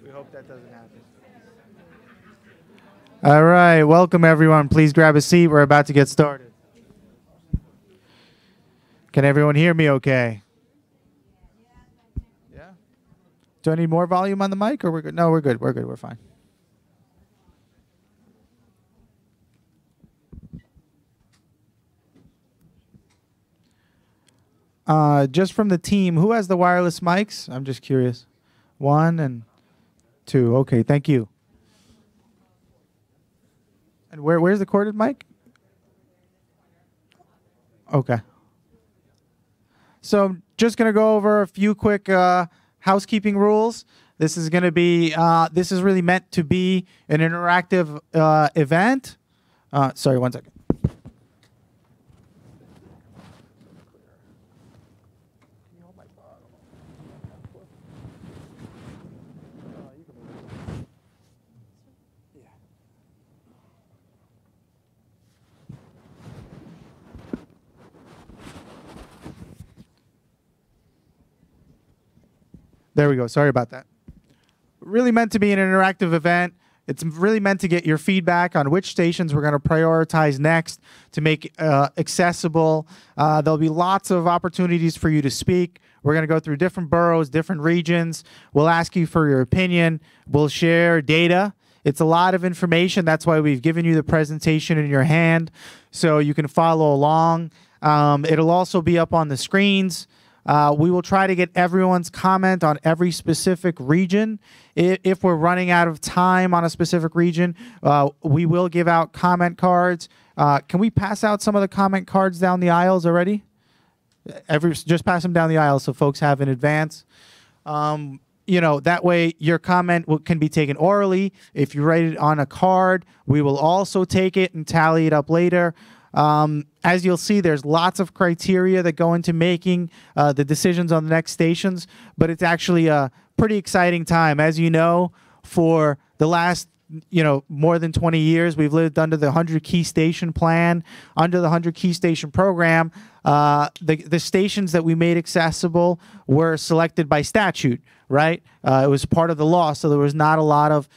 We hope that doesn't happen. All right, welcome everyone. Please grab a seat. We're about to get started. Can everyone hear me okay? Yeah? Do I need more volume on the mic or we're good? No, we're good. We're good. We're fine. Just from the team, who has the wireless mics? I'm just curious. 1 and 2. Okay, thank you. And where's the corded mic? Okay. So I'm just going to go over a few quick housekeeping rules. This is going to be, this is really meant to be an interactive event. Sorry, 1 second. There we go. Sorry about that. Really meant to be an interactive event. It's really meant to get your feedback on which stations we're going to prioritize next to make accessible. There'll be lots of opportunities for you to speak. We're going to go through different boroughs, different regions. We'll ask you for your opinion. We'll share data. It's a lot of information. That's why we've given you the presentation in your hand so you can follow along. It'll also be up on the screens. We will try to get everyone's comment on every specific region. If we're running out of time on a specific region, we will give out comment cards. Can we pass out some of the comment cards down the aisles already? Just pass them down the aisle so folks have in advance. You know, that way your comment can be taken orally. If you write it on a card, we will also take it and tally it up later. As you'll see, there's lots of criteria that go into making the decisions on the next stations, but it's actually a pretty exciting time. As you know, for the last more than 20 years, we've lived under the 100 key station plan. Under the 100 key station program, the stations that we made accessible were selected by statute, right? It was part of the law, so there was not a lot of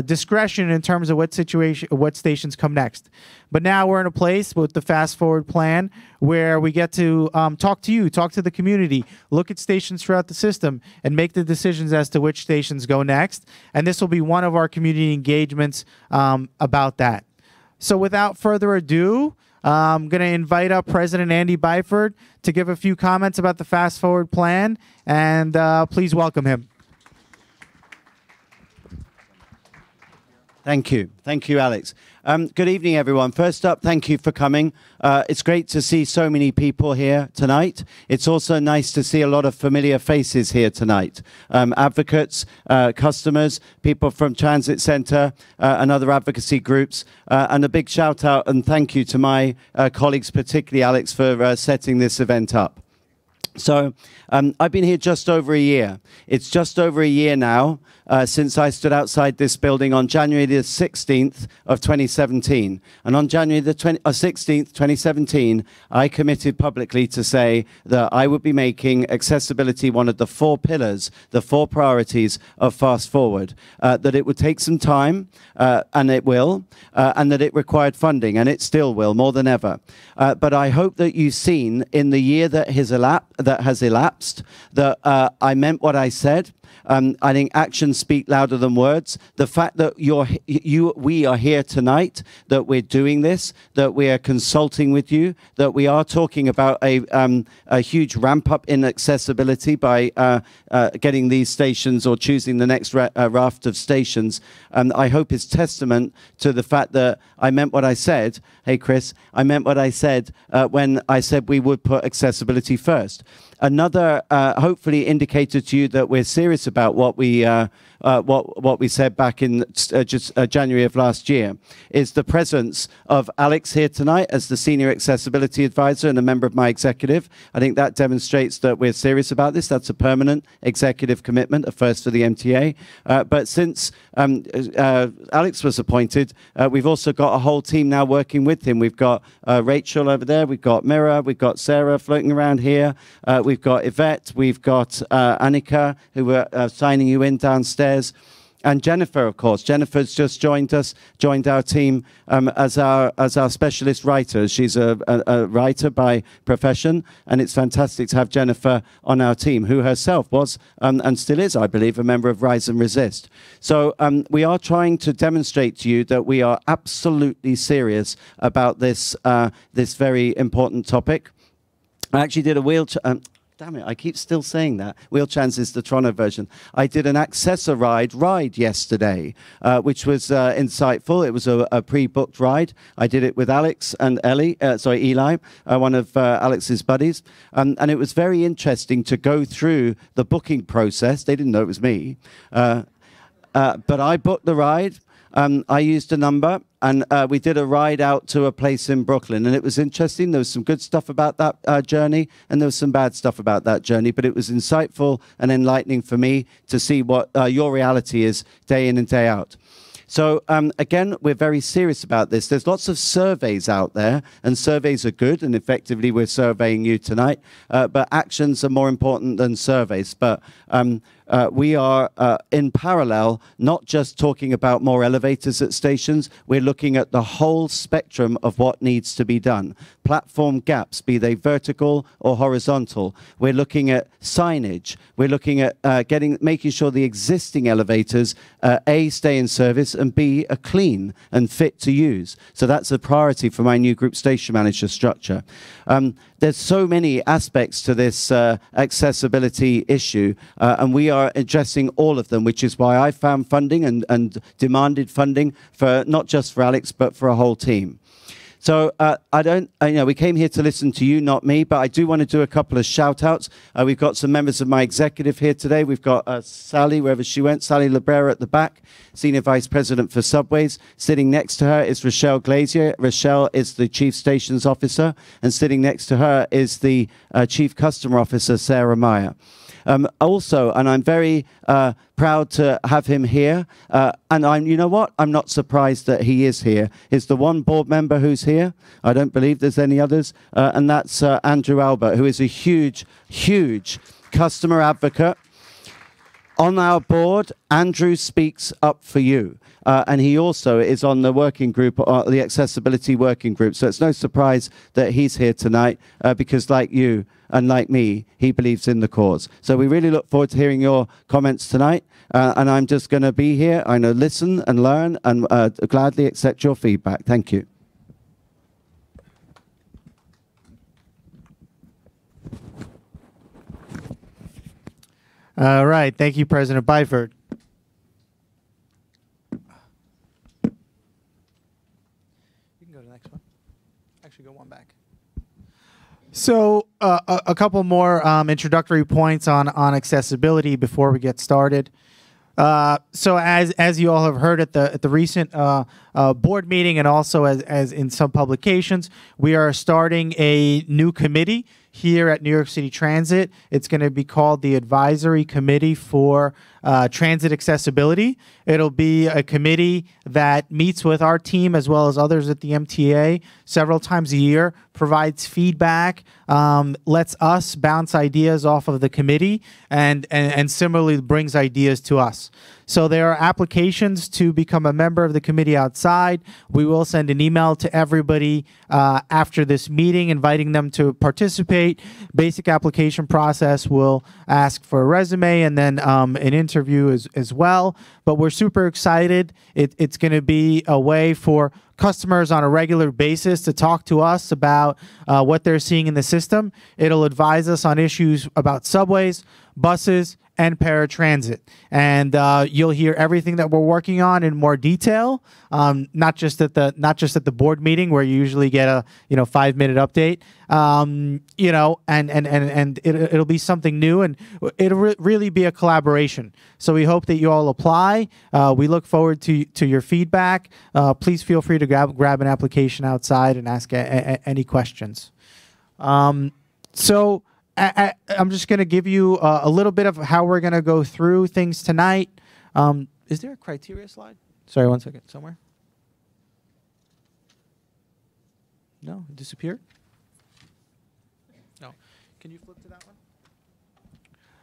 discretion in terms of what stations come next. But now we're in a place with the Fast Forward plan where we get to talk to you, talk to the community, look at stations throughout the system, and make the decisions as to which stations go next. And this will be one of our community engagements about that. So without further ado, I'm going to invite up President Andy Byford to give a few comments about the Fast Forward plan, and please welcome him. Thank you. Thank you, Alex. Good evening, everyone. First up, thank you for coming. It's great to see so many people here tonight. It's also nice to see a lot of familiar faces here tonight. Advocates, customers, people from Transit Centre and other advocacy groups. And a big shout out and thank you to my colleagues, particularly Alex, for setting this event up. So I've been here just over a year. It's just over a year now since I stood outside this building on January the 16th of 2017. And on January the 16th, 2017, I committed publicly to say that I would be making accessibility one of the 4 pillars, the 4 priorities of Fast Forward, that it would take some time, and it will, and that it required funding, and it still will, more than ever. But I hope that you've seen in the year that has elapsed that I meant what I said. I think actions speak louder than words. The fact that we are here tonight, that we're doing this, that we are consulting with you, that we are talking about a huge ramp up in accessibility by getting these stations or choosing the next raft of stations, I hope is testament to the fact that I meant what I said. Hey, Chris, I meant what I said when I said we would put accessibility first. Another, hopefully, indicator to you that we're serious about what we said back in January of last year is the presence of Alex here tonight as the Senior Accessibility Advisor and a member of my executive. I think that demonstrates that we're serious about this. That's a permanent executive commitment, a first for the MTA. But since Alex was appointed, we've also got a whole team now working with him. We've got Rachel over there, we've got Mira, we've got Sarah floating around here, we've got Yvette, we've got Annika, who were signing you in downstairs. And Jennifer, of course. Jennifer's just joined our team as our specialist writer. She's a writer by profession, and it's fantastic to have Jennifer on our team, who herself was and still is, I believe, a member of Rise and Resist. So we are trying to demonstrate to you that we are absolutely serious about this this very important topic. I actually did a wheelchair. Damn it, I keep still saying that. Wheelchairs is the Toronto version. I did an Accessor ride yesterday, which was insightful. It was a pre-booked ride. I did it with Alex and Eli, one of Alex's buddies. And it was very interesting to go through the booking process. They didn't know it was me. But I booked the ride. I used a number, and we did a ride out to a place in Brooklyn, and it was interesting. There was some good stuff about that journey, and there was some bad stuff about that journey, but it was insightful and enlightening for me to see what your reality is day in and day out. So again, we're very serious about this. There's lots of surveys out there, and surveys are good, and effectively we're surveying you tonight, but actions are more important than surveys. But we are in parallel, not just talking about more elevators at stations, we're looking at the whole spectrum of what needs to be done. Platform gaps, be they vertical or horizontal. We're looking at signage. We're looking at making sure the existing elevators, A, stay in service, and B, are clean and fit to use. So that's a priority for my new group station manager structure. There's so many aspects to this accessibility issue, and we are addressing all of them, which is why I found funding and demanded funding for not just for Alex, but for a whole team. So we came here to listen to you, not me, but I do want to do a couple of shout-outs. We've got some members of my executive here today. We've got Sally, wherever she went, Sally Librera at the back, Senior Vice President for Subways. Sitting next to her is Rochelle Glazier. Rochelle is the Chief Stations Officer, and sitting next to her is the Chief Customer Officer, Sarah Meyer. Also, and I'm very proud to have him here, and you know what? I'm not surprised that he is here. He's the one board member who's here. I don't believe there's any others, and that's Andrew Albert, who is a huge, huge customer advocate. On our board, Andrew speaks up for you. And he also is on the working group, the accessibility working group. So it's no surprise that he's here tonight because like you and like me, he believes in the cause. So we really look forward to hearing your comments tonight. And I'm just going to be here. I'm going to listen and learn and gladly accept your feedback. Thank you. All right. Thank you, President Byford. Go one back. So a couple more introductory points on accessibility before we get started. So as you all have heard at the recent board meeting, and also as in some publications, we are starting a new committee here at New York City Transit. It's going to be called the Advisory Committee for Transit Accessibility. It'll be a committee that meets with our team as well as others at the MTA several times a year, provides feedback, lets us bounce ideas off of the committee, and similarly brings ideas to us. So there are applications to become a member of the committee outside. We will send an email to everybody after this meeting, inviting them to participate. Basic application process will ask for a resume and then an interview as well. But we're super excited. It's going to be a way for customers on a regular basis to talk to us about what they're seeing in the system. It'll advise us on issues about subways, buses, and paratransit, and you'll hear everything that we're working on in more detail. Not just at the board meeting where you usually get a 5-minute update. And it'll be something new, and it'll really be a collaboration. So we hope that you all apply. We look forward to your feedback. Please feel free to grab an application outside and ask any questions. So I'm just going to give you a little bit of how we're going to go through things tonight. Is there a criteria slide? Sorry, one second. Somewhere? No? It disappeared? No. Can you flip to that one?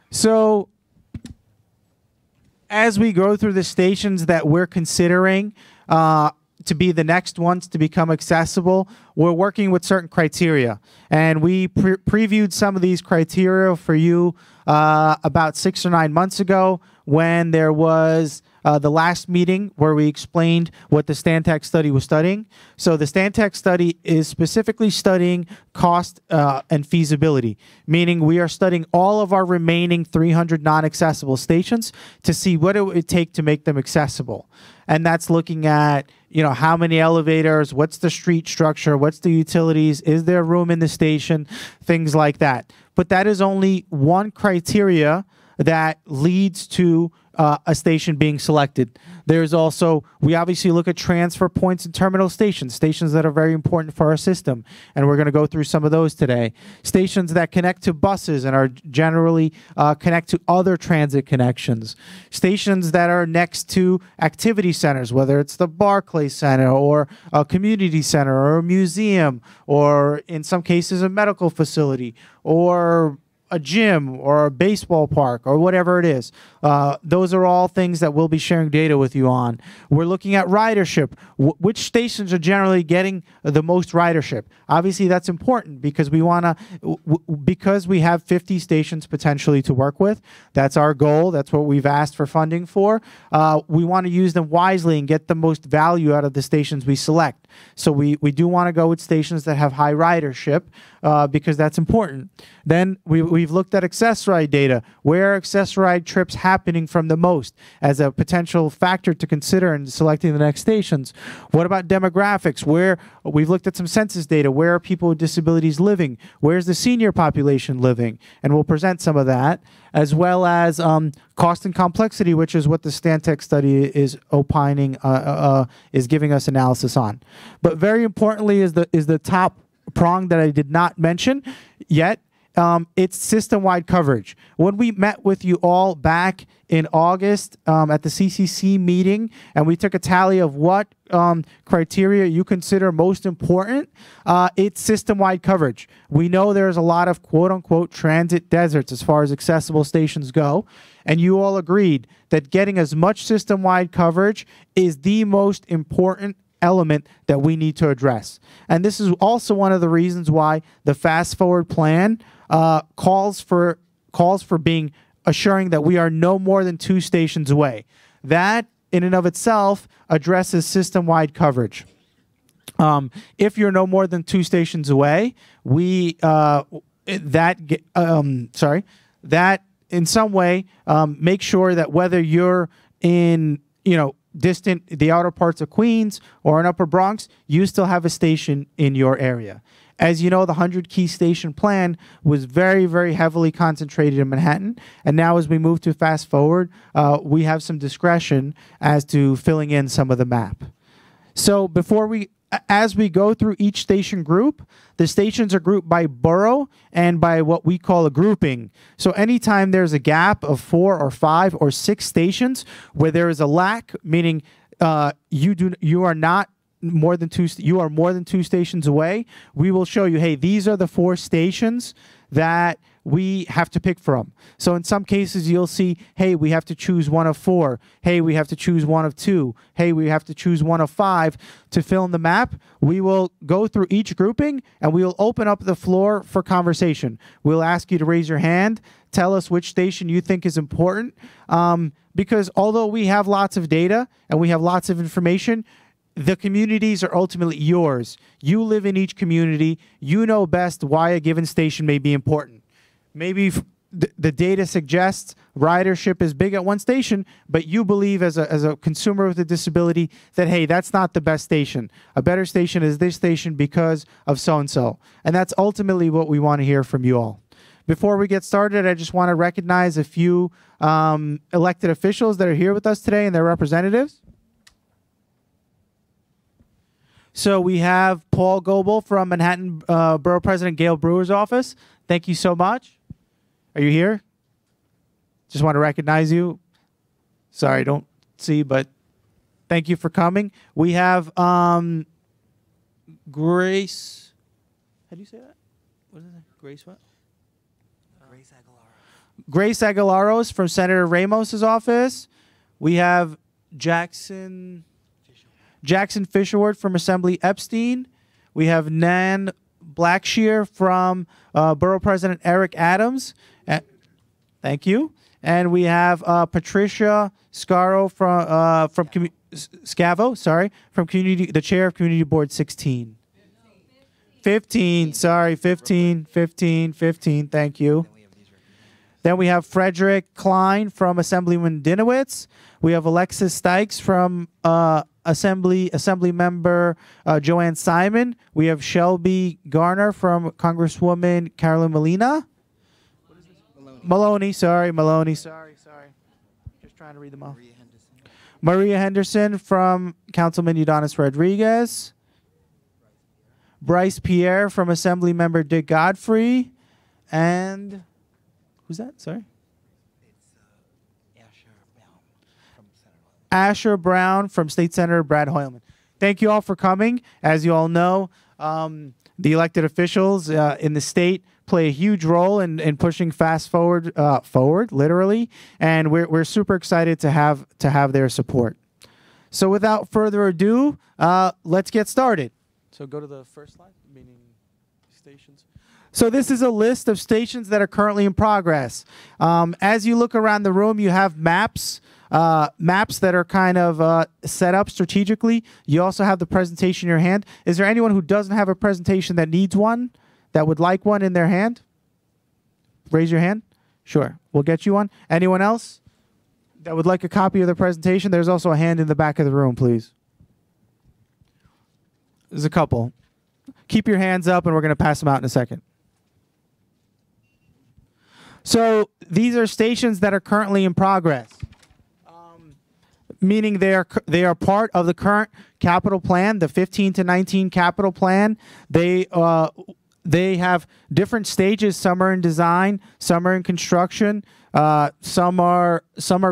So as we go through the stations that we're considering to be the next ones to become accessible, we're working with certain criteria. And we previewed some of these criteria for you about 6 or 9 months ago when there was the last meeting where we explained what the Stantec study was studying. So the Stantec study is specifically studying cost and feasibility, meaning we are studying all of our remaining 300 non-accessible stations to see what it would take to make them accessible. And that's looking at, how many elevators, what's the street structure, what's the utilities, is there room in the station, things like that. But that is only one criteria that leads to a station being selected. There's also, we obviously look at transfer points and terminal stations that are very important for our system, and we're going to go through some of those today. Stations that connect to buses and are generally connect to other transit connections. Stations that are next to activity centers, whether it's the Barclay Center or a community center or a museum, or in some cases a medical facility, or a gym or a baseball park or whatever it is. Those are all things that we'll be sharing data with you on. We're looking at ridership. Which stations are generally getting the most ridership? Obviously, that's important because we want to, because we have 50 stations potentially to work with. That's our goal. That's what we've asked for funding for. We want to use them wisely and get the most value out of the stations we select. So we do want to go with stations that have high ridership because that's important. Then we've looked at access ride data. Where are access ride trips happening from the most as a potential factor to consider in selecting the next stations? What about demographics? Where we've looked at some census data. Where are people with disabilities living? Where's the senior population living? And we'll present some of that, as well as cost and complexity, which is what the Stantec study is opining, is giving us analysis on. But very importantly is the top prong that I did not mention yet. It's system-wide coverage. When we met with you all back in August at the CCC meeting, and we took a tally of what criteria you consider most important, it's system-wide coverage. We know there's a lot of quote-unquote transit deserts as far as accessible stations go, and you all agreed that getting as much system-wide coverage is the most important element that we need to address. And this is also one of the reasons why the Fast Forward plan calls for assuring that we are no more than 2 stations away. That in and of itself addresses system-wide coverage. If you're no more than 2 stations away, that in some way make sure that whether you're in distant, the outer parts of Queens or in Upper Bronx, you still have a station in your area. As you know, the 100 key station plan was very, very heavily concentrated in Manhattan. And now as we move to fast forward, we have some discretion as to filling in some of the map. So as we go through each station group, the stations are grouped by borough and by what we call a grouping. So anytime there's a gap of 4 or 5 or 6 stations where there is a lack, meaning you are more than 2 stations away, we will show you, hey, these are the 4 stations that we have to pick from. So in some cases, you'll see, hey, we have to choose one of 4. Hey, we have to choose one of 2. Hey, we have to choose one of 5 to fill in the map. We will go through each grouping, and we will open up the floor for conversation. We'll ask you to raise your hand, tell us which station you think is important, because although we have lots of data and we have lots of information, the communities are ultimately yours. You live in each community. You know best why a given station may be important. Maybe the data suggests ridership is big at one station, but you believe as a consumer with a disability that, hey, that's not the best station. A better station is this station because of so-and-so. And that's ultimately what we want to hear from you all. Before we get started, I just want to recognize a few elected officials that are here with us today and their representatives. So we have Paul Goebel from Manhattan Borough President Gail Brewer's office. Thank you so much. Are you here? Just want to recognize you. Sorry, I don't see, but thank you for coming. We have Grace. How do you say that? What is it? Grace what? Grace Aguilaros. Grace Aguilaros from Senator Ramos's office. We have Jackson Fisherwood from Assembly Epstein. We have Nan Blackshear from Borough President Eric Adams. Thank you. And we have Patricia Scaro from Community, the chair of Community Board 16. 15, sorry, 15. Thank you. Then we have Frederick Klein from Assemblyman Dinowitz. We have Alexis Stykes from Assembly Member Joanne Simon. We have Shelby Garner from Congresswoman Carolyn Molina. Maloney. Sorry. Just trying to read them off. Maria Henderson from Councilman Udonis Rodriguez. Bryce Pierre from Assembly Member Dick Godfrey. And who's that? Sorry. Asher Brown from State Senator Brad Hoylman. Thank you all for coming. As you all know, the elected officials in the state play a huge role in pushing fast forward, literally, and we're super excited to have their support. So without further ado, let's get started. So go to the first slide, meaning stations. So this is a list of stations that are currently in progress. As you look around the room, you have maps that are kind of set up strategically. You also have the presentation in your hand. Is there anyone who doesn't have a presentation that needs one, that would like one in their hand? Raise your hand. Sure, we'll get you one. Anyone else that would like a copy of the presentation? There's also a hand in the back of the room, please. There's a couple. Keep your hands up, and we're going to pass them out in a second. So these are stations that are currently in progress, meaning they are part of the current capital plan, the 15 to 19 capital plan. They have different stages. Some are in design, some are in construction, some are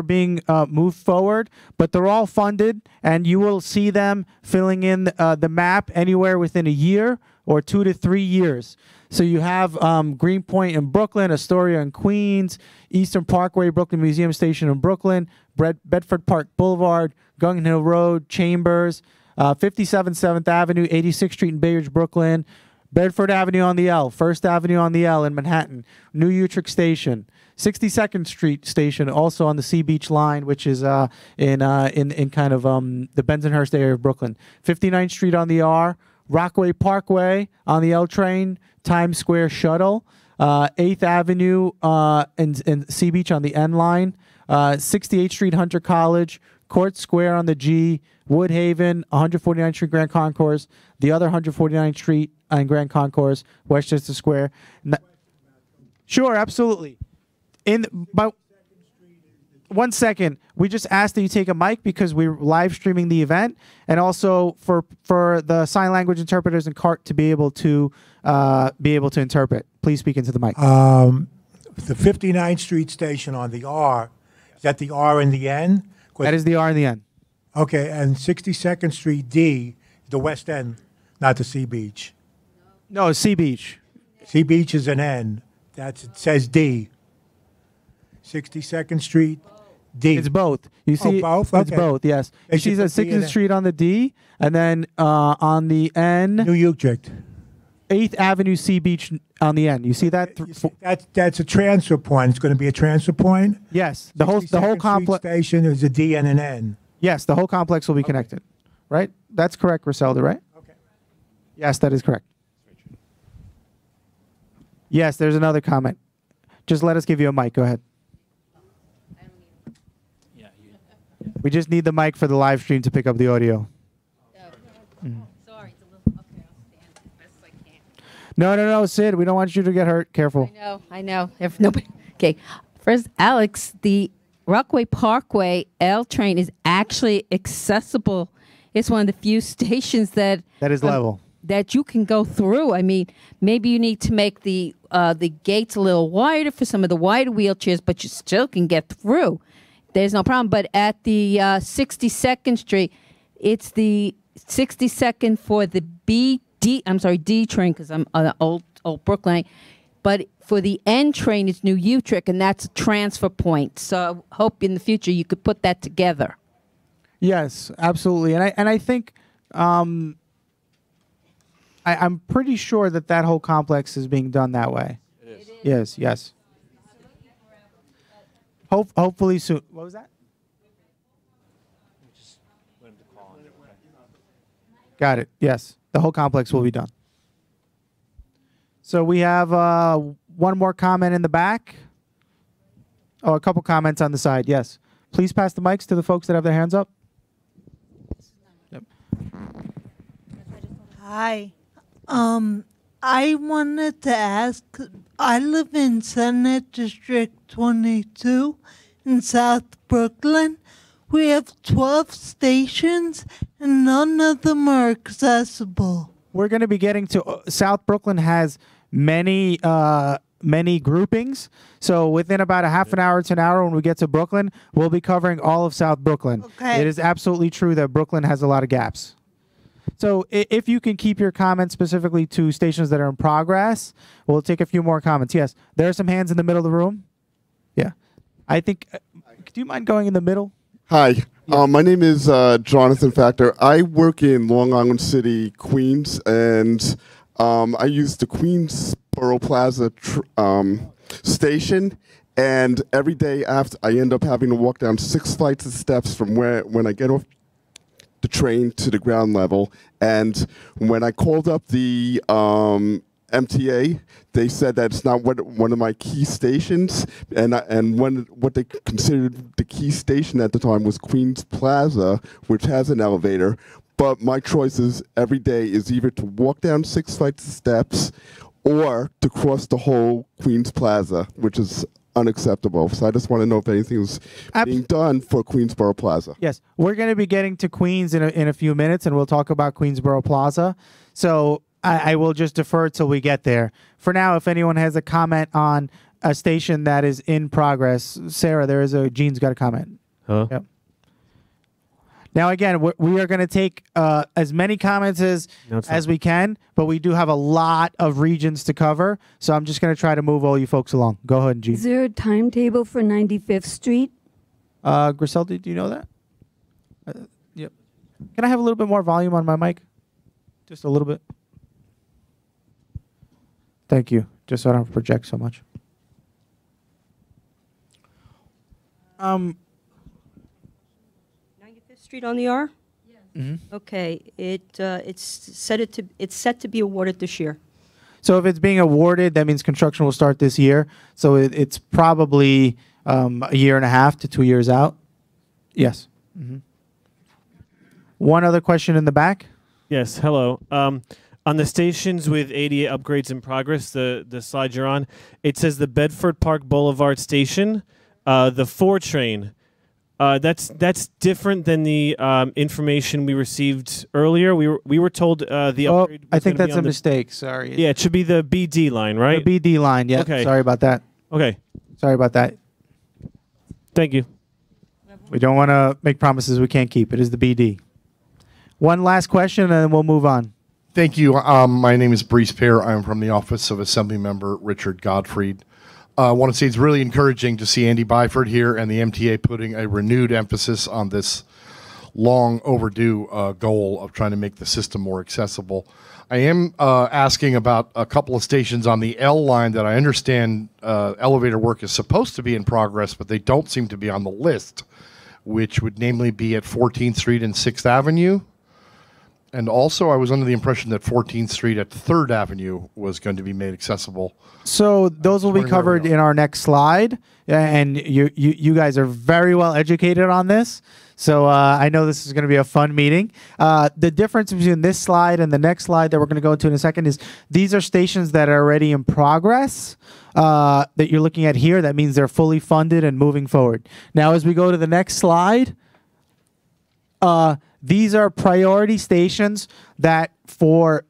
being moved forward, but they're all funded, and you will see them filling in the map anywhere within a year or 2 to 3 years. So you have Greenpoint in Brooklyn, Astoria in Queens, Eastern Parkway, Brooklyn Museum Station in Brooklyn, Bedford Park Boulevard, Gung Hill Road, Chambers, 57 7th Avenue, 86th Street in Bay Ridge, Brooklyn, Bedford Avenue on the L, 1st Avenue on the L in Manhattan, New Utrecht Station, 62nd Street Station, also on the Sea Beach line, which is in kind of the Bensonhurst area of Brooklyn, 59th Street on the R, Rockaway Parkway on the L train, Times Square Shuttle, 8th Avenue and Sea Beach on the N line, 68th Street Hunter College, Court Square on the G, Woodhaven, 149th Street Grand Concourse, the other 149th Street and Grand Concourse, Westchester Square. Sure, absolutely. But 1 second, we just asked that you take a mic because we're live streaming the event, and also for the sign language interpreters and CART to be able to interpret. Please speak into the mic. The 59th Street station on the R, is that the R and the N? That is the R and the N. Okay, and 62nd Street D, the West End, not the Sea Beach. No, Sea Beach. Sea Beach is an N. It says D. 62nd Street D. It's both. You see, both? It's Okay. both. Yes. You see the 60th Street on the D, and then on the N, New Utrecht. 8th Avenue Sea Beach on the N. You see that? That's a transfer point. It's going to be a transfer point. Yes. The whole 62nd Street complex. station is a D and an N. Yes, the whole complex will be connected. Right? That's correct, Griselda, right? Okay. Yes, that is correct. Yes, there's another comment. Just let us give you a mic. Go ahead. We just need the mic for the live stream to pick up the audio. Sorry, it's a little. Okay, I'll stand as best as I can. No, Sid. We don't want you to get hurt. Careful. I know. If nobody. Okay, first, Alex, the Rockaway Parkway L train is actually accessible. It's one of the few stations that is level. That you can go through. I mean, maybe you need to make the gates a little wider for some of the wider wheelchairs, but you still can get through. There's no problem. But at the 62nd Street, it's the 62nd for the D train, because I'm old Brooklyn. but for the N train is New Utrecht, and that's a transfer point. So I hope in the future you could put that together. Yes, absolutely. And I think I'm pretty sure that whole complex is being done that way. It is. Yes. Hopefully soon. What was that? Got it. Yes. The whole complex will be done. So we have one more comment in the back. Oh, a couple comments on the side. Yes. Please pass the mics to the folks that have their hands up. Yep. Hi. I wanted to ask, I live in Senate District 22 in South Brooklyn. We have 12 stations and none of them are accessible. We're going to be getting to South Brooklyn has many groupings. So within about a half an hour to an hour when we get to Brooklyn, we'll be covering all of South Brooklyn. Okay. It is absolutely true that Brooklyn has a lot of gaps. So if you can keep your comments specifically to stations that are in progress, we'll take a few more comments. Yes, there are some hands in the middle of the room. Yeah. I think, do you mind going in the middle? Hi, my name is Jonathan Factor. I work in Long Island City, Queens, and I use the Queensboro Plaza station. And every day after, I end up having to walk down 6 flights of steps from when I get off the train to the ground level. And when I called up the MTA, they said that it's not one of my key stations, and what they considered the key station at the time was Queens Plaza, which has an elevator. But my choices every day is either to walk down 6 flights of steps or to cross the whole Queens Plaza, which is unacceptable. So I just want to know if anything is being done for Queensboro Plaza. Yes, we're going to be getting to Queens in a few minutes, and we'll talk about Queensboro Plaza. So I will just defer till we get there. For now, if anyone has a comment on a station that is in progress, Sarah, Jean's got a comment. Hello? Yep. Now, again, we are going to take as many comments as we can, but we do have a lot of regions to cover, so I'm just going to try to move all you folks along. Go ahead, Jean. Is there a timetable for 95th Street? Griselda, do you know that? Yep. Can I have a little bit more volume on my mic? Just a little bit. Thank you. Just so I don't project so much. 95th Street on the R? Yes. Mm-hmm. Okay. It's set to be awarded this year. So if it's being awarded, that means construction will start this year. So it's probably a year and a half to 2 years out. Yes. Mm-hmm. One other question in the back. Yes. Hello. On the stations with ADA upgrades in progress, the slide you're on, it says the Bedford Park Boulevard station, the 4 train. That's different than the information we received earlier. We were told the upgrade. I think that's a mistake. Sorry. Yeah, it should be the BD line, right? The BD line. Yeah. Okay. Sorry about that. Okay. Sorry about that. Thank you. We don't want to make promises we can't keep. It is the BD. One last question, and then we'll move on. Thank you. My name is Brees Pear. I'm from the office of Assemblymember Richard Gottfried. I want to say it's really encouraging to see Andy Byford here and the MTA putting a renewed emphasis on this long overdue goal of trying to make the system more accessible. I am asking about a couple of stations on the L line that I understand elevator work is supposed to be in progress, but they don't seem to be on the list, which would namely be at 14th Street and 6th Avenue. And also, I was under the impression that 14th Street at 3rd Avenue was going to be made accessible. So those will be covered in our next slide, and you guys are very well educated on this. So I know this is going to be a fun meeting. The difference between this slide and the next slide that we're going to go into in a second is these are stations that are already in progress that you're looking at here. That means they're fully funded and moving forward. Now, as we go to the next slide, these are priority stations that are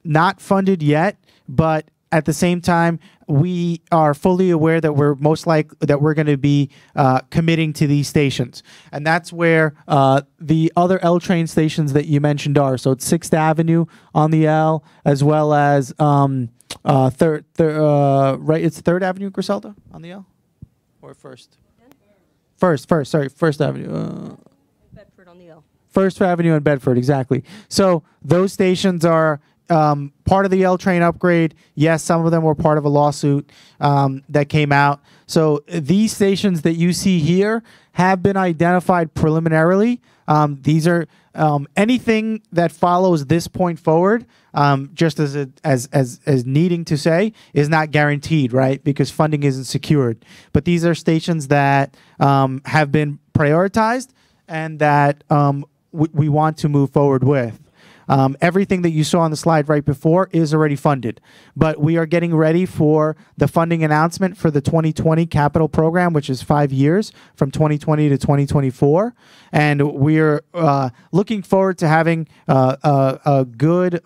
not funded yet, but at the same time, we are fully aware that we're going to be committing to these stations, and that's where the other L train stations that you mentioned are. So it's 6th Avenue on the L, as well as right, it's 3rd Avenue, Griselda, on the L? Or First? First Avenue. Bedford on the L. First Avenue and Bedford, exactly. So those stations are part of the L train upgrade. Yes, some of them were part of a lawsuit that came out. So these stations that you see here have been identified preliminarily. These are anything that follows this point forward, just as needing to say, is not guaranteed, right? Because funding isn't secured. But these are stations that have been prioritized and that we want to move forward with. Everything that you saw on the slide right before is already funded, but we are getting ready for the funding announcement for the 2020 capital program, which is 5 years from 2020 to 2024. And we're looking forward to having a good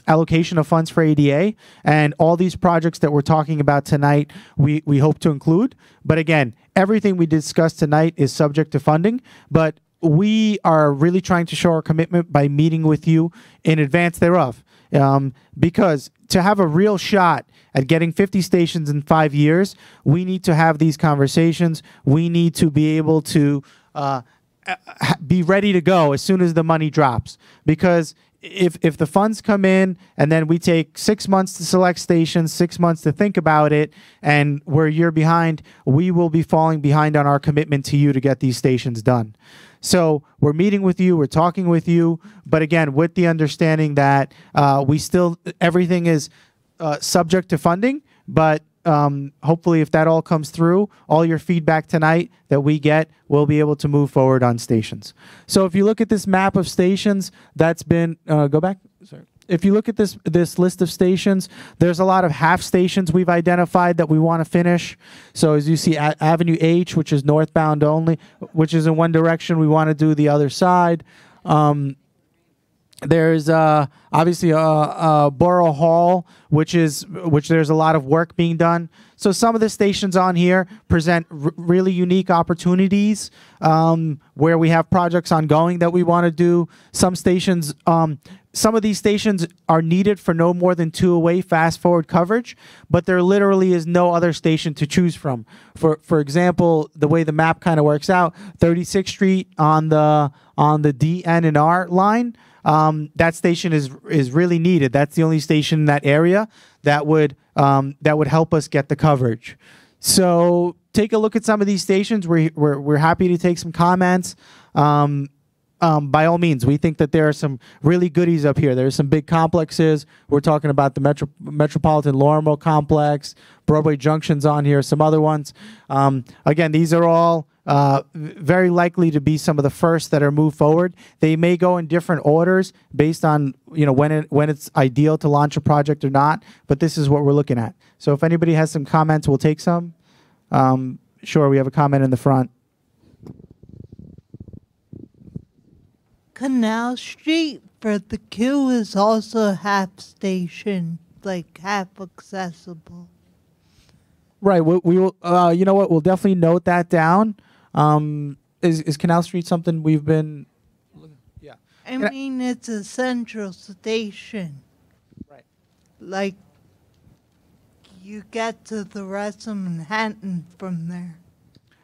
allocation of funds for ADA, and all these projects that we're talking about tonight, we hope to include. But again, everything we discussed tonight is subject to funding, but we are really trying to show our commitment by meeting with you in advance thereof. Because to have a real shot at getting 50 stations in 5 years, we need to have these conversations. We need to be able to be ready to go as soon as the money drops. Because if the funds come in and then we take 6 months to select stations, 6 months to think about it, and we're a year behind, we will be falling behind on our commitment to you to get these stations done. So we're meeting with you, we're talking with you, but again, with the understanding that everything is subject to funding, but hopefully if that all comes through, all your feedback tonight that we get, we'll be able to move forward on stations. So if you look at this map of stations that's been, go back, sorry. If you look at this list of stations, there's a lot of half stations we've identified that we want to finish. So as you see, Avenue H, which is northbound only, which is in one direction, we want to do the other side. There's obviously Borough Hall, which there's a lot of work being done. So some of the stations on here present really unique opportunities where we have projects ongoing that we want to do. Some stations, some of these stations are needed for no more than 2-way fast-forward coverage, but there literally is no other station to choose from. For example, the way the map kind of works out, 36th Street on the D, N, and R line, that station is really needed. That's the only station in that area that would help us get the coverage. So take a look at some of these stations. We're happy to take some comments. By all means, we think that there are some really goodies up here. There's some big complexes. We're talking about the Metropolitan Lorimer Complex, Broadway Junction's on here, some other ones. Again, these are all very likely to be some of the first that are moved forward. They may go in different orders based on when it's ideal to launch a project or not, but this is what we're looking at. So if anybody has some comments, we'll take some. Sure, we have a comment in the front. Canal Street for the queue is also half station, like half accessible. Right. We will. You know what? We'll definitely note that down. Is Canal Street something we've been? Yeah. I mean, it's a central station. Right. Like, you get to the rest of Manhattan from there.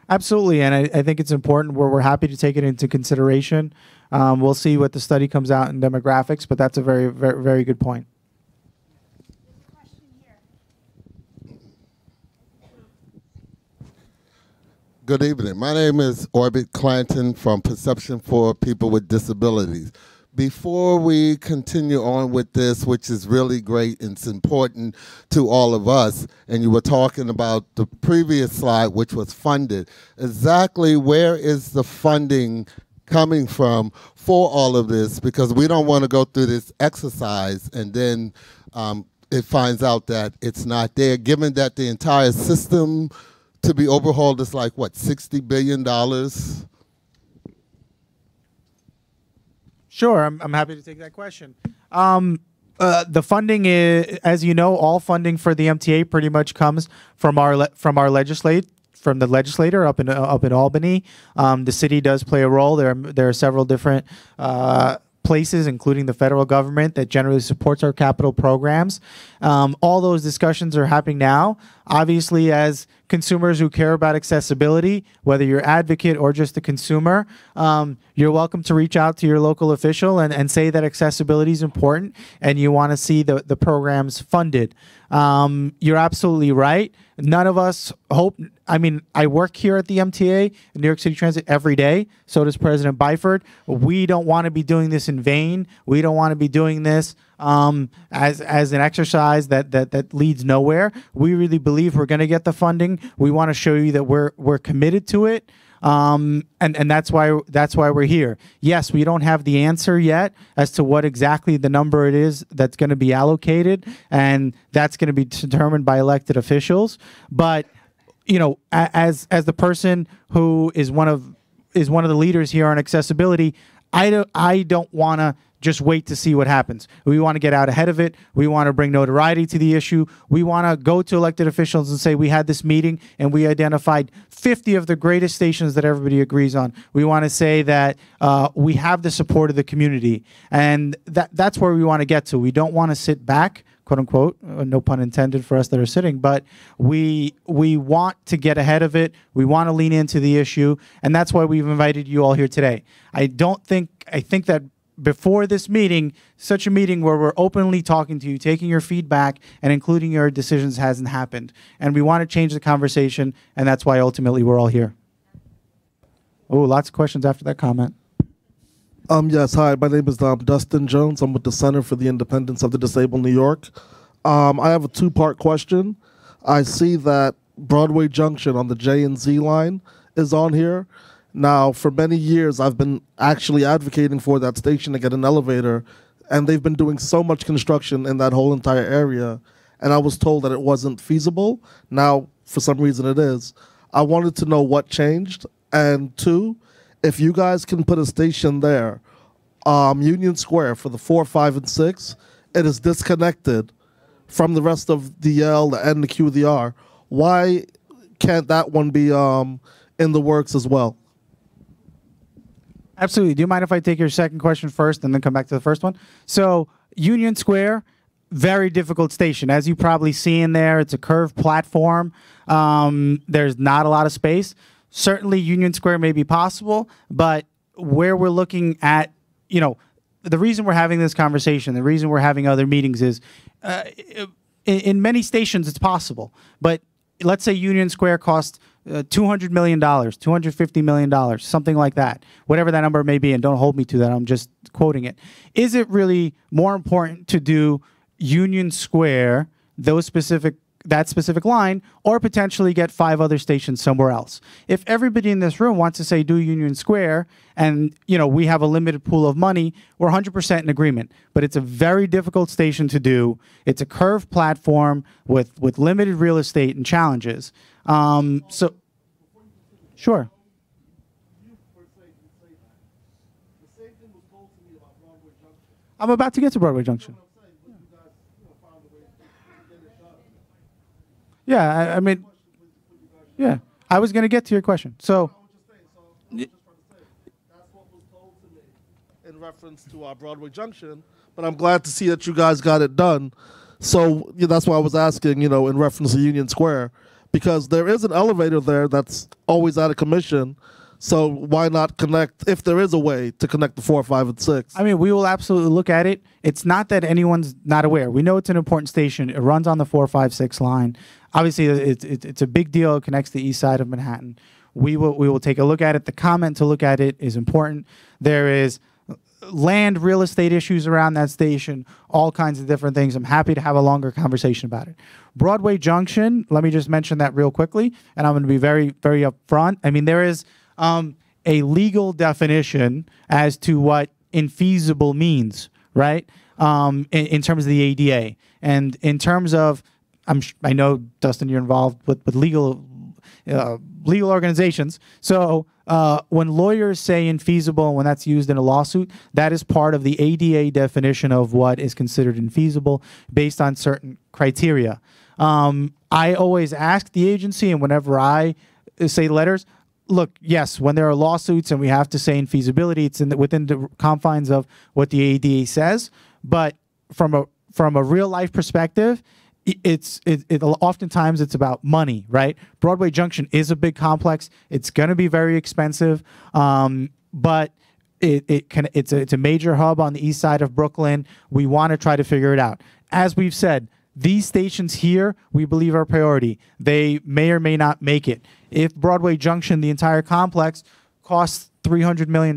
Absolutely, and I think it's important. We're happy to take it into consideration. We'll see what the study comes out in demographics, but that's a very, very, very good point. Good evening. My name is Orbit Clanton from Perception for People with Disabilities. Before we continue on with this, which is really great and it's important to all of us, and you were talking about the previous slide, which was funded, exactly where is the funding coming from for all of this? Because we don't want to go through this exercise and then it finds out that it's not there, given that the entire system to be overhauled is like, what, $60 billion? Sure, I'm happy to take that question. The funding is, as you know, all funding for the MTA pretty much comes from our legislator up in Albany. The city does play a role. There are several different places, including the federal government, that generally supports our capital programs. All those discussions are happening now. Obviously, as consumers who care about accessibility, whether you're advocate or just a consumer, you're welcome to reach out to your local official and say that accessibility is important and you want to see the programs funded. You're absolutely right. None of us hope, I mean, I work here at the MTA, New York City Transit, every day. So does President Byford. We don't want to be doing this in vain. We don't want to be doing this as an exercise that leads nowhere. We really believe we're going to get the funding. We want to show you that we're committed to it. And that's why we're here. Yes, we don't have the answer yet as to what exactly the number it is that's going to be allocated, and that's going to be determined by elected officials. But you know, as the person who is one of the leaders here on accessibility, I don't want to just wait to see what happens. We want to get out ahead of it. We want to bring notoriety to the issue. We want to go to elected officials and say, we had this meeting and we identified 50 of the greatest stations that everybody agrees on. We want to say that we have the support of the community. And that's where we want to get to. We don't want to sit back, quote unquote, no pun intended for us that are sitting, but we want to get ahead of it. We want to lean into the issue. And that's why we've invited you all here today. I think that before this meeting, such a meeting where we're openly talking to you, taking your feedback, and including your decisions hasn't happened. And we want to change the conversation, and that's why ultimately we're all here. Oh, lots of questions after that comment. Yes, hi, my name is Dustin Jones. I'm with the Center for the Independence of the Disabled New York. I have a two-part question. I see that Broadway Junction on the J and Z line is on here. Now, for many years, I've been actually advocating for that station to get an elevator, and they've been doing so much construction in that whole entire area, and I was told that it wasn't feasible. Now, for some reason it is. I wanted to know what changed, and two, if you guys can put a station there, Union Square for the 4, 5, and 6, it is disconnected from the rest of the L, the N, the Q, the R. Why can't that one be in the works as well? Absolutely. Do you mind if I take your second question first and then come back to the first one? So Union Square, very difficult station. As you probably see in there, it's a curved platform. There's not a lot of space. Certainly Union Square may be possible, but where we're looking at, you know, the reason we're having this conversation, the reason we're having other meetings is in many stations it's possible. But let's say Union Square costs $200 million, $250 million, something like that, whatever that number may be, and don't hold me to that, I'm just quoting it. Is it really more important to do Union Square, that specific line, or potentially get 5 other stations somewhere else? If everybody in this room wants to say do Union Square, and you know we have a limited pool of money, we're 100% in agreement. But it's a very difficult station to do. It's a curved platform with limited real estate and challenges. So, sure. I'm about to get to Broadway Junction. Yeah, I mean, yeah, I was going to get to your question. So, in reference to our Broadway Junction, but I'm glad to see that you guys got it done. So that's why I was asking, you know, in reference to Union Square, because there is an elevator there that's always out of commission. So why not connect, if there is a way to connect the 4, 5, and 6? I mean, we will absolutely look at it. It's not that anyone's not aware. We know it's an important station. It runs on the 4, 5, 6 line. Obviously, it's a big deal. It connects the east side of Manhattan. We will take a look at it. The comment to look at it is important. There is land, real estate issues around that station, all kinds of different things. I'm happy to have a longer conversation about it. Broadway Junction, let me just mention that real quickly, and I'm going to be very, very upfront. I mean, there is a legal definition as to what infeasible means, right? In terms of the ADA. And in terms of, I know, Dustin, you're involved with legal organizations. So when lawyers say infeasible, when that's used in a lawsuit, that is part of the ADA definition of what is considered infeasible based on certain criteria. I always ask the agency, and whenever I say letters, look, yes, when there are lawsuits and we have to say in feasibility, it's within the confines of what the ADA says. But from a real life perspective, oftentimes it's about money, right? Broadway Junction is a big complex. It's going to be very expensive, but it's a major hub on the east side of Brooklyn. We want to try to figure it out. As we've said, these stations here, we believe are a priority. They may or may not make it. If Broadway Junction, the entire complex, costs $300 million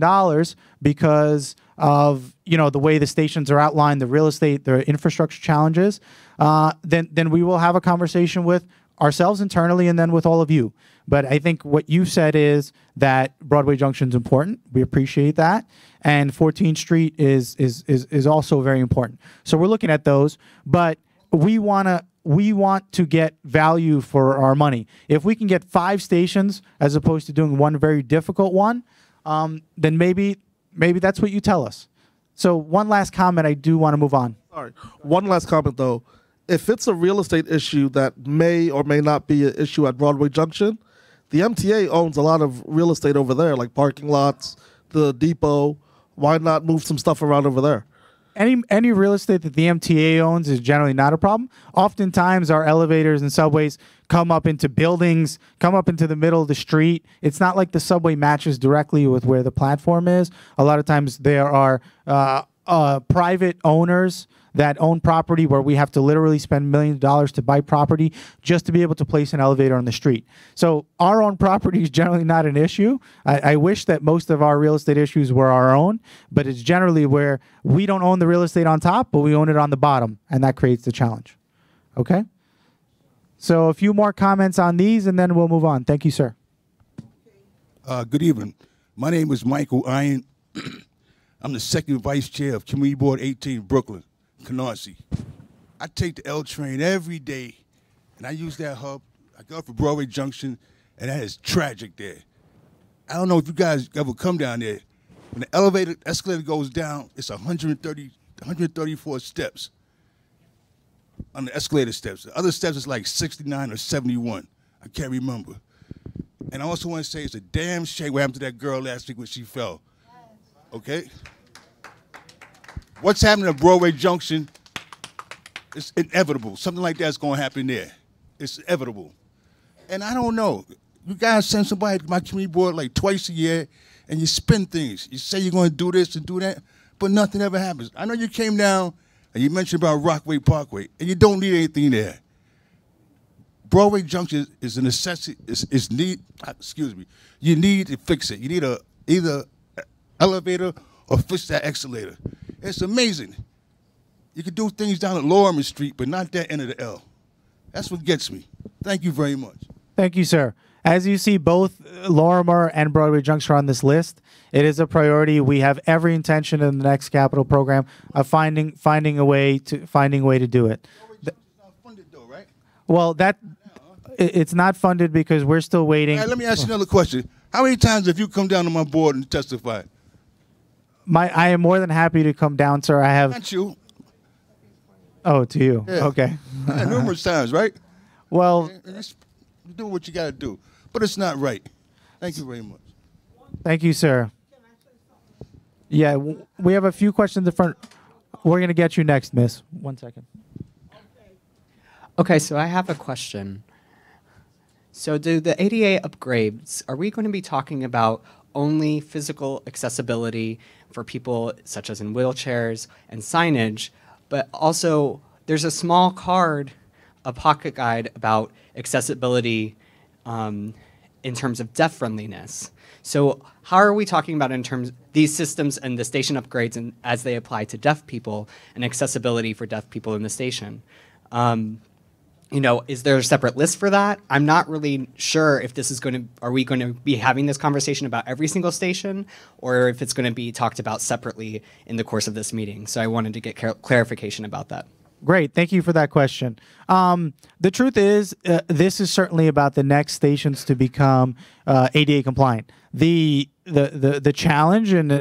because of the way the stations are outlined, the real estate, the infrastructure challenges, then we will have a conversation with ourselves internally and then with all of you. But I think what you said is that Broadway Junction is important. We appreciate that, and 14th Street is also very important. So we're looking at those, but we want to get value for our money. If we can get 5 stations as opposed to doing one very difficult one, then maybe that's what you tell us. So one last comment. I do want to move on. Sorry. One last comment, though. If it's a real estate issue that may or may not be an issue at Broadway Junction, the MTA owns a lot of real estate over there, like parking lots, the depot. Why not move some stuff around over there? Any real estate that the MTA owns is generally not a problem. Oftentimes, our elevators and subways come up into buildings, come up into the middle of the street. It's not like the subway matches directly with where the platform is. A lot of times, there are private owners that own property where we have to literally spend millions of dollars to buy property just to be able to place an elevator on the street. So our own property is generally not an issue. I wish that most of our real estate issues were our own, but it's generally where we don't own the real estate on top, but we own it on the bottom, and that creates the challenge. Okay? So a few more comments on these, and then we'll move on. Thank you, sir. Good evening. My name is Michael Iron. I'm the second vice chair of Community Board 18 Brooklyn. Canarsie. I take the L train every day, and I use that hub. I go for Broadway Junction, and that is tragic there. I don't know if you guys ever come down there. When the escalator goes down, it's 134 steps on the escalator steps. The other steps is like 69 or 71. I can't remember. And I also want to say it's a damn shame what happened to that girl last week when she fell. Okay? What's happening at Broadway Junction is inevitable. Something like that's going to happen there. It's inevitable. And I don't know. You guys send somebody to my community board like twice a year, and you spin things. You say you're going to do this and do that, but nothing ever happens. I know you came down and you mentioned about Rockaway Parkway, and you don't need anything there. Broadway Junction is a necessity. You need to fix it. You need either elevator or fix that escalator. It's amazing. You can do things down at Lorimer Street, but not that end of the L. That's what gets me. Thank you very much. Thank you, sir. As you see, both Lorimer and Broadway Junction are on this list. It is a priority. We have every intention in the next capital program of finding a way to do it. It's not funded though, right? Well, it's not funded because we're still waiting. All right, let me ask you another question. How many times have you come down to my board and testified? I am more than happy to come down, sir. I have. Not you. Oh, to you. Yeah. Okay. Yeah, numerous times, right? Well, you do what you got to do, but it's not right. Thank you very much. Thank you, sir. Yeah, we have a few questions in front. We're going to get you next, miss. 1 second. Okay, so I have a question. So do the ADA upgrades, are we going to be talking about only physical accessibility for people such as in wheelchairs and signage, but also there's a small card, a pocket guide about accessibility in terms of deaf friendliness. So how are we talking about in terms these systems and the station upgrades and as they apply to deaf people and accessibility for deaf people in the station? Is there a separate list for that? I'm not really sure if this is are we going to be having this conversation about every single station or if it's going to be talked about separately in the course of this meeting. So I wanted to get clarification about that. Great. Thank you for that question. The truth is, this is certainly about the next stations to become ADA compliant. The challenge and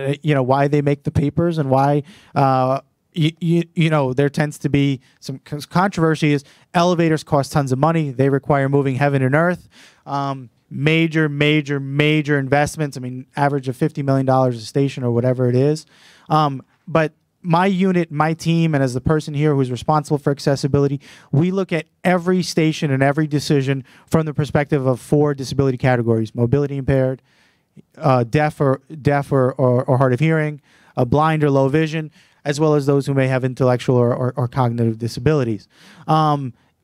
why they make the papers and why there tends to be some controversy is elevators cost tons of money. They require moving heaven and earth. major, major, major investments. I mean, average of $50 million a station or whatever it is. But my unit, my team, and as the person here who's responsible for accessibility, we look at every station and every decision from the perspective of 4 disability categories: mobility impaired, deaf or hard of hearing, blind or low vision, as well as those who may have intellectual or cognitive disabilities.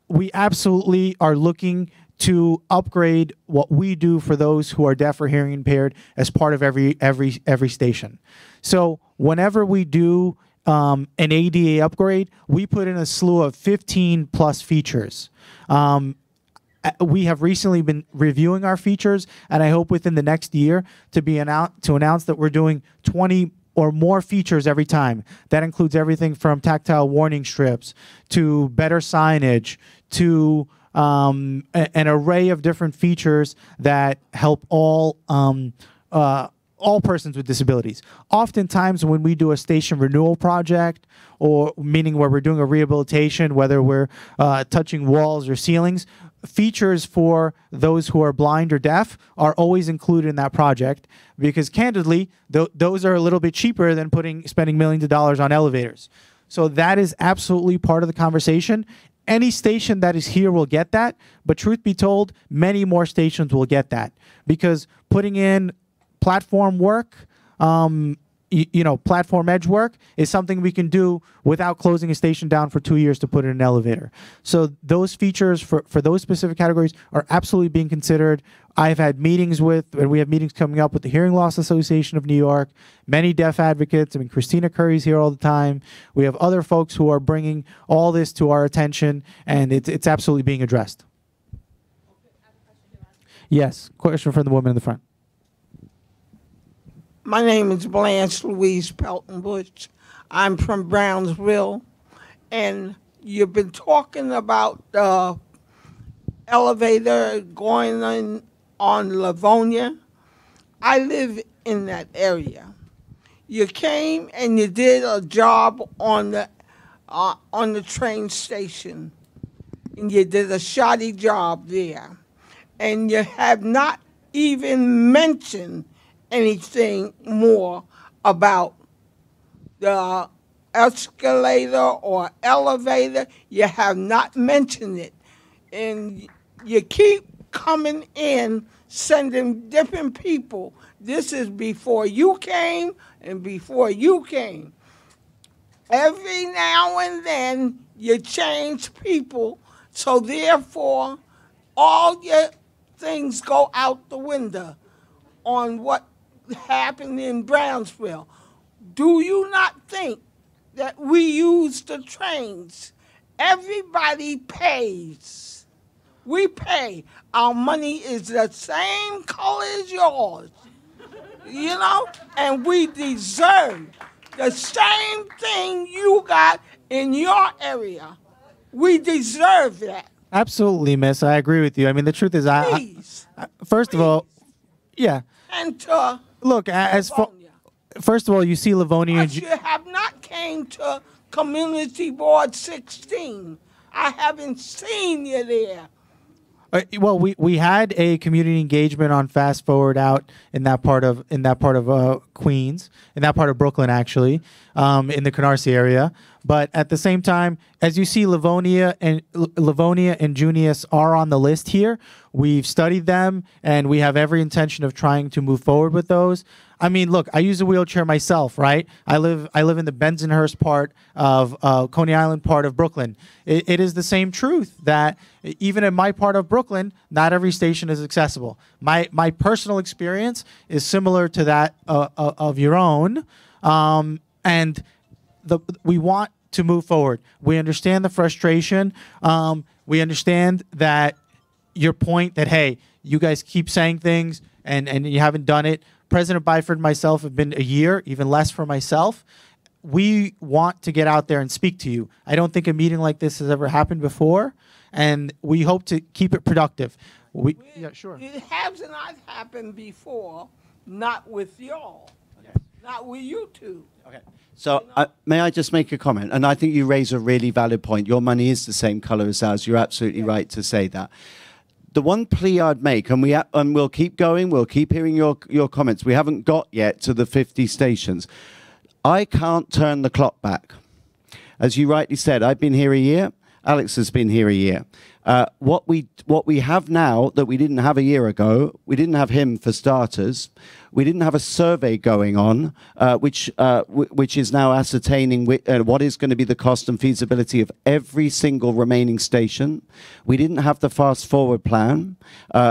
We absolutely are looking to upgrade what we do for those who are deaf or hearing impaired as part of every station. So whenever we do an ADA upgrade, we put in a slew of 15 plus features. We have recently been reviewing our features, and I hope within the next year to announce that we're doing 20 or more features every time. That includes everything from tactile warning strips to better signage to an array of different features that help all persons with disabilities. Oftentimes when we do a station renewal project, or meaning where we're doing a rehabilitation, whether we're touching walls or ceilings, features for those who are blind or deaf are always included in that project, because candidly, those are a little bit cheaper than spending millions of dollars on elevators. So that is absolutely part of the conversation. Any station that is here will get that, but truth be told, many more stations will get that, because putting in platform work, platform edge work is something we can do without closing a station down for 2 years to put in an elevator. So those features for those specific categories are absolutely being considered. I've had meetings and we have meetings coming up with the Hearing Loss Association of New York, many deaf advocates. I mean, Christina Curry's here all the time. We have other folks who are bringing all this to our attention, and it's absolutely being addressed. Yes, question from the woman in the front. My name is Blanche Louise Pelton-Bush. I'm from Brownsville, and you've been talking about the elevator going on Livonia. I live in that area. You came and you did a job on the train station, and you did a shoddy job there, and you have not even mentioned anything more about the escalator or elevator. You have not mentioned it. And you keep coming in, sending different people. This is before you came and before you came. Every now and then you change people, so therefore all your things go out the window on what happened in Brownsville. Do you not think that we use the trains? Everybody pays. We pay. Our money is the same color as yours, and we deserve the same thing you got in your area. We deserve that. Absolutely, miss. I agree with you. I mean, the truth is, first of all, yeah. And look, first of all, you see Livonia. But you have not came to Community Board 16. I haven't seen you there. Well, we had a community engagement on Fast Forward out in that part of Queens, in that part of Brooklyn, actually, in the Canarsie area. But at the same time, as you see, Livonia and Junius are on the list here. We've studied them, and we have every intention of trying to move forward with those. I mean, look, I use a wheelchair myself, right? I live in the Bensonhurst part of Coney Island part of Brooklyn. It is the same truth that even in my part of Brooklyn, not every station is accessible. My personal experience is similar to that of your own, and we want to move forward. We understand the frustration. We understand that your point that, hey, you guys keep saying things and you haven't done it. President Byford and myself have been a year, even less for myself. We want to get out there and speak to you. I don't think a meeting like this has ever happened before, and we hope to keep it productive. Yeah, sure. It has not happened before, not with y'all, not with you two. Okay. So may I just make a comment? And I think you raise a really valid point. Your money is the same color as ours. You're absolutely right to say that. the one plea I'd make, and we'll keep going, we'll keep hearing your comments. We haven't got yet to the 50 stations. I can't turn the clock back. As you rightly said, I've been here a year. Alex has been here a year. What we have now that we didn't have a year ago, we didn't have him for starters. We didn't have a survey going on, which is now ascertaining what is going to be the cost and feasibility of every single remaining station. We didn't have the fast forward plan,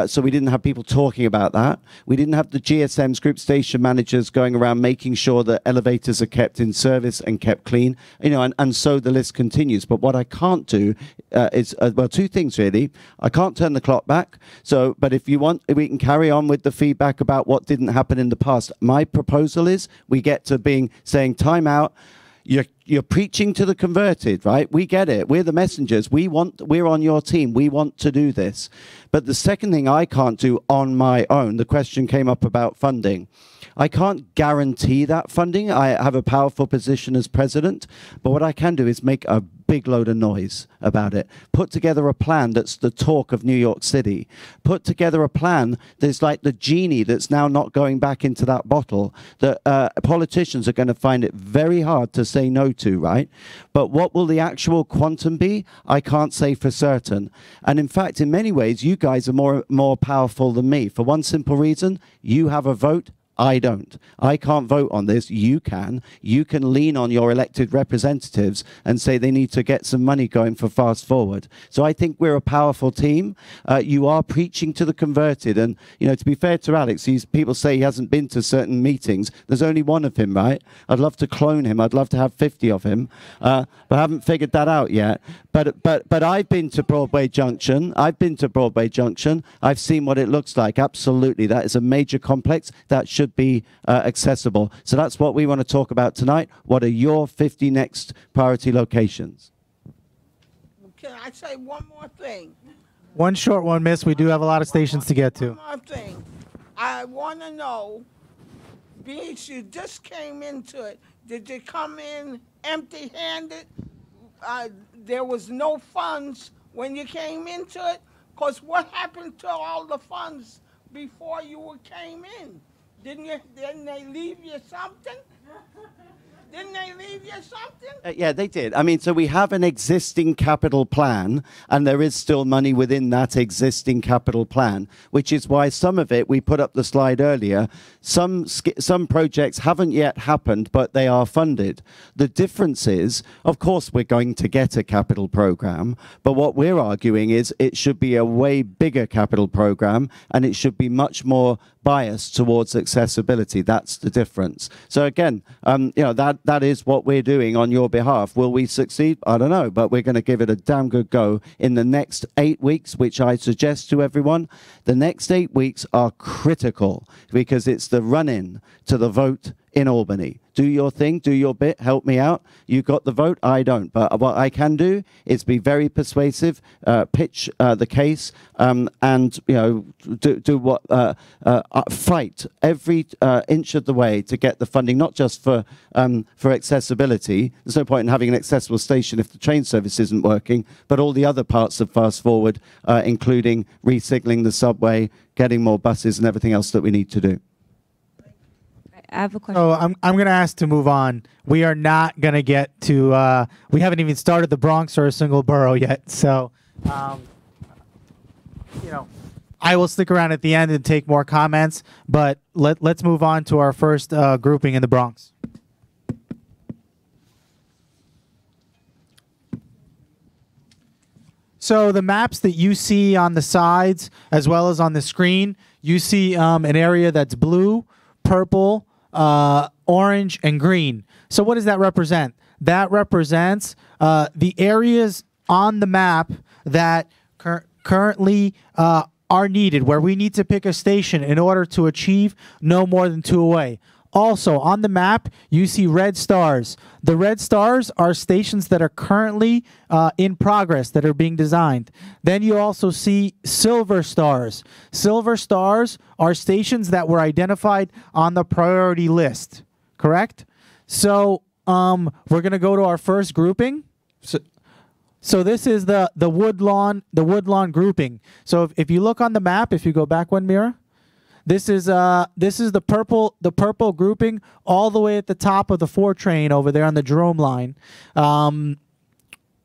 so we didn't have people talking about that. We didn't have the GSM's, group station managers, going around making sure that elevators are kept in service and kept clean. And so the list continues. But what I can't do is well, two things really. I can't turn the clock back. But if you want, we can carry on with the feedback about what didn't happen in the past. My proposal is we get to saying time out. You're preaching to the converted, right? We get it. We're the messengers. We're on your team. We want to do this. But the second thing I can't do on my own, the question came up about funding. I can't guarantee that funding. I have a powerful position as president, but what I can do is make a big load of noise about it. Put together a plan that's the talk of New York City. Put together a plan that's like the genie that's now not going back into that bottle, that politicians are going to find it very hard to say no to, right? But what will the actual quantum be? I can't say for certain. And in fact, in many ways, you guys are more powerful than me. For one simple reason, you have a vote. I don't. I can't vote on this. You can. You can lean on your elected representatives and say they need to get some money going for fast forward. So I think we're a powerful team. You are preaching to the converted. And, to be fair to Alex, people say he hasn't been to certain meetings. There's only one of him, right? I'd love to clone him. I'd love to have 50 of him. But I haven't figured that out yet. But I've been to Broadway Junction. I've seen what it looks like. Absolutely. That is a major complex that should be accessible. So that's what we want to talk about tonight. What are your 50 next priority locations? Can I say one more thing? One short one, miss. We do have a lot of stations to get to. One more thing. I want to know, because you just came into it, did you come in empty-handed? There was no funds when you came into it? Because what happened to all the funds before you came in? Didn't they leave you something? Yeah, they did. So we have an existing capital plan, and there is still money within that existing capital plan, which is why some of it, we put up the slide earlier, some projects haven't yet happened, but they are funded. The difference is, of course, we're going to get a capital program, but what we're arguing is it should be a way bigger capital program, and it should be much more biased towards accessibility. That's the difference. So again, that is what we're doing on your behalf. Will we succeed? I don't know, but we're going to give it a damn good go in the next 8 weeks, which I suggest to everyone. The next 8 weeks are critical because it's the run-in to the vote in Albany. Do your thing, do your bit, help me out. You got the vote, I don't. But what I can do is be very persuasive, pitch the case, and fight every inch of the way to get the funding, not just for accessibility. There's no point in having an accessible station if the train service isn't working, but all the other parts of Fast Forward, including resignaling the subway, getting more buses, and everything else that we need to do. I have a question. So I'm going to ask to move on. We are not going to get to, we haven't even started the Bronx or a single borough yet. So, I will stick around at the end and take more comments, but let's move on to our first grouping in the Bronx. So the maps that you see on the sides as well as on the screen, you see an area that's blue, purple, orange, and green. So what does that represent? That represents the areas on the map that currently are needed, where we need to pick a station in order to achieve no more than 2 away. Also, on the map, you see red stars. The red stars are stations that are currently in progress, that are being designed. Then you also see silver stars. Silver stars are stations that were identified on the priority list, correct? So we're going to go to our first grouping. So this is the Woodlawn grouping. So if you look on the map, if you go back one mirror, this is the purple grouping all the way at the top of the 4 train over there on the Jerome line. And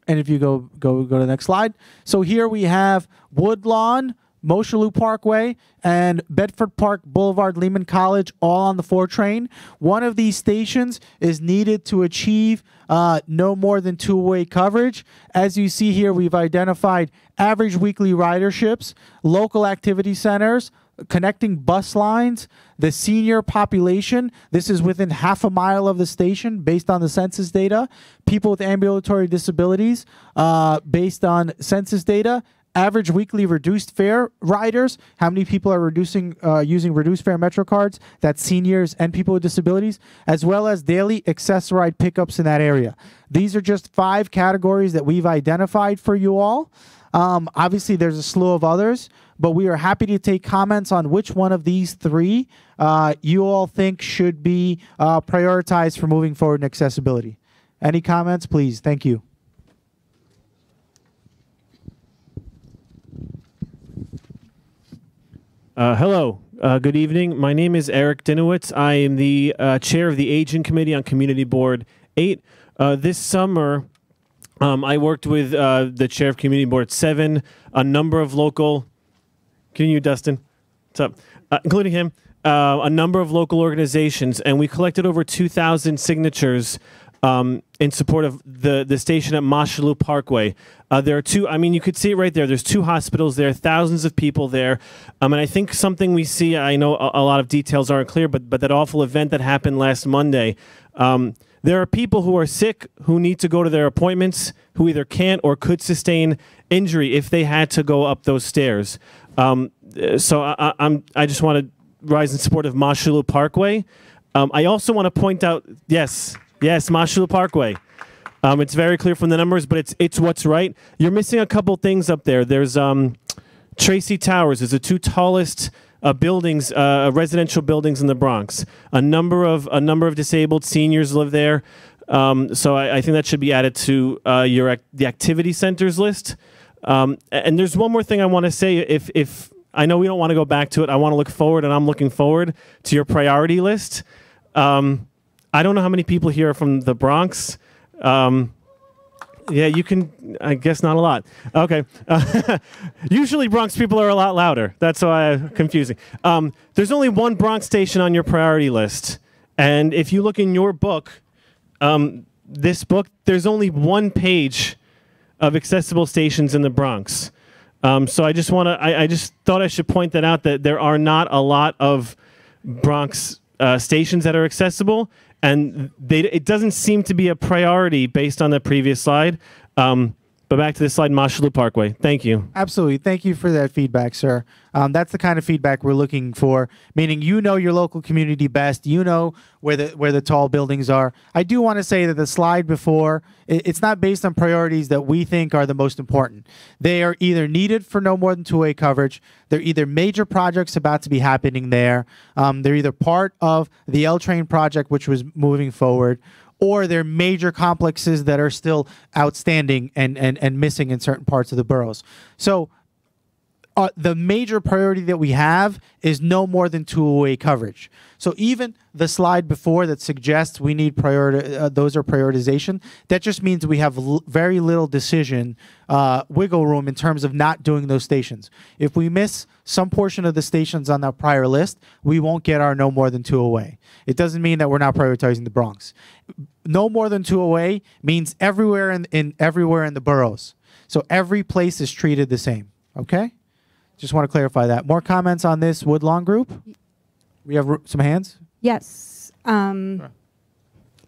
if you go to the next slide. So here we have Woodlawn, Michela Parkway, and Bedford Park Boulevard, Lehman College, all on the 4 train. One of these stations is needed to achieve no more than 2-way coverage. As you see here, we've identified average weekly riderships, local activity centers, connecting bus lines, the senior population. This is within half a mile of the station based on the census data. People with ambulatory disabilities based on census data. Average weekly reduced fare riders. How many people are using reduced fare Metro cards? That's seniors and people with disabilities, as well as daily access ride pickups in that area. These are just 5 categories that we've identified for you all. Obviously, there's a slew of others, but we are happy to take comments on which one of these 3 you all think should be prioritized for moving forward in accessibility. Any comments, please? Thank you. Hello. Good evening. My name is Eric Dinowitz. I am the chair of the Aging Committee on Community Board 8. This summer, I worked with the chair of Community Board 7, a number of local... Can you, Dustin? What's up? Including him, a number of local organizations, and we collected over 2,000 signatures in support of the station at Michela Parkway. There are 2, I mean, you could see it right there. There's 2 hospitals there, thousands of people there. And I think something we see, I know a lot of details aren't clear, but that awful event that happened last Monday, there are people who are sick who need to go to their appointments who either can't or could sustain injury if they had to go up those stairs. So I just want to rise in support of Michela Parkway. I also want to point out, yes, Michela Parkway. It's very clear from the numbers, but it's what's right. You're missing a couple things up there. There's Tracy Towers is the 2 tallest buildings, residential buildings in the Bronx. A number of disabled seniors live there. So I think that should be added to the activity centers list. And there's one more thing I want to say. If I know we don't want to go back to it, I want to look forward, and I'm looking forward to your priority list. I don't know how many people here are from the Bronx. Yeah, you can, I guess not a lot. Okay. Usually Bronx people are a lot louder. That's why I'm confusing. There's only 1 Bronx station on your priority list. And if you look in your book, this book, there's only 1 page of accessible stations in the Bronx. So I just I just thought I should point that out, that there are not a lot of Bronx stations that are accessible. And it doesn't seem to be a priority based on the previous slide. But back to this slide, Michela Parkway. Thank you. Absolutely. Thank you for that feedback, sir. That's the kind of feedback we're looking for, meaning you know your local community best. You know where the tall buildings are. I do want to say that the slide before, it's not based on priorities that we think are the most important. They are either needed for no more than 2-way coverage. They're either major projects about to be happening there. They're either part of the L train project, which was moving forward, or they're major complexes that are still outstanding and missing in certain parts of the boroughs. So the major priority that we have is no more than 2-way coverage. So even the slide before that suggests we need those are prioritization, that just means we have very little decision wiggle room in terms of not doing those stations. If we miss some portion of the stations on that prior list, we won't get our no more than 2-way. It doesn't mean that we're not prioritizing the Bronx. No more than 2-way means everywhere everywhere in the boroughs. So every place is treated the same. Okay? Just want to clarify that. More comments on this Woodlawn group? We have some hands? Yes.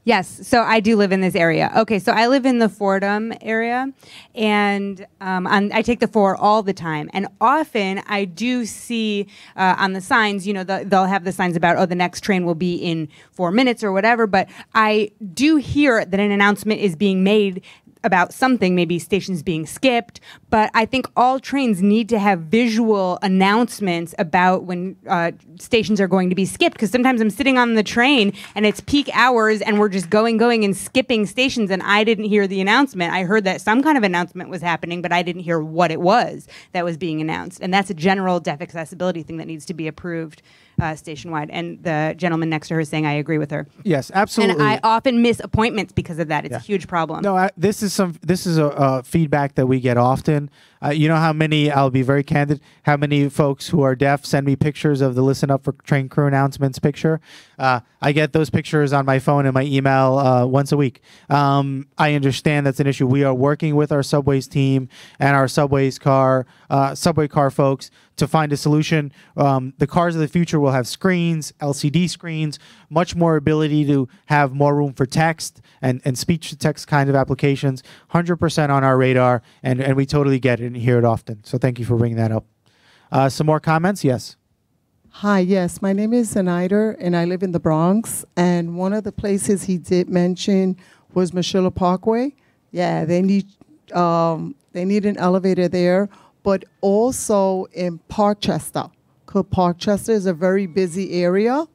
Yes, so I do live in this area. Okay, so I live in the Fordham area, and I take the 4 all the time. And often I do see on the signs, you know, they'll have the signs about, oh, the next train will be in 4 minutes or whatever. But I do hear that an announcement is being made about something, maybe stations being skipped, but I think all trains need to have visual announcements about when stations are going to be skipped, because sometimes I'm sitting on the train and it's peak hours and we're just going and skipping stations, and I didn't hear the announcement. I heard that some kind of announcement was happening, but I didn't hear what it was that was being announced. And that's a general deaf accessibility thing that needs to be approved station-wide. And the gentleman next to her is saying I agree with her. Yes, absolutely. And I often miss appointments because of that. It's a huge problem. No, this is a feedback that we get often. You know how many, I'll be very candid, how many folks who are deaf send me pictures of the Listen Up for Train Crew announcements picture. I get those pictures on my phone and my email once a week. I understand that's an issue. We are working with our subways team and our subway car folks to find a solution. The cars of the future will have screens, LCD screens, much more ability to have more room for text and speech-to-text kind of applications. 100% on our radar, and we totally get it and hear it often. So thank you for bringing that up. Some more comments? Yes. Hi, yes. My name is Zenaida, and I live in the Bronx. And one of the places he did mention was Michela Parkway. Yeah, they need an elevator there, but also in Parkchester. Because Parkchester is a very busy area,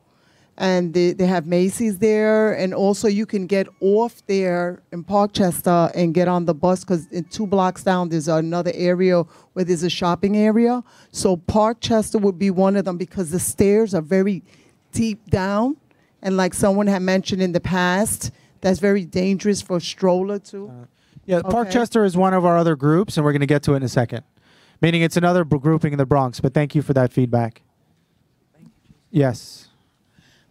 and they have Macy's there, and also you can get off there in Parkchester and get on the bus, because in 2 blocks down there's another area where there's a shopping area. So Parkchester would be one of them, because the stairs are very deep down, and like someone had mentioned in the past, that's very dangerous for a stroller too. Yeah, Okay. Parkchester is one of our other groups, and we're going to get to it in a second. Meaning it's another grouping in the Bronx, but thank you for that feedback. Yes.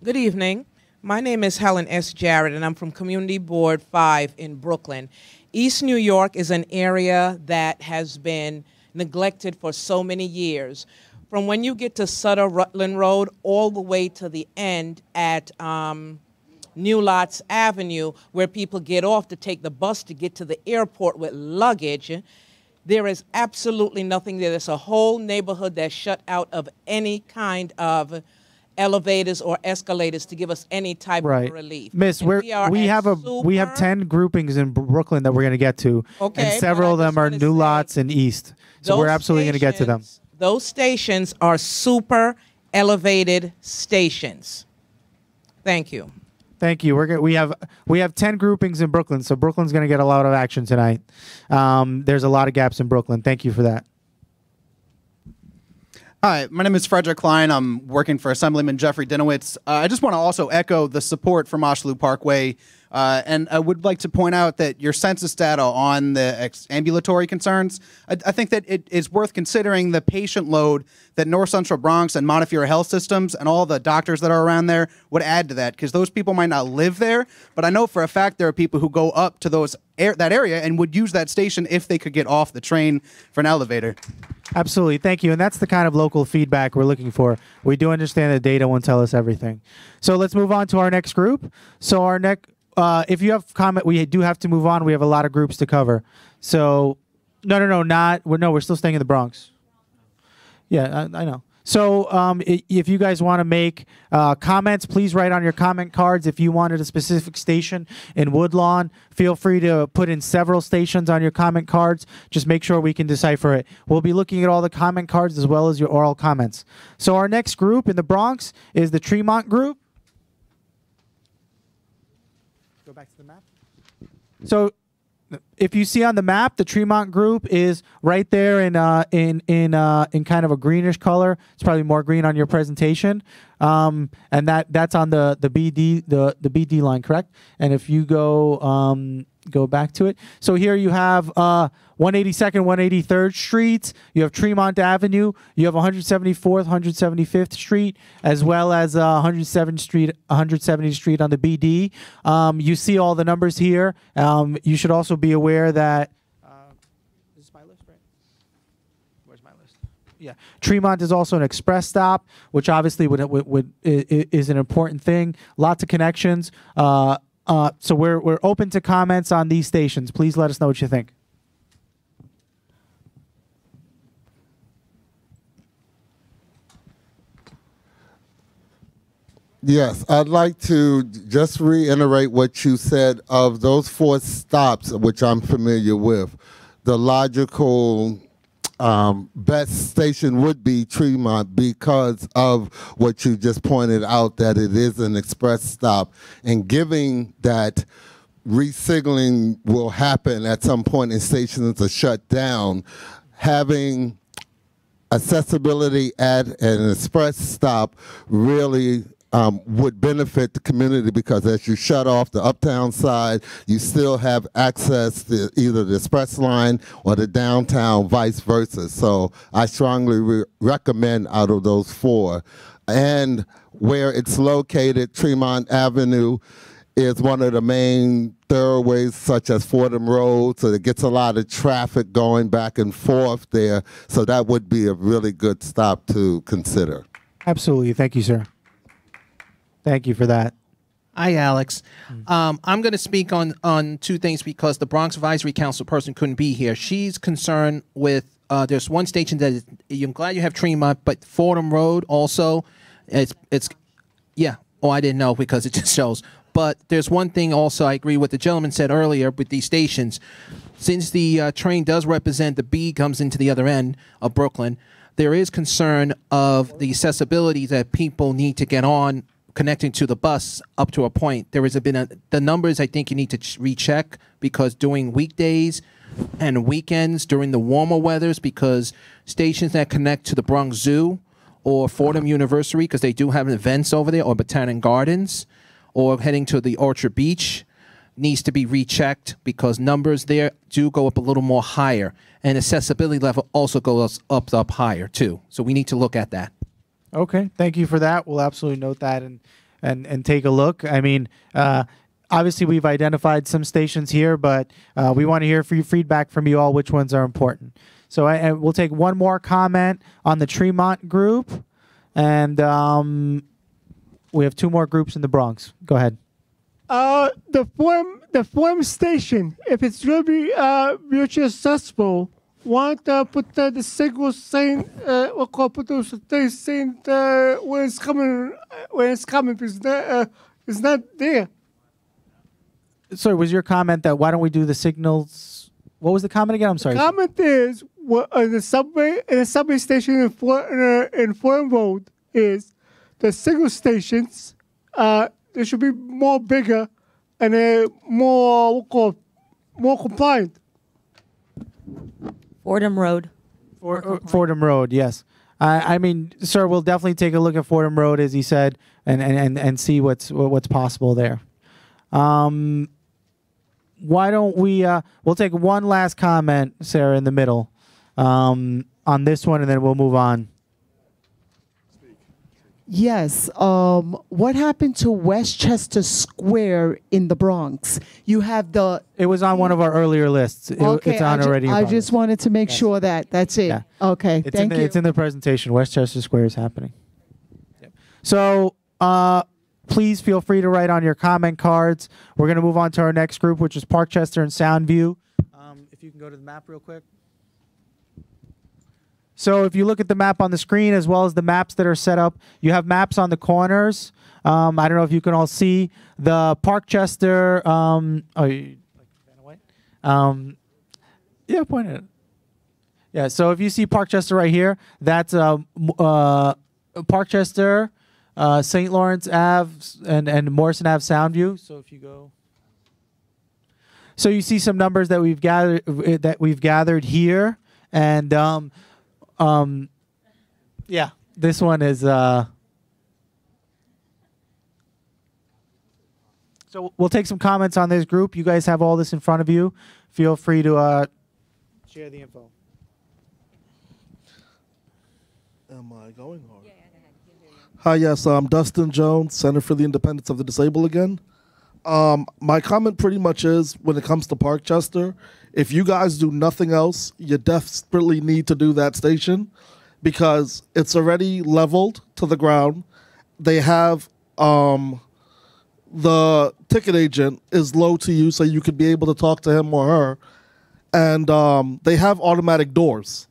Good evening. My name is Helen S. Jarrett, and I'm from Community Board 5 in Brooklyn. East New York is an area that has been neglected for so many years. From when you get to Sutter Rutland Road all the way to the end at New Lots Avenue, where people get off to take the bus to get to the airport with luggage, there is absolutely nothing there. There's a whole neighborhood that's shut out of any kind of elevators or escalators to give us any type of relief. Miss, we have 10 groupings in Brooklyn that we're going to get to, and several of them are New Lots and East. So we're absolutely going to get to them. Those stations are super elevated stations. Thank you. Thank you. We have 10 groupings in Brooklyn, so Brooklyn's going to get a lot of action tonight. There's a lot of gaps in Brooklyn. Thank you for that. Hi, my name is Frederick Klein. I'm working for Assemblyman Jeffrey Dinowitz. I just want to also echo the support for Mosholu Parkway, and I would like to point out that your census data on the ambulatory concerns, I think that it is worth considering the patient load that North Central Bronx and Montefiore Health Systems and all the doctors that are around there would add to that, because those people might not live there, but I know for a fact there are people who go up to that area and would use that station if they could get off the train for an elevator. Absolutely. Thank you. And that's the kind of local feedback we're looking for. We do understand that data won't tell us everything. So let's move on to our next group. So our next, if you have comment, we do have to move on. We have a lot of groups to cover. So we're still staying in the Bronx. Yeah, I know. So if you guys want to make comments, please write on your comment cards. If you wanted a specific station in Woodlawn, feel free to put in several stations on your comment cards. Just make sure we can decipher it. We'll be looking at all the comment cards as well as your oral comments. So our next group in the Bronx is the Tremont group. Go back to the map. So if you see on the map, the Tremont group is right there in kind of a greenish color. It's probably more green on your presentation, and that's on the BD the BD line, correct? And if you go back to it, so here you have 182nd, 183rd Streets. You have Tremont Avenue. You have 174th, 175th Street, as well as 170th Street on the BD. You see all the numbers here. You should also be aware that this is my list, right? Where's my list? Yeah, Tremont is also an express stop, which obviously is an important thing. Lots of connections. So we're open to comments on these stations. Please let us know what you think. Yes, I'd like to just reiterate what you said of those 4 stops, which I'm familiar with. The logical best station would be Tremont because of what you just pointed out, that it is an express stop. And given that resignaling will happen at some point and stations are shut down, having accessibility at an express stop really would benefit the community, because as you shut off the uptown side, you still have access to either the express line or the downtown, vice versa. So I strongly recommend out of those 4. And where it's located, Tremont Avenue is one of the main thoroughways, such as Fordham Road, so it gets a lot of traffic going back and forth there. So that would be a really good stop to consider. Absolutely. Thank you, sir. Thank you for that. Hi, Alex. I'm going to speak on 2 things because the Bronx Advisory Council person couldn't be here. She's concerned with there's one station that is, I'm glad you have Tremont, but Fordham Road also, it's yeah. Oh, I didn't know because it just shows. But there's one thing also I agree with the gentleman said earlier with these stations. Since the train does represent the B comes into the other end of Brooklyn, there is concern of the accessibility that people need to get on connecting to the bus up to a point. There has been the numbers I think you need to recheck, because during weekdays and weekends during the warmer weathers, because stations that connect to the Bronx Zoo or Fordham University, because they do have events over there, or Botanic Gardens, or heading to the Orchard Beach, needs to be rechecked, because numbers there do go up a little more higher, and accessibility level also goes up higher too. So we need to look at that. Okay, thank you for that. We'll absolutely note that and take a look. I mean, obviously we've identified some stations here, but we want to hear feedback from you all, which ones are important. So we'll take one more comment on the Tremont group, and we have 2 more groups in the Bronx. Go ahead. The Forum station, if it's going to be wheelchair accessible, want to put the signal saying, put those things saying when it's coming, because it's not there. Sorry, was your comment that why don't we do the signals? What was the comment again? I'm sorry. The comment is the subway station in Fordham Road is the signal stations. They should be more bigger and more compliant. Fordham Road. Fordham Road, yes. I mean, sir, we'll definitely take a look at Fordham Road, as he said, and see what's possible there. Why don't we? We'll take one last comment, Sarah, in the middle, on this one, and then we'll move on. Yes. What happened to Westchester Square in the Bronx? You have the. It was on one of our earlier lists. Okay, it's on already. I just wanted to make sure that's it. Yeah. Okay, thank you. It's in the presentation. Westchester Square is happening. Yep. So please feel free to write on your comment cards. We're going to move on to our next group, which is Parkchester and Soundview. If you can go to the map real quick. So if you look at the map on the screen, as well as the maps that are set up, you have maps on the corners. I don't know if you can all see the Parkchester. Yeah, point it. Yeah, so if you see Parkchester right here, that's Parkchester, St. Lawrence Ave, and Morrison Ave Soundview. So if you go, so you see some numbers that we've gathered here, and yeah, this one is so we'll take some comments on this group. You guys have all this in front of you. Feel free to share the info. Am I going? Or? Hi, yes, I'm Dustin Jones, Center for the Independence of the Disabled again. My comment pretty much is, when it comes to Parkchester, if you guys do nothing else, you desperately need to do that station, because it's already leveled to the ground. They have the ticket agent is low to you, so you could be able to talk to him or her. And they have automatic doors,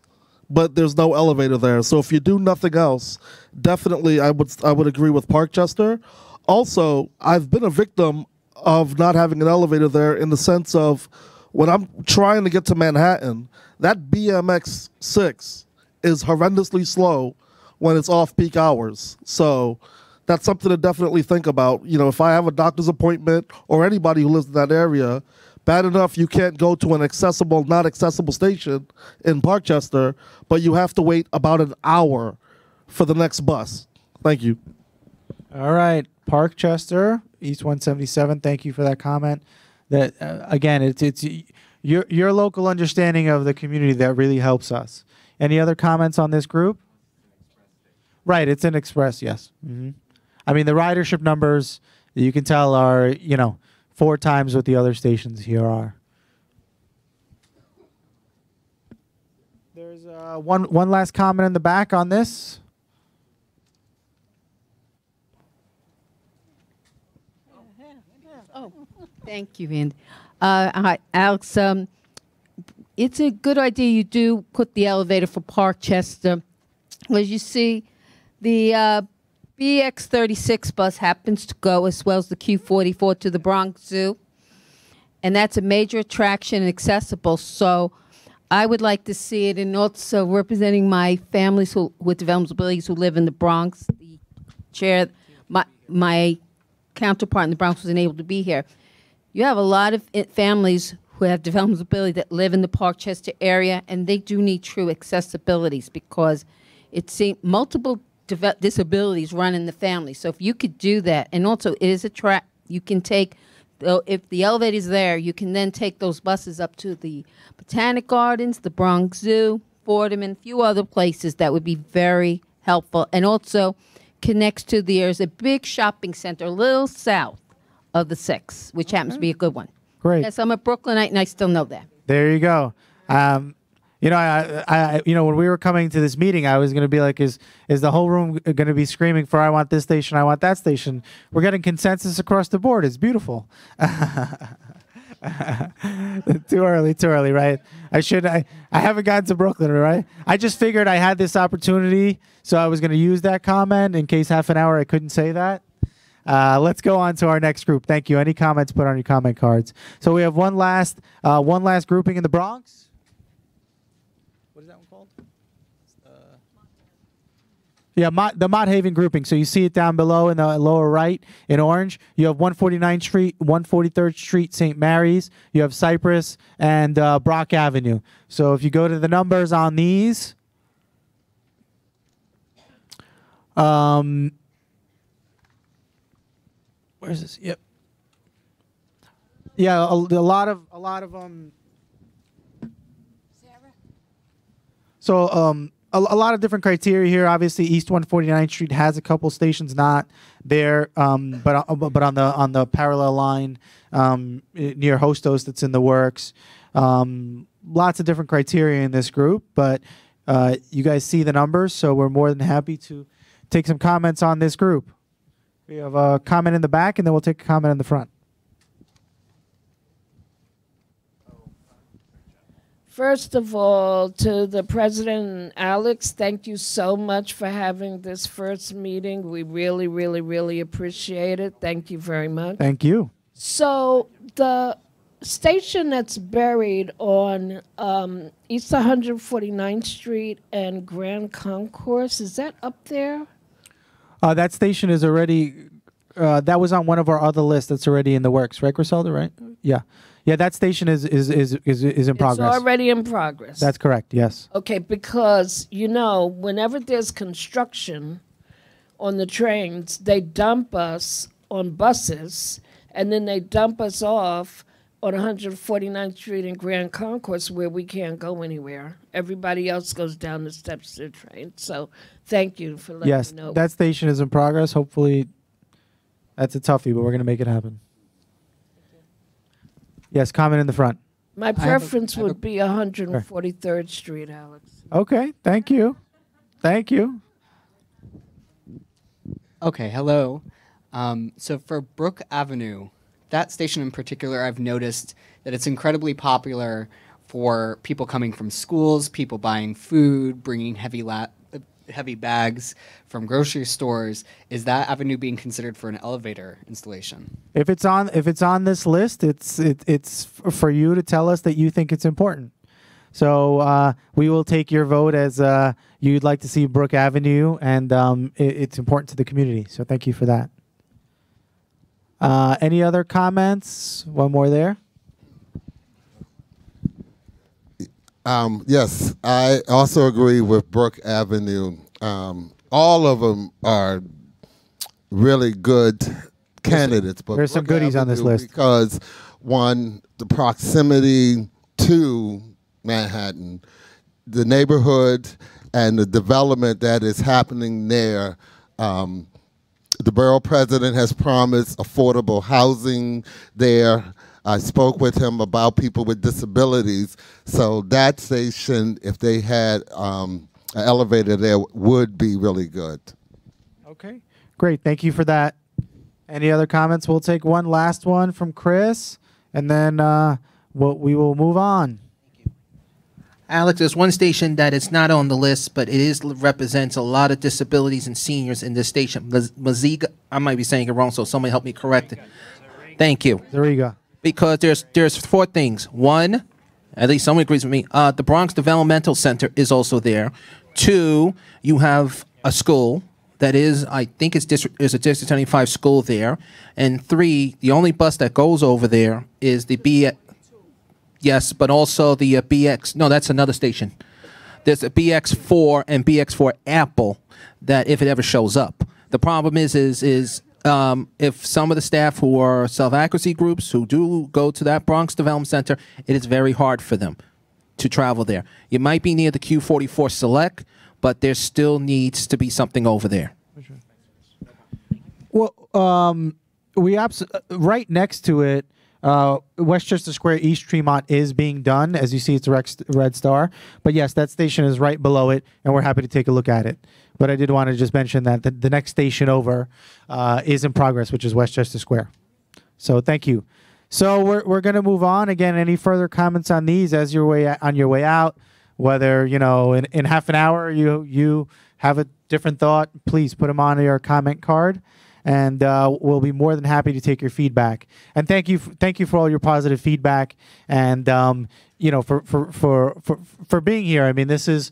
but there's no elevator there. So if you do nothing else, definitely I would agree with Parkchester. Also, I've been a victim of not having an elevator there in the sense of when I'm trying to get to Manhattan, that BMX 6 is horrendously slow when it's off peak hours. So that's something to definitely think about. You know, if I have a doctor's appointment or anybody who lives in that area, bad enough you can't go to an accessible, not accessible station in Parkchester, but you have to wait about an hour for the next bus. Thank you. All right, Parkchester, East 177. Thank you for that comment. That again, it's your local understanding of the community that really helps us. Any other comments on this group? Right, it's an express. Yes. I mean, the ridership numbers you can tell are 4 times what the other stations here are. There's one last comment in the back on this. Oh, thank you, Andy. Hi, Alex. It's a good idea you do put the elevator for Parkchester. As you see, the BX36 bus happens to go as well as the Q44 to the Bronx Zoo. And that's a major attraction and accessible. So I would like to see it. And also representing my families with developmental abilities who live in the Bronx, the chair, my counterpart in the Bronx wasn't able to be here. You have a lot of families who have developmental ability that live in the Parkchester area, and they do need true accessibilities because it's multiple disabilities run in the family. So if you could do that, and also it is a track, you can take, if the elevator's there, you can then take those buses up to the Botanic Gardens, the Bronx Zoo, Fordham, and a few other places that would be very helpful. And also connects to there's a big shopping center a little south of the 6, which happens to be a good one. Great. Yes, I'm a Brooklynite, and I still know that. There you go. I when we were coming to this meeting, I was going to be like, is the whole room going to be screaming for I want this station, I want that station? We're getting consensus across the board. It's beautiful. Too early, right? I haven't gotten to Brooklyn, right? I just figured I had this opportunity, so I was going to use that comment in case half an hour I couldn't say that. Let's go on to our next group. Thank you. Any comments, put on your comment cards. So we have one last grouping in the Bronx. What is that one called? Yeah, the Mott Haven grouping. So you see it down below in the lower right in orange. You have 149th Street, 143rd Street, St. Mary's. You have Cypress and Brock Avenue. So if you go to the numbers on these, where's this? Yep. Yeah, a lot of So a lot of different criteria here. Obviously, East 149th Street has a couple stations not there, but on the parallel line near Hostos that's in the works. Lots of different criteria in this group, but you guys see the numbers, so we're more than happy to take some comments on this group. We have a comment in the back, and then we'll take a comment in the front. First of all, to the president and Alex, thank you so much for having this first meeting. We really, really, really appreciate it. Thank you very much. Thank you. So the station that's buried on East 149th Street and Grand Concourse, is that up there? That station is already, that was on one of our other lists that's already in the works, right, Griselda, right? Yeah. Yeah, that station is in progress. It's already in progress. That's correct, yes. Okay, because, whenever there's construction on the trains, they dump us on buses, and then they dump us off on 149th Street and Grand Concourse where we can't go anywhere. Everybody else goes down the steps to the train. So thank you for letting me know. Yes, that station is in progress. Hopefully, that's a toughie, but we're going to make it happen. Yes, comment in the front. My preference would be 143rd Street, Alex. Okay, thank you. Thank you. Okay, hello. So for Brooke Avenue, that station in particular, I've noticed that it's incredibly popular for people coming from schools, people buying food, bringing heavy heavy bags from grocery stores, is that avenue being considered for an elevator installation? If it's on this list, it's for you to tell us that you think it's important. So we will take your vote as you'd like to see Brooke Avenue, and it's important to the community. So thank you for that. Any other comments? One more there. Yes, I also agree with Brooke Avenue. All of them are really good candidates. But there's some goodies on this list. Because, one, the proximity to Manhattan, the neighborhood, and the development that is happening there. The borough president has promised affordable housing there. I spoke with him about people with disabilities. So that station, if they had an elevator there, would be really good. Okay, great. Thank you for that. Any other comments? We'll take one last one from Chris, and then we will move on. Alex, there's one station that is not on the list, but it represents a lot of disabilities and seniors in this station. Maziga, I might be saying it wrong, so somebody help me correct it. Thank you. Zariga. Because there's four things. One, at least someone agrees with me, the Bronx Developmental Center is also there. Two, you have a school that is, I think it's a District 25 school there. And three, the only bus that goes over there is the Yes, but also the BX. No, that's another station. There's a BX4 and BX4 Apple that if it ever shows up. The problem is if some of the staff who are self-advocacy groups who do go to that Bronx Development Center, it is very hard for them to travel there. You might be near the Q44 Select, but there still needs to be something over there. Well, right next to it, Westchester Square East Tremont is being done. As you see, it's a red star. But yes, that station is right below it, and we're happy to take a look at it. But I did want to just mention that the next station over is in progress, which is Westchester Square. So thank you. So we're going to move on. Again, any further comments on these as on your way out? Whether, in half an hour you have a different thought, please put them on your comment card. And we'll be more than happy to take your feedback. And thank you for all your positive feedback. And for being here. I mean, this is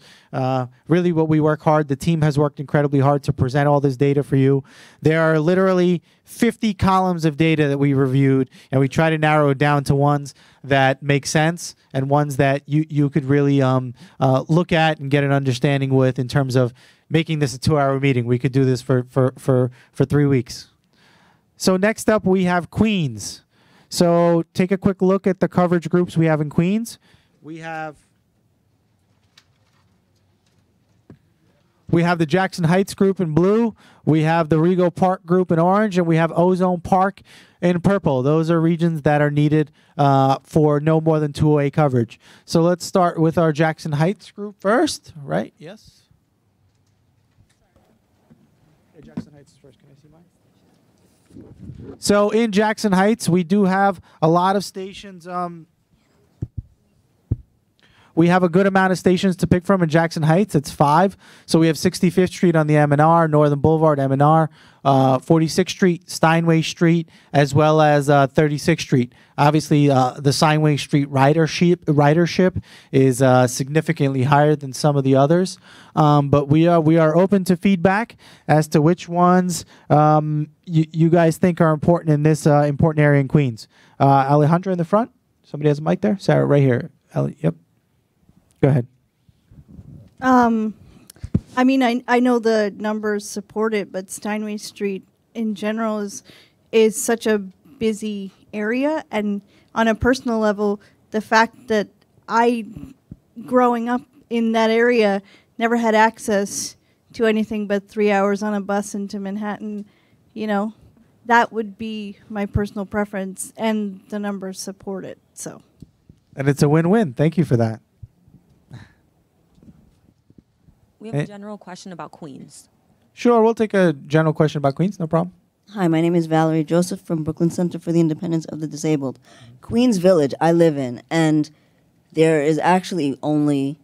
really what we work hard. The team has worked incredibly hard to present all this data for you. There are literally 50 columns of data that we reviewed, and we try to narrow it down to ones that make sense and ones that you could really look at and get an understanding with in terms of making this a 2-hour meeting. We could do this for 3 weeks. So next up, we have Queens. So take a quick look at the coverage groups we have in Queens. We have the Jackson Heights group in blue. We have the Rego Park group in orange, and we have Ozone Park in purple. Those are regions that are needed for no more than 208 coverage. So let's start with our Jackson Heights group first, right? Yes. Jackson Heights is first. Can I see mine? So in Jackson Heights, we do have a lot of stations. We have a good amount of stations to pick from in Jackson Heights. It's 5. So we have 65th Street on the M&R, Northern Boulevard, M&R, 46th Street, Steinway Street, as well as 36th Street. Obviously, the Steinway Street ridership is significantly higher than some of the others. But we are open to feedback as to which ones you guys think are important in this important area in Queens. Alejandra in the front. Somebody has a mic there? Sarah, right here. Yep. Go ahead. I mean, I know the numbers support it, but Steinway Street in general is such a busy area. And on a personal level, the fact that growing up in that area, never had access to anything but 3 hours on a bus into Manhattan, that would be my personal preference, and the numbers support it. So. And it's a win-win. Thank you for that. We have a general question about Queens. Sure, we'll take a general question about Queens. No problem. Hi, my name is Valerie Joseph from Brooklyn Center for the Independence of the Disabled. Queens Village, I live in, and there is actually only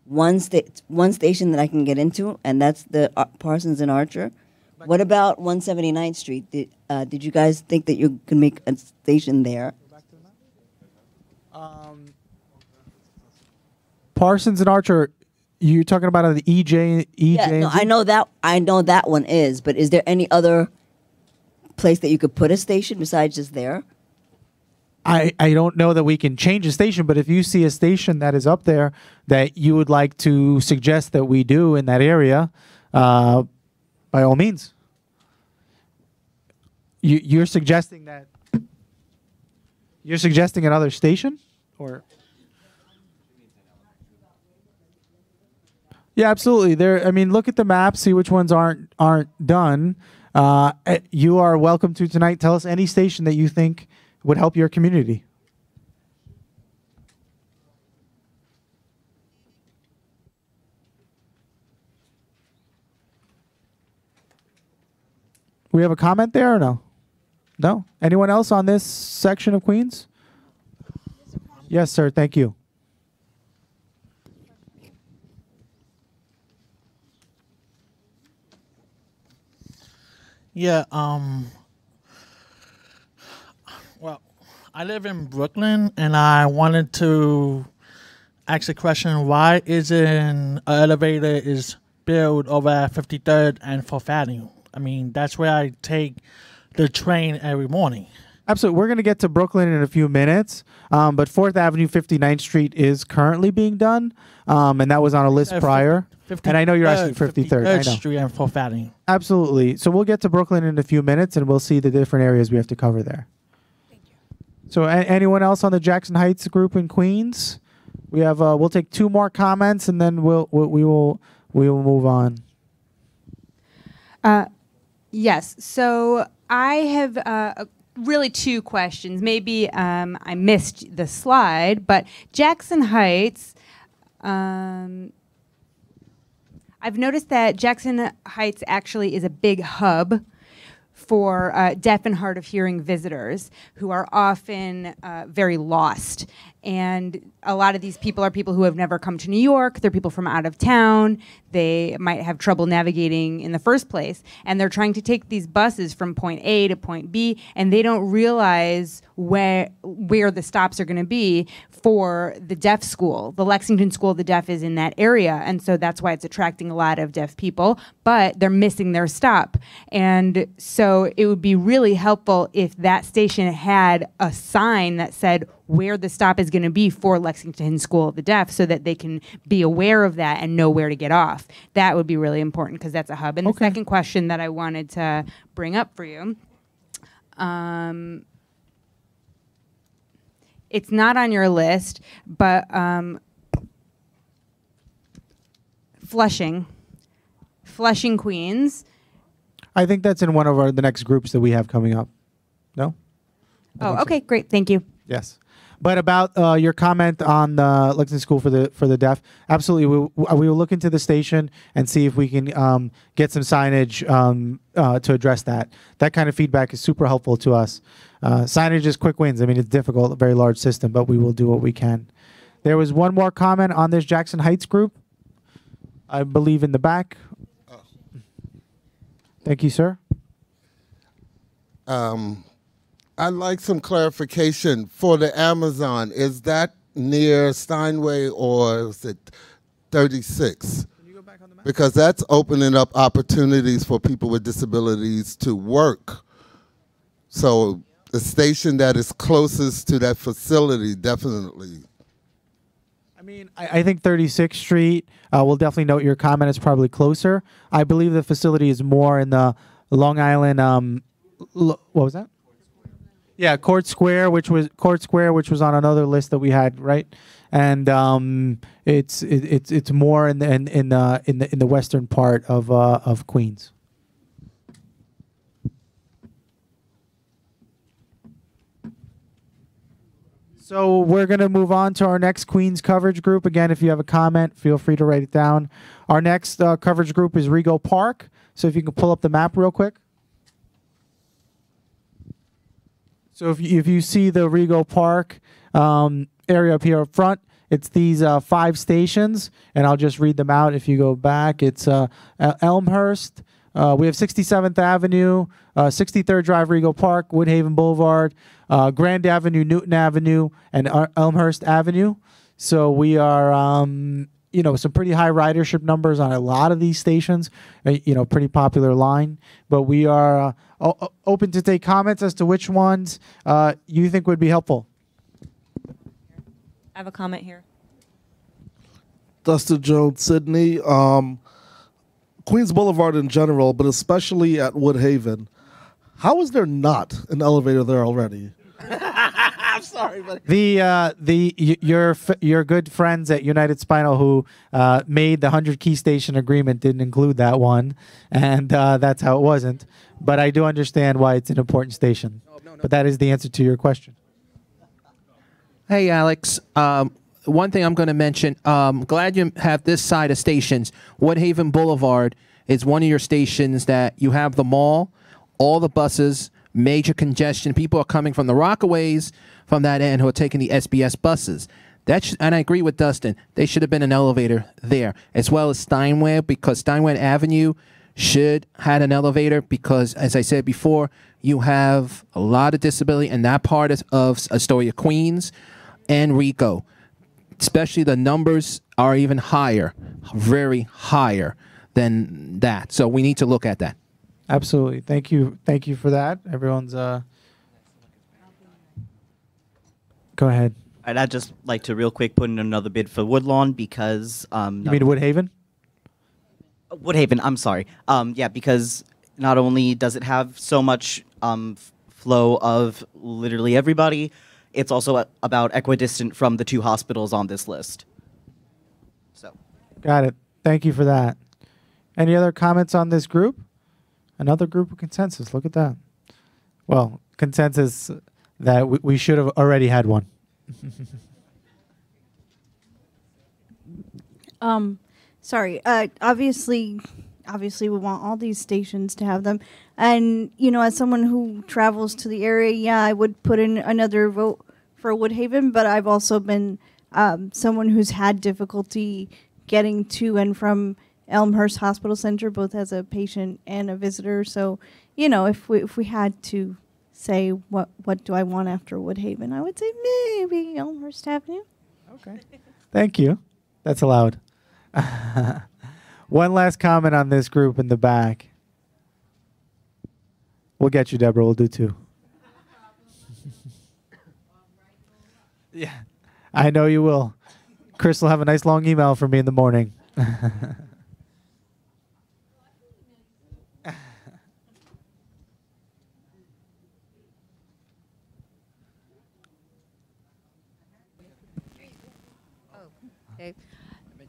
one station that I can get into, and that's the Parsons and Archer. What about 179th Street? Did you guys think that you could make a station there? Parsons and Archer, you're talking about the EJ? Yeah, no, I know that one is, but is there any other place that you could put a station besides just there? I don't know that we can change a station, but if you see a station that is up there that you would like to suggest that we do in that area, by all means. You're suggesting that you're suggesting another station, or? Yeah, absolutely. There. I mean, look at the map, see which ones aren't done. You are welcome to tonight. Tell us any station that you think would help your community. We have a comment there or no? No? Anyone else on this section of Queens? Yes, sir. Thank you. Yeah, well, I live in Brooklyn, and I wanted to ask a question. Why isn't an elevator is built over at 53rd and 4th Avenue? I mean, that's where I take the train every morning. Absolutely. We're going to get to Brooklyn in a few minutes, but 4th Avenue, 59th Street is currently being done, and that was on a list prior. And I know you're asking 53rd. I know. Street and 4th Avenue. Absolutely. So we'll get to Brooklyn in a few minutes, and we'll see the different areas we have to cover there. Thank you. So anyone else on the Jackson Heights group in Queens? We have. We'll take 2 more comments, and then we will move on. Yes. So I have really 2 questions. Maybe I missed the slide, but Jackson Heights. I've noticed that Jackson Heights actually is a big hub for deaf and hard of hearing visitors who are often very lost. And a lot of these people are people who have never come to New York. They're people from out of town. They might have trouble navigating in the first place. And they're trying to take these buses from point A to point B, and they don't realize where the stops are going to be for the deaf school. The Lexington School of the Deaf is in that area, and so that's why it's attracting a lot of deaf people, but they're missing their stop. And so it would be really helpful if that station had a sign that said where the stop is going to be for Lexington School of the Deaf, so that they can be aware of that and know where to get off. That would be really important because that's a hub. And the second question that I wanted to bring up for you, it's not on your list, but Flushing, Queens. I think that's in one of the next groups that we have coming up. No? Oh, okay, great. Thank you. Yes. But about your comment on the Lexington School for the Deaf, absolutely, we will look into the station and see if we can get some signage to address that. That kind of feedback is super helpful to us. Signage is quick wins. I mean, it's difficult, a very large system, but we will do what we can. There was one more comment on this Jackson Heights group, I believe in the back. Thank you, sir. I'd like some clarification for the Amazon. Is that near Steinway or is it 36? Can you go back on the map? Because that's opening up opportunities for people with disabilities to work. So the station that is closest to that facility, definitely. I mean, I think 36th Street, we'll definitely note your comment. It's probably closer. I believe the facility is more in the Long Island, what was that? Yeah, Court Square, which was on another list that we had, right? And it's more in the western part of Queens. So we're going to move on to our next Queens coverage group. Again, if you have a comment, feel free to write it down. Our next coverage group is Rego Park. So if you can pull up the map real quick. So if you see the Rego Park area up here up front, It's these 5 stations, and I'll just read them out if you go back. It's Elmhurst. We have 67th Avenue, 63rd Drive, Rego Park, Woodhaven Boulevard, Grand Avenue, Newton Avenue, and Elmhurst Avenue. So we are, some pretty high ridership numbers on a lot of these stations. Pretty popular line. But we are open to take comments as to which ones you think would be helpful. I have a comment here. Dustin Jones, Sydney. Queens Boulevard in general, but especially at Woodhaven. How is there not an elevator there already? I'm sorry, but Your good friends at United Spinal who made the 100 key station agreement didn't include that one, and that's how it wasn't. But I do understand why it's an important station. But that is the answer to your question. Hey, Alex. One thing I'm going to mention, glad you have this side of stations. Woodhaven Boulevard is one of your stations that you have the mall, all the buses, major congestion. People are coming from the Rockaways from that end who are taking the SBS buses. And I agree with Dustin. They should have been an elevator there, as well as Steinway, because Steinway Avenue should had an elevator because, as I said before, you have a lot of disability in that part of Astoria, Queens, and Rego. Especially the numbers are even higher, very higher than that. So we need to look at that. Absolutely. Thank you for that. Everyone's go ahead. I'd just like to real quick put in another bid for Woodlawn because You mean Woodhaven? Woodhaven, I'm sorry. Yeah, because not only does it have so much flow of literally everybody, it's also about equidistant from the 2 hospitals on this list. So, got it. Thank you for that. Any other comments on this group? Another group of consensus. Look at that. Well, consensus that we should have already had one. Sorry. Obviously, we want all these stations to have them. And, as someone who travels to the area, yeah, I would put in another vote for Woodhaven, but I've also been someone who's had difficulty getting to and from Elmhurst Hospital Center, both as a patient and a visitor. So, if we had to say what do I want after Woodhaven, I would say maybe Elmhurst Avenue. Okay. Thank you. That's allowed. One last comment on this group in the back. We'll get you, Deborah. We'll do 2. Yeah, I know you will. Chris will have a nice long email for me in the morning. Okay.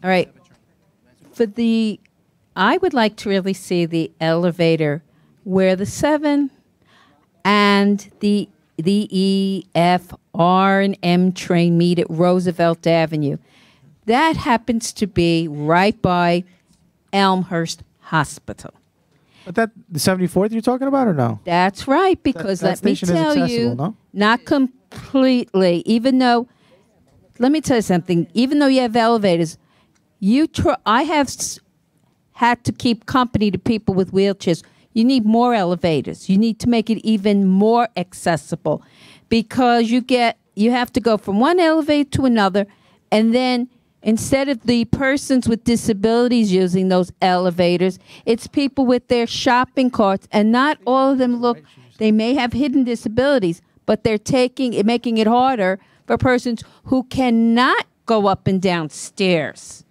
All right. I would like to really see the elevator where the 7 and the E, F, R, and M train meet at Roosevelt Avenue. That happens to be right by Elmhurst Hospital. But that the 74th you're talking about or no? That's right, because that let me station is tell accessible, you, no? not completely, even though, let me tell you something, even though you have elevators, I have had to keep company to people with wheelchairs. You need more elevators. You need to make it even more accessible because you have to go from one elevator to another, and then instead of the persons with disabilities using those elevators, it's people with their shopping carts, and not all of them they may have hidden disabilities, but they're making it harder for persons who cannot go up and down stairs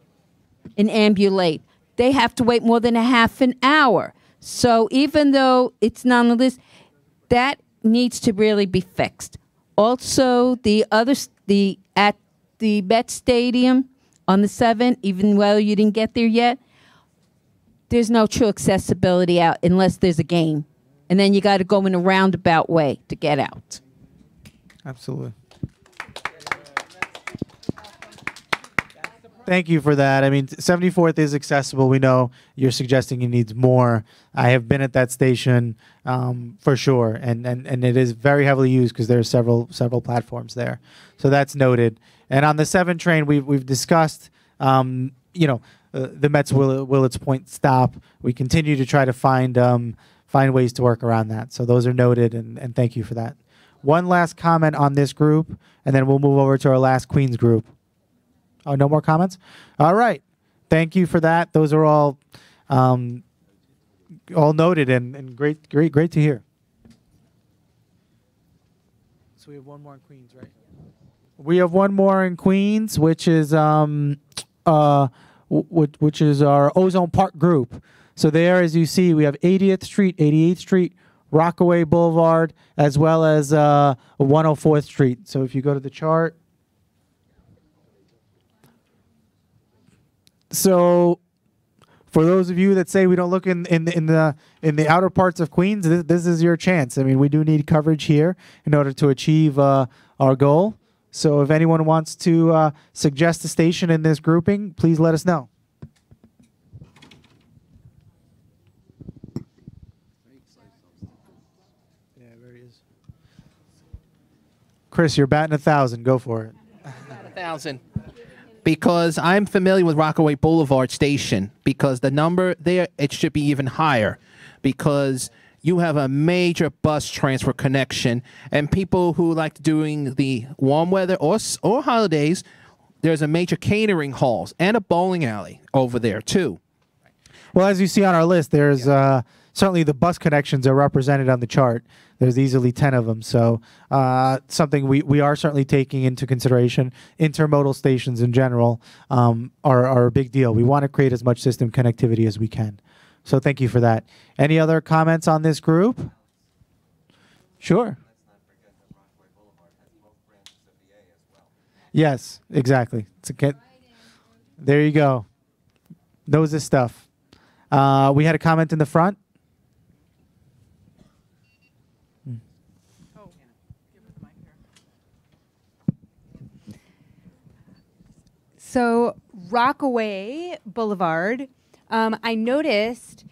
and ambulate. They have to wait more than a half an hour. So even though it's not on the list, that needs to really be fixed. Also, at the Met Stadium on the 7th, even though you didn't get there yet, there's no true accessibility out unless there's a game. And then you got to go in a roundabout way to get out. Absolutely. Thank you for that. I mean, 74th is accessible. We know you're suggesting it needs more. I have been at that station for sure, and it is very heavily used because there are several platforms there. So that's noted. And on the 7 train, we've discussed, the Mets Willets Point stop. We continue to try to find ways to work around that. So those are noted, and thank you for that. One last comment on this group, and then we'll move over to our last Queens group. Oh, no more comments? All right. Thank you for that. Those are all noted and great to hear. So we have one more in Queens, right? We have one more in Queens, which is our Ozone Park group. So there, as you see, we have 80th Street, 88th Street, Rockaway Boulevard, as well as 104th Street. So if you go to the chart. So for those of you that say we don't look in the outer parts of Queens, this is your chance. I mean, we do need coverage here in order to achieve our goal. So if anyone wants to suggest a station in this grouping, please let us know. Yeah, there he is. Chris, you're batting 1,000. Go for it. 1,000. Because I'm familiar with Rockaway Boulevard Station, because the number there, it should be even higher, because you have a major bus transfer connection, and people who like doing the warm weather or holidays, there's a major catering halls and a bowling alley over there too. Well, as you see on our list, there's certainly the bus connections are represented on the chart. There's easily 10 of them. So something we are certainly taking into consideration. Intermodal stations in general are a big deal. We want to create as much system connectivity as we can. So thank you for that. Any other comments on this group? Sure. Yes, exactly. There you go. Knows this stuff. We had a comment in the front. So Rockaway Boulevard, I noticed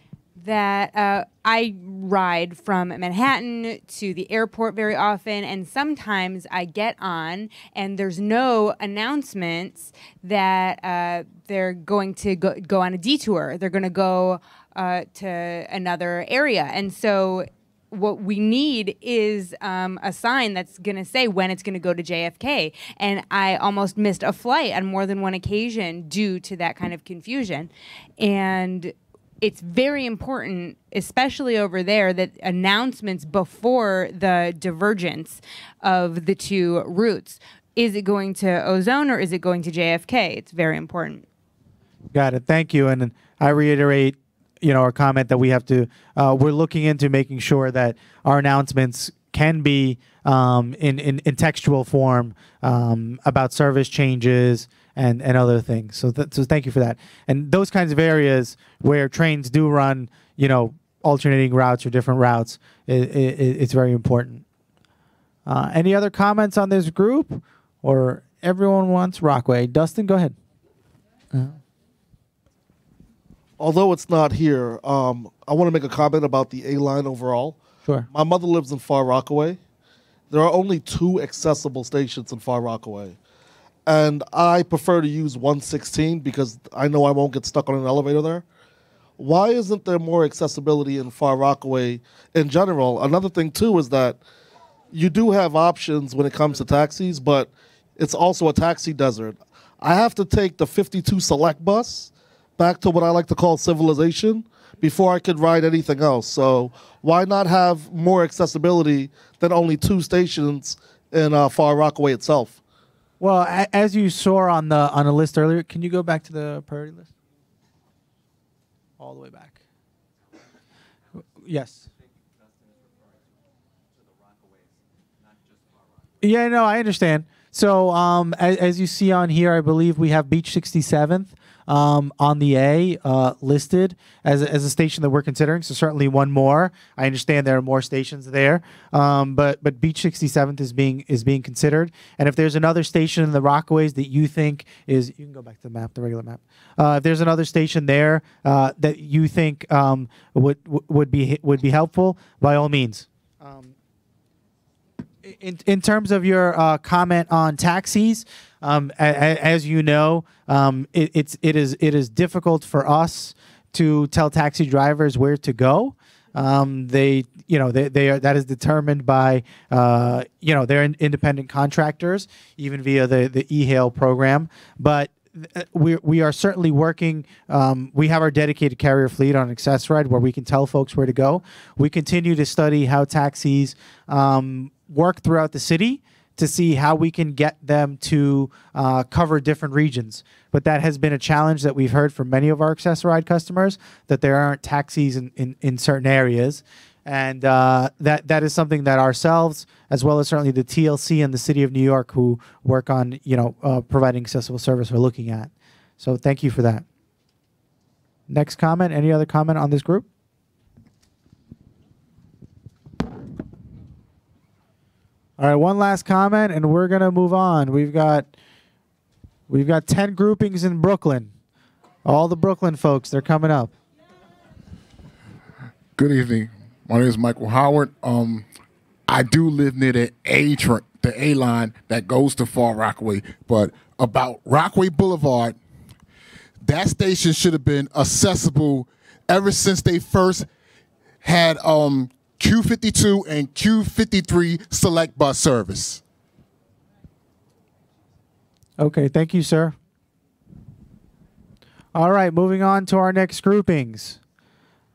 that I ride from Manhattan to the airport very often, and sometimes I get on and there's no announcements that they're going to go on a detour. They're going to go to another area. And so what we need is a sign that's going to say when it's going to go to JFK. And I almost missed a flight on more than one occasion due to that kind of confusion. And it's very important, especially over there, that announcements before the divergence of the two routes. Is it going to Ozone or is it going to JFK? It's very important. Got it. Thank you. And I reiterate, our comment that we have to, we're looking into making sure that our announcements can be in textual form about service changes and other things. So thank you for that. And those kinds of areas where trains do run, alternating routes or different routes, it's very important. Any other comments on this group, or everyone wants Rockaway? Dustin, go ahead. Although it's not here, I want to make a comment about the A line overall. Sure. My mother lives in Far Rockaway. There are only 2 accessible stations in Far Rockaway. And I prefer to use 116 because I know I won't get stuck on an elevator there. Why isn't there more accessibility in Far Rockaway in general? Another thing, too, is that you do have options when it comes to taxis, but it's also a taxi desert. I have to take the 52 Select bus back to what I like to call civilization before I could ride anything else. So why not have more accessibility than only 2 stations in Far Rockaway itself? Well, as you saw on the list earlier, can you go back to the priority list? All the way back. Yes. Yeah, no, I understand. So as you see on here, I believe we have Beach 67th on the A listed as a station that we're considering. So certainly one more. I understand there are more stations there, but Beach 67th is being considered. And if there's another station in the Rockaways that you think is, you can go back to the map, the regular map. If there's another station there that you think would be helpful, by all means. In terms of your comment on taxis, as you know, it is difficult for us to tell taxi drivers where to go. They are, that is determined by they're independent contractors, even via the e-hail program. But we are certainly working. We have our dedicated carrier fleet on Access-Ride where we can tell folks where to go. We continue to study how taxis work throughout the city to see how we can get them to cover different regions. But that has been a challenge that we've heard from many of our Access-Ride customers, that there aren't taxis in certain areas. And that is something that ourselves, as well as certainly the TLC and the City of New York, who work on providing accessible service, are looking at. So thank you for that. Next comment. Any other comment on this group? All right, one last comment, and we're gonna move on. We've got 10 groupings in Brooklyn. All the Brooklyn folks, they're coming up. Good evening. My name is Michael Howard. I do live near the A line that goes to Far Rockaway, but about Rockaway Boulevard, that station should have been accessible ever since they first had Q52 and Q53 select bus service. Okay, thank you, sir. All right, moving on to our next groupings.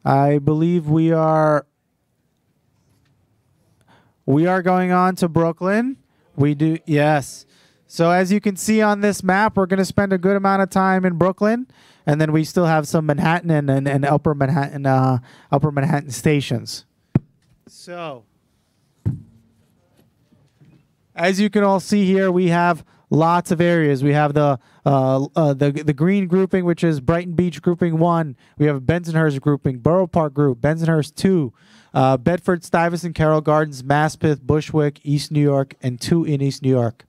I believe we are going on to Brooklyn. We do, yes. So as you can see on this map, we're going to spend a good amount of time in Brooklyn, and then we still have some Manhattan and Upper Manhattan stations. So, as you can all see here, we have lots of areas. We have the green grouping, which is Brighton Beach grouping 1. We have a Bensonhurst grouping, Borough Park group, Bensonhurst 2, Bedford, Stuyvesant, Carroll Gardens, Maspeth, Bushwick, East New York, and 2 in East New York.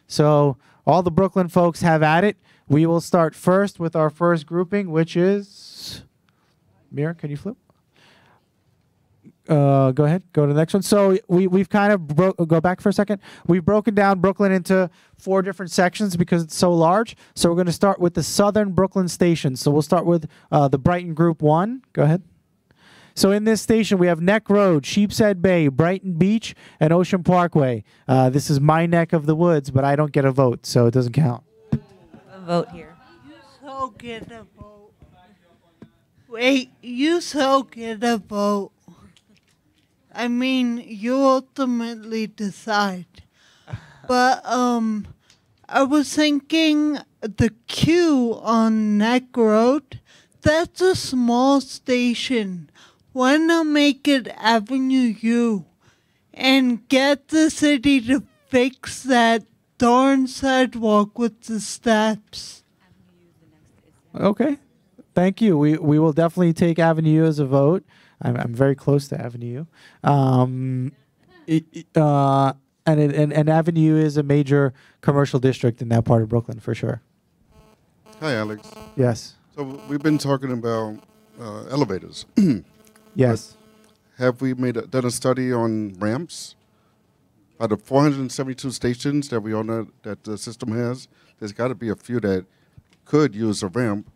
So all the Brooklyn folks have at it. We will start first with our first grouping, which is, Mira, can you flip? Go ahead. Go to the next one. So we've kind of go back for a second. We've broken down Brooklyn into 4 different sections because it's so large. So we're going to start with the southern Brooklyn station. So we'll start with the Brighton Group 1. Go ahead. So in this station, we have Neck Road, Sheepshead Bay, Brighton Beach, and Ocean Parkway. This is my neck of the woods, but I don't get a vote, so it doesn't count. A vote here. So get a vote. Wait, you so get a vote. I mean, you ultimately decide. But I was thinking the Q on Neck Road, that's a small station. Why not make it Avenue U and get the city to fix that darn sidewalk with the steps? Okay. Thank you. We will definitely take Avenue U as a vote. I'm very close to Avenue. And Avenue is a major commercial district in that part of Brooklyn for sure. Hi, Alex. Yes. So we've been talking about elevators. Yes. But have we done a study on ramps? Out of 472 stations that we all know that the system has, there's got to be a few that could use a ramp.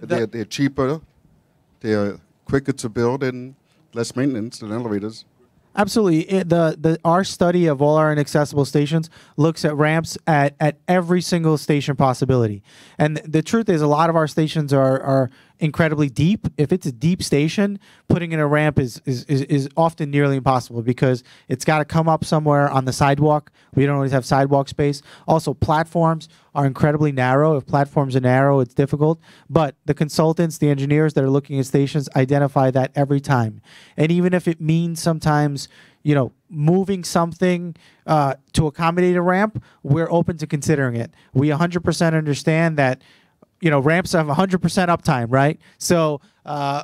They're cheaper. They're quicker to build and less maintenance than elevators. Absolutely. Our study of all our inaccessible stations looks at ramps at every single station possibility. And the truth is a lot of our stations are incredibly deep. If it's a deep station, putting in a ramp is often nearly impossible because it's got to come up somewhere on the sidewalk. We don't always have sidewalk space. Also, platforms are incredibly narrow. If platforms are narrow, it's difficult. But the consultants, the engineers that are looking at stations identify that every time. And even if it means sometimes, moving something to accommodate a ramp, we're open to considering it. We 100% understand that ramps have 100% uptime, right? So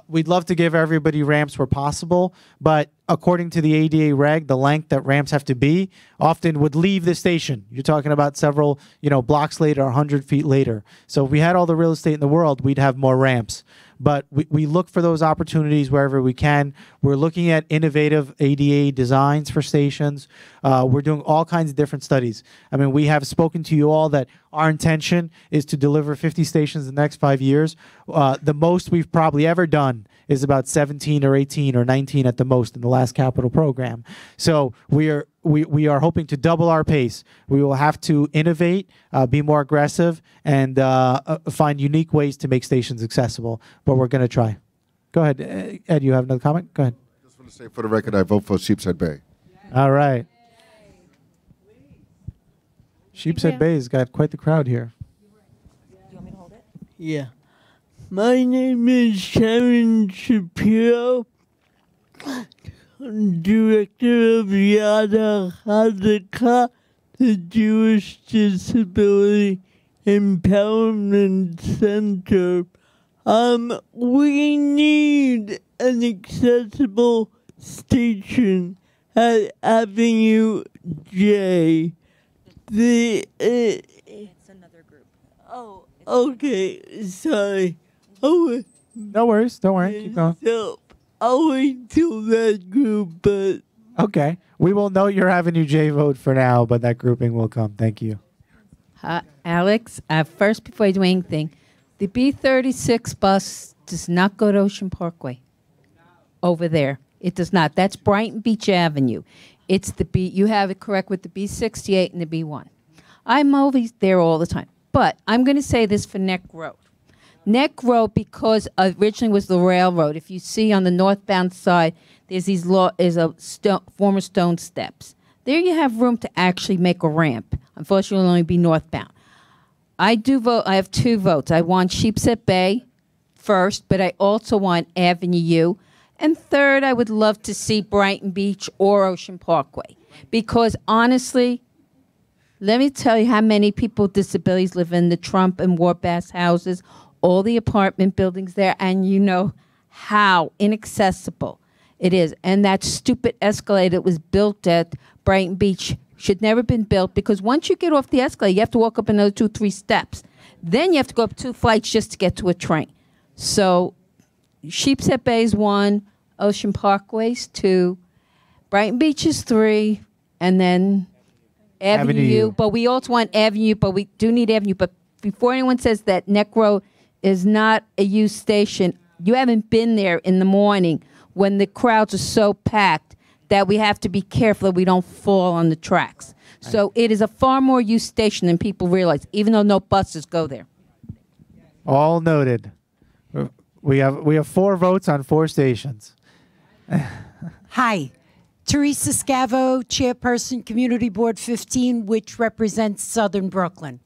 we'd love to give everybody ramps where possible, but according to the ADA reg, the length that ramps have to be often would leave the station. You're talking about several, blocks later, 100 feet later. So if we had all the real estate in the world, we'd have more ramps. But we look for those opportunities wherever we can. We're looking at innovative ADA designs for stations. We're doing all kinds of different studies. I mean, we have spoken to you all that our intention is to deliver 50 stations in the next 5 years. The most we've probably ever done is about 17 or 18 or 19 at the most in the last capital program. So we are hoping to double our pace. We will have to innovate, be more aggressive, and find unique ways to make stations accessible. But we're going to try. Go ahead, Ed. You have another comment? Go ahead. Just want to say, for the record, I vote for Sheepshead Bay. All right. Sheepshead Bay has got quite the crowd here. Yeah. My name is Sharon Shapiro, Director of Yada Hadaka, the Jewish Disability Empowerment Center. We need an accessible station at Avenue J. It's another group. Oh, okay, sorry. Oh, no worries. Don't worry. Keep going. So I'll wait till that group, but Okay. We will note your Avenue J vote for now, but that grouping will come. Thank you. Alex, first, before I do anything, the B36 bus does not go to Ocean Parkway. Over there. It does not. That's Brighton Beach Avenue. It's the B. You have it correct with the B68 and the B1. I'm always there all the time. But I'm going to say this for Neck Road. Neck Road, because originally was the railroad. If you see on the northbound side, there's former stone steps. There you have room to actually make a ramp. Unfortunately, it'll only be northbound. I do vote. I have two votes. I want Sheepshead Bay first, but I also want Avenue U. And third, I would love to see Brighton Beach or Ocean Parkway. Because honestly, let me tell you how many people with disabilities live in the Trump and Warbass houses, all the apartment buildings there, and you know how inaccessible it is. And that stupid escalator that was built at Brighton Beach should never have been built, because once you get off the escalator, you have to walk up another 2-3 steps. Then you have to go up 2 flights just to get to a train. So Sheepshead Bay is 1, Ocean Parkway's 2, Brighton Beach is 3, and then Avenue U. But we also want Avenue, but we do need Avenue. But before anyone says that Neck Road is not a youth station, you haven't been there in the morning when the crowds are so packed that we have to be careful that we don't fall on the tracks. So it is a far more youth station than people realize, even though no buses go there. All noted. We have 4 votes on 4 stations. Hi, Teresa Scavo, Chairperson, Community Board 15, which represents Southern Brooklyn.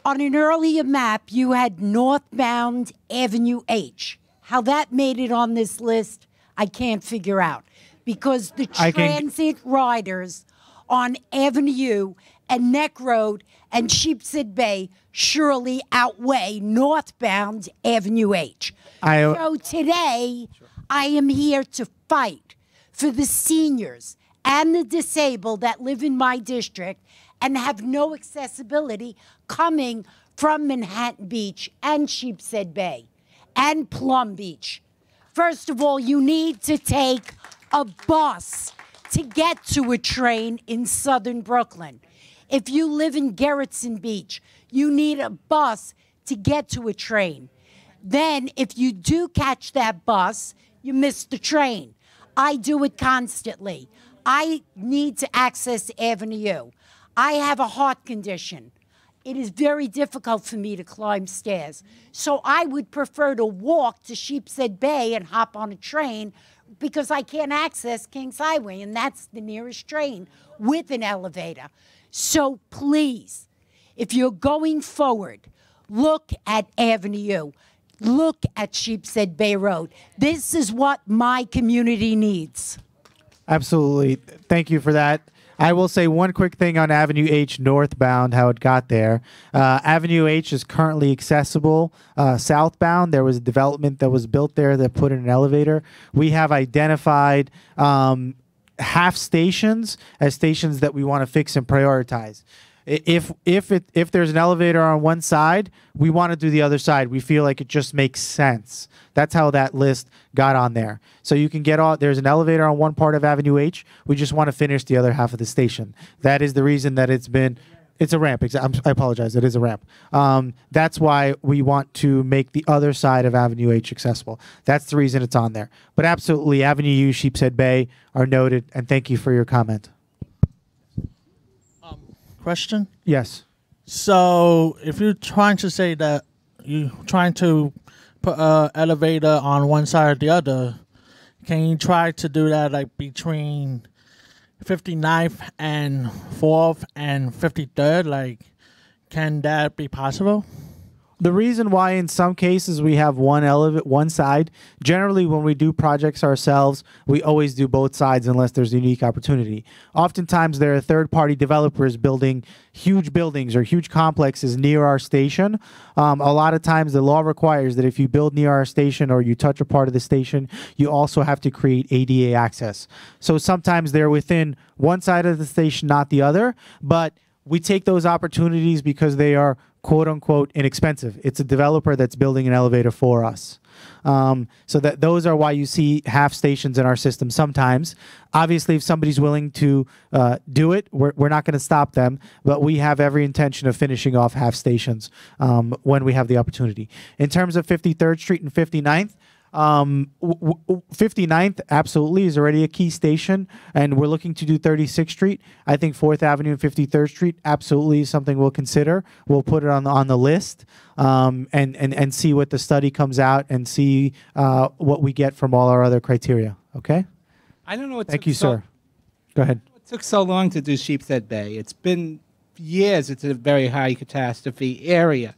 On an earlier map, you had northbound Avenue H. How that made it on this list, I can't figure out. Because the transit riders on Avenue and Neck Road and Sheepshead Bay surely outweigh northbound Avenue H. So today, I am here to fight for the seniors and the disabled that live in my district and have no accessibility coming from Manhattan Beach and Sheepshead Bay and Plum Beach. First of all, you need to take a bus to get to a train in Southern Brooklyn. If you live in Gerritsen Beach, you need a bus to get to a train. Then, if you do catch that bus, you miss the train. I do it constantly. I need to access Avenue. I have a heart condition. It is very difficult for me to climb stairs. So I would prefer to walk to Sheepshead Bay and hop on a train because I can't access Kings Highway, and that's the nearest train with an elevator. So please, if you're going forward, look at Avenue. Look at Sheepshead Bay Road. This is what my community needs. Absolutely. Thank you for that. I will say one quick thing on Avenue H northbound, how it got there. Avenue H is currently accessible southbound. There was a development that was built there that put in an elevator. We have identified half stations as stations that we want to fix and prioritize. If there's an elevator on one side, we want to do the other side. We feel like it just makes sense. That's how that list got on there. So you can get all, there's an elevator on one part of Avenue H. We just want to finish the other half of the station. That is the reason that it's a ramp. I apologize. It is a ramp. That's why we want to make the other side of Avenue H accessible. That's the reason it's on there. But absolutely, Avenue U, Sheepshead Bay are noted, and thank you for your comment. Question? Yes. So if you're trying to say that you're trying to put an elevator on one side or the other, can you try to do that like between 59th and 4th and 53rd? Like, can that be possible? The reason why in some cases we have one side, generally when we do projects ourselves, we always do both sides unless there's a unique opportunity. Oftentimes there are third-party developers building huge buildings or huge complexes near our station. A lot of times the law requires that if you build near our station or you touch a part of the station, you also have to create ADA access. So sometimes they're within one side of the station, not the other, but we take those opportunities because they are quote unquote inexpensive. It's a developer that's building an elevator for us. So that those are why you see half stations in our system sometimes. Obviously, if somebody's willing to do it, we're not going to stop them, but we have every intention of finishing off half stations when we have the opportunity. In terms of 53rd Street and 59th, 59th absolutely is already a key station, and we're looking to do 36th Street. I think 4th Avenue and 53rd Street absolutely is something we'll consider. We'll put it on the list and see what the study comes out and see what we get from all our other criteria. Okay? I don't know what Thank you, sir. Go ahead. It took so long to do Sheepshead Bay. It's been years. It's a very high catastrophe area.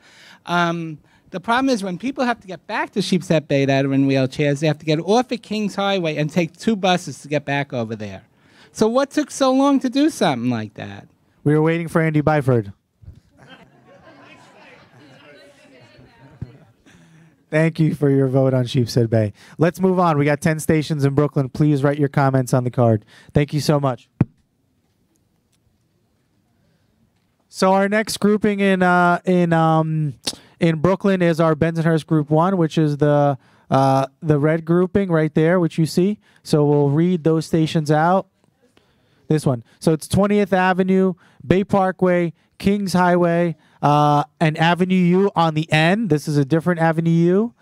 The problem is when people have to get back to Sheepshead Bay that are in wheelchairs, they have to get off at Kings Highway and take 2 buses to get back over there. So what took so long to do something like that? We were waiting for Andy Byford. Thank you for your vote on Sheepshead Bay. Let's move on. We got 10 stations in Brooklyn. Please write your comments on the card. Thank you so much. So our next grouping in Brooklyn is our Bensonhurst Group 1, which is the red grouping right there, which you see. So we'll read those stations out. This one. So it's 20th Avenue, Bay Parkway, Kings Highway, and Avenue U on the end. This is a different Avenue U.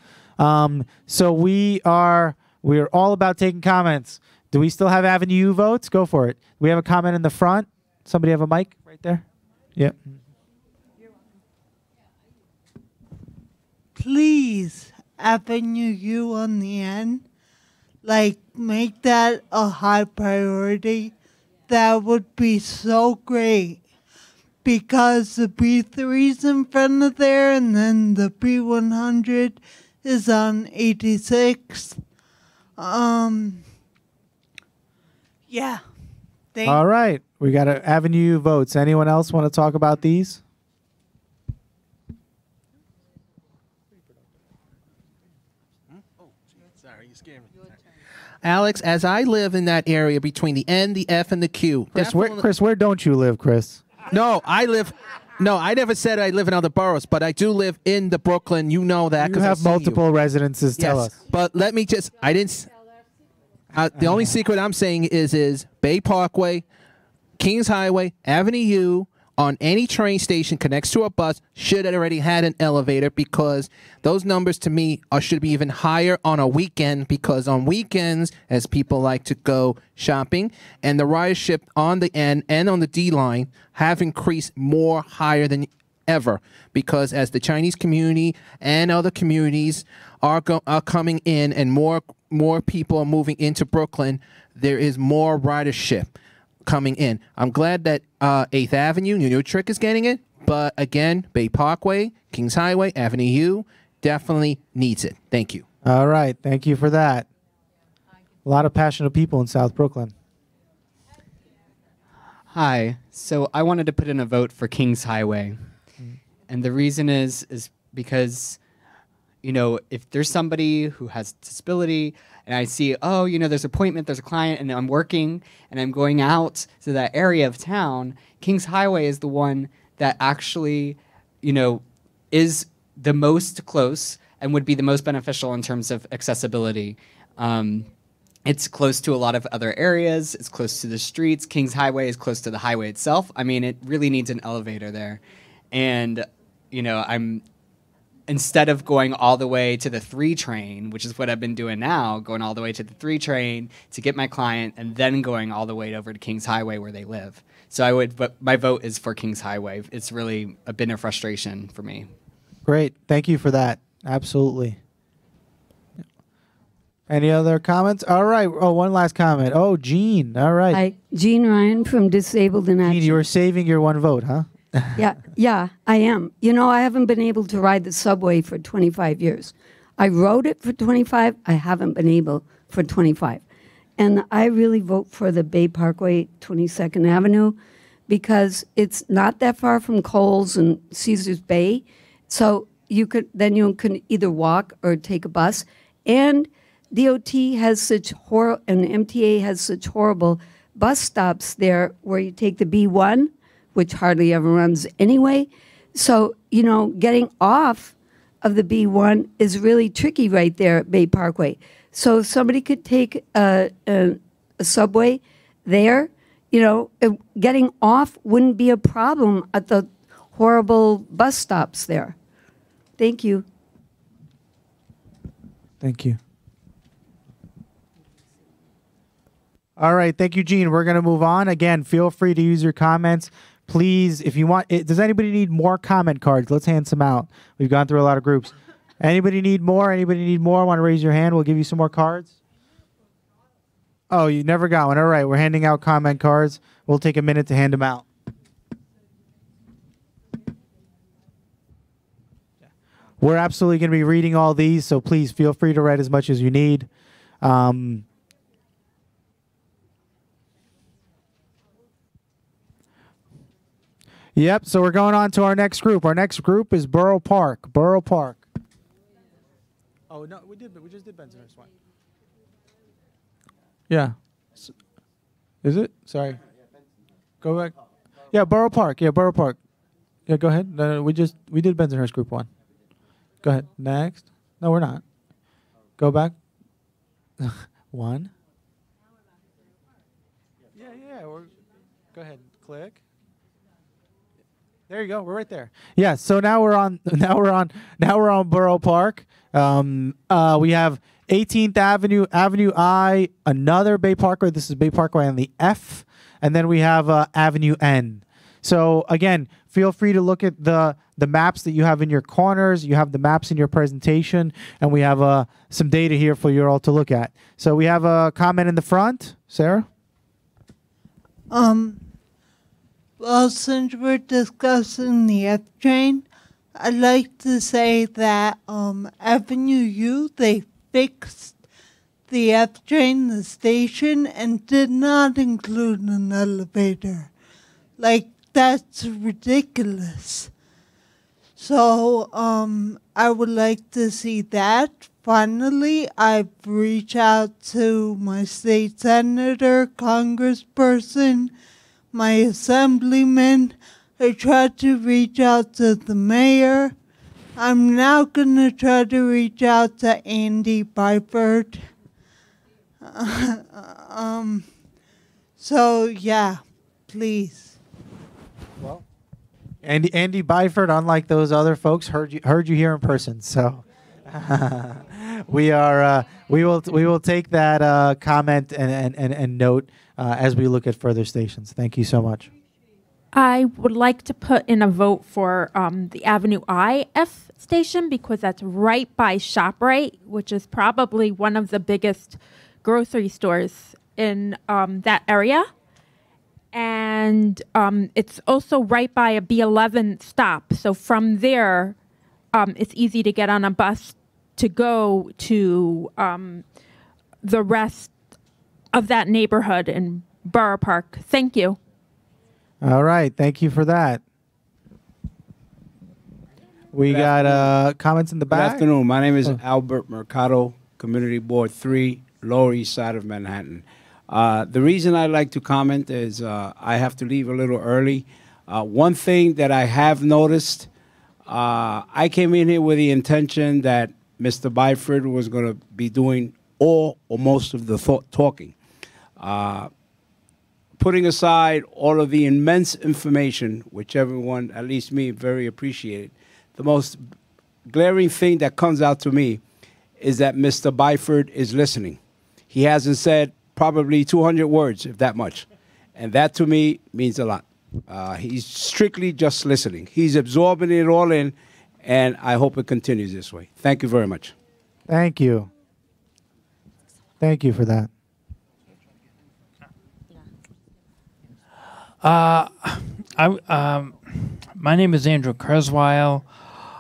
So we're all about taking comments. Do we still have Avenue U votes? Go for it. We have a comment in the front. Somebody have a mic right there? Yep. Please, Avenue U on the end, like make that a high priority. That would be so great. Because the B3's in front of there, and then the B100 is on 86th. Yeah. All right. We got Avenue U votes. Anyone else want to talk about these? Alex, as I live in that area between the N, the F, and the Q. Chris, where don't you live, Chris? No, I never said I live in other boroughs, but I do live in the Brooklyn. You know that. You have multiple residences. Tell us. But let me just, the only secret I'm saying is Bay Parkway, Kings Highway, Avenue U, on any train station connects to a bus should have already had an elevator, because those numbers to me should be even higher on a weekend, because on weekends, as people like to go shopping, and the ridership on the N and on the D line have increased more higher than ever, because as the Chinese community and other communities are coming in and more people are moving into Brooklyn, there is more ridership coming in. I'm glad that 8th Avenue, New Trick is getting it, but again, Bay Parkway, Kings Highway, Avenue U definitely needs it. Thank you. All right. Thank you for that. A lot of passionate people in South Brooklyn. Hi. So I wanted to put in a vote for Kings Highway. And the reason is because, you know, if there's somebody who has disability and I see, oh, you know, there's an appointment, there's a client, and I'm working and I'm going out to that area of town, Kings Highway is the one that actually, you know, is the most close and would be the most beneficial in terms of accessibility. It's close to a lot of other areas. It's close to the streets. Kings Highway is close to the highway itself. I mean, it really needs an elevator there. And, you know, instead of going all the way to the 3 train, which is what I've been doing now, going all the way to the 3 train to get my client and then going all the way over to Kings Highway where they live. So but my vote is for Kings Highway. It's really been a frustration for me. Great. Thank you for that. Absolutely. Any other comments? All right. Oh, one last comment. Oh, Jean. All right. Hi, Jean Ryan from Disabled in Action. Jean, you were saving your one vote, huh? Yeah, I am. You know, I haven't been able to ride the subway for 25 years. I rode it for 25. I haven't been able for 25. And I really vote for the Bay Parkway, 22nd Avenue, because it's not that far from Coles and Caesars Bay. So you could either walk or take a bus. And DOT has such and MTA has such horrible bus stops there where you take the B1, which hardly ever runs anyway. So, you know, getting off of the B1 is really tricky right there at Bay Parkway. So if somebody could take a subway there, you know, getting off wouldn't be a problem at the horrible bus stops there. Thank you. Thank you. All right. Thank you, Jean. We're going to move on. Again, feel free to use your comments. Please, if you want, does anybody need more comment cards? Let's hand some out. We've gone through a lot of groups. Anybody need more? Anybody need more? Want to raise your hand? We'll give you some more cards. Oh, you never got one. All right. We're handing out comment cards. We'll take a minute to hand them out. We're absolutely going to be reading all these, so please feel free to write as much as you need. Yep, so we're going on to our next group. Our next group is Borough Park. Borough Park. Oh, no, we just did Bensonhurst one. Yeah. Is it? Sorry. Go back. Yeah, Borough Park. Yeah, Borough Park. Yeah, go ahead. No, we did Bensonhurst group 1. Go ahead. Next. No, we're not. Go back. 1. Yeah. Go ahead. Click. There you go. We're right there. Yeah. So now we're on Borough Park. We have 18th Avenue, Avenue I, another Bay Parkway. This is Bay Parkway on the F, and then we have Avenue N. So again, feel free to look at the maps that you have in your corners. You have the maps in your presentation, and we have some data here for you all to look at. So we have a comment in the front, Sarah. Well, since we're discussing the F train, I'd like to say that Avenue U, they fixed the F train, the station, and did not include an elevator. Like, that's ridiculous. So, I would like to see that. Finally, I've reached out to my state senator, congressperson, my assemblyman. I tried to reach out to the mayor. I'm now going to try to reach out to Andy Byford. So, yeah, please. Well, Andy Byford, unlike those other folks, heard you here in person. So we will take that comment and note as we look at further stations. Thank you so much. I would like to put in a vote for the Avenue IF station because that's right by ShopRite, which is probably one of the biggest grocery stores in that area. And it's also right by a B11 stop. So from there, it's easy to get on a bus to go to the rest of that neighborhood in Borough Park. Thank you. All right. Thank you for that. We got comments in the Good back. afternoon. My name is Albert Mercado, Community Board 3, Lower East Side of Manhattan. The reason I like to comment is I have to leave a little early. One thing that I have noticed, I came in here with the intention that Mr. Byford was going to be doing all or most of the talking. Putting aside all of the immense information, which everyone, at least me, very appreciated, the most glaring thing that comes out to me is that Mr. Byford is listening. He hasn't said probably 200 words, if that much. And that to me means a lot. He's strictly just listening. He's absorbing it all in, and I hope it continues this way. Thank you very much. Thank you. Thank you for that. My name is Andrew Kurzweil,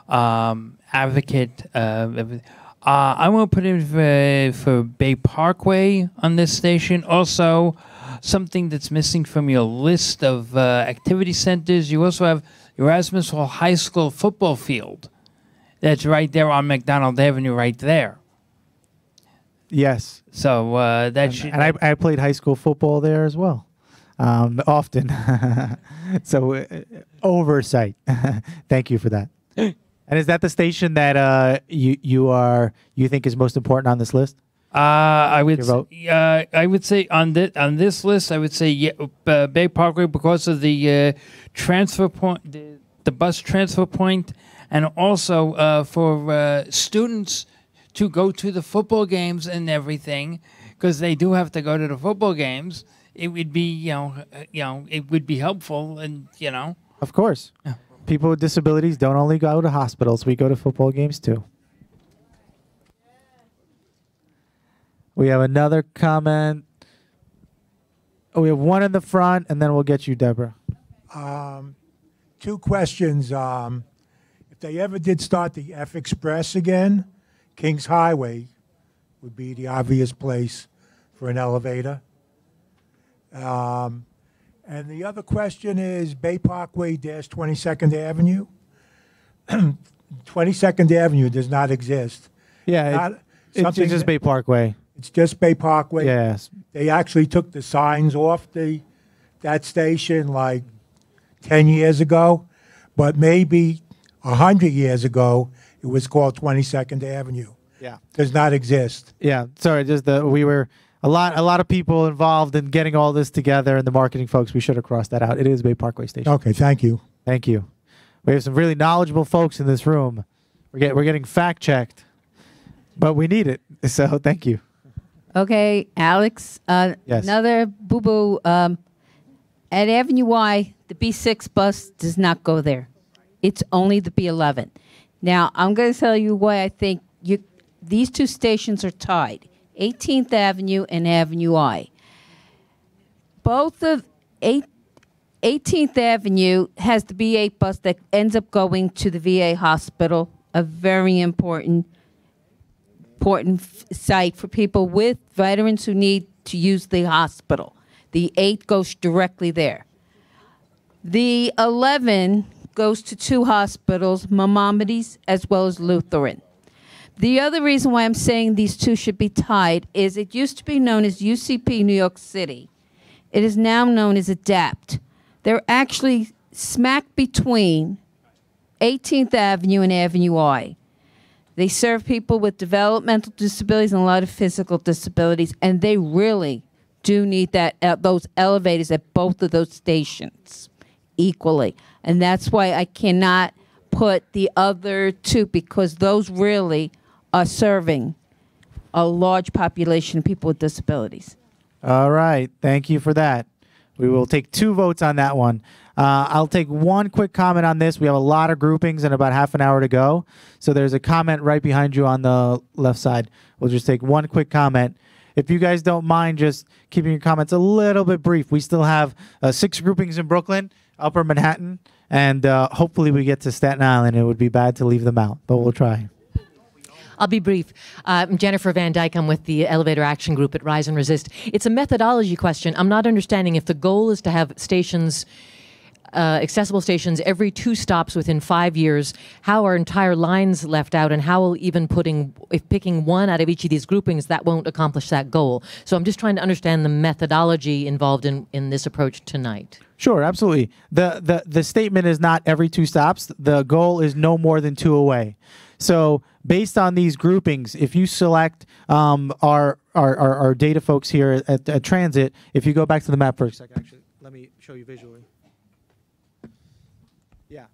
advocate. I want to put in for Bay Parkway on this station. Also, something that's missing from your list of activity centers, you also have Erasmus Hall High School football field. That's right there on McDonald Avenue, right there. Yes. So that should. And I played high school football there as well. Often. So oversight. Thank you for that. And is that the station that you think is most important on this list? I would say on this list I would say Bay Parkway because of the transfer point, the bus transfer point, and also for students to go to the football games and everything, because they do have to go to the football games. It would be it would be helpful, and Of course. Yeah. People with disabilities don't only go to hospitals. We go to football games too. We have another comment. Oh, we have one in the front, and then we'll get you, Deborah. Two questions. If they ever did start the F Express again, Kings Highway would be the obvious place for an elevator. And the other question is Bay Parkway - 22nd Avenue. 22nd Avenue does not exist. Yeah, it's just Bay Parkway. It's just Bay Parkway. Yes. They actually took the signs off that station like 10 years ago, but maybe 100 years ago it was called 22nd Avenue. Yeah. Does not exist. Yeah, sorry, we were a lot of people involved in getting all this together, and the marketing folks, we should have crossed that out. It is Bay Parkway Station. Okay, thank you. Thank you. We have some really knowledgeable folks in this room. We're getting fact checked, but we need it. So thank you. Okay, Alex. Yes. Another boo-boo. At Avenue Y, the B6 bus does not go there. It's only the B11. Now, I'm going to tell you why I think these two stations are tied. 18th Avenue and Avenue I. Both of 18th Avenue has the B8 bus that ends up going to the VA hospital, a very important site for people with veterans who need to use the hospital. The 8 goes directly there. The 11 goes to two hospitals, Maimonides as well as Lutheran. The other reason why I'm saying these two should be tied is it used to be known as UCP New York City. It is now known as ADAPT. They're actually smack between 18th Avenue and Avenue I. They serve people with developmental disabilities and a lot of physical disabilities, and they really do need those elevators at both of those stations equally. And that's why I cannot put the other two, because those really are serving a large population of people with disabilities. All right. Thank you for that. We will take 2 votes on that one. I'll take one quick comment on this. We have a lot of groupings and about half an hour to go. So there's a comment right behind you on the left side. We'll just take one quick comment. If you guys don't mind just keeping your comments a little bit brief. We still have 6 groupings in Brooklyn, Upper Manhattan, and hopefully we get to Staten Island. It would be bad to leave them out, but we'll try. I'll be brief. I'm Jennifer Van Dyke. I'm with the Elevator Action Group at Rise and Resist. It's a methodology question. I'm not understanding if the goal is to have stations accessible stations every 2 stops within 5 years, how are entire lines left out, and how will even if picking one out of each of these groupings, that won't accomplish that goal? So I'm just trying to understand the methodology involved in this approach tonight. Sure, absolutely. The statement is not every 2 stops. The goal is no more than 2 away. So based on these groupings, if you select our data folks here at Transit, if you go back to the map for a second, actually, let me show you visually. Yeah.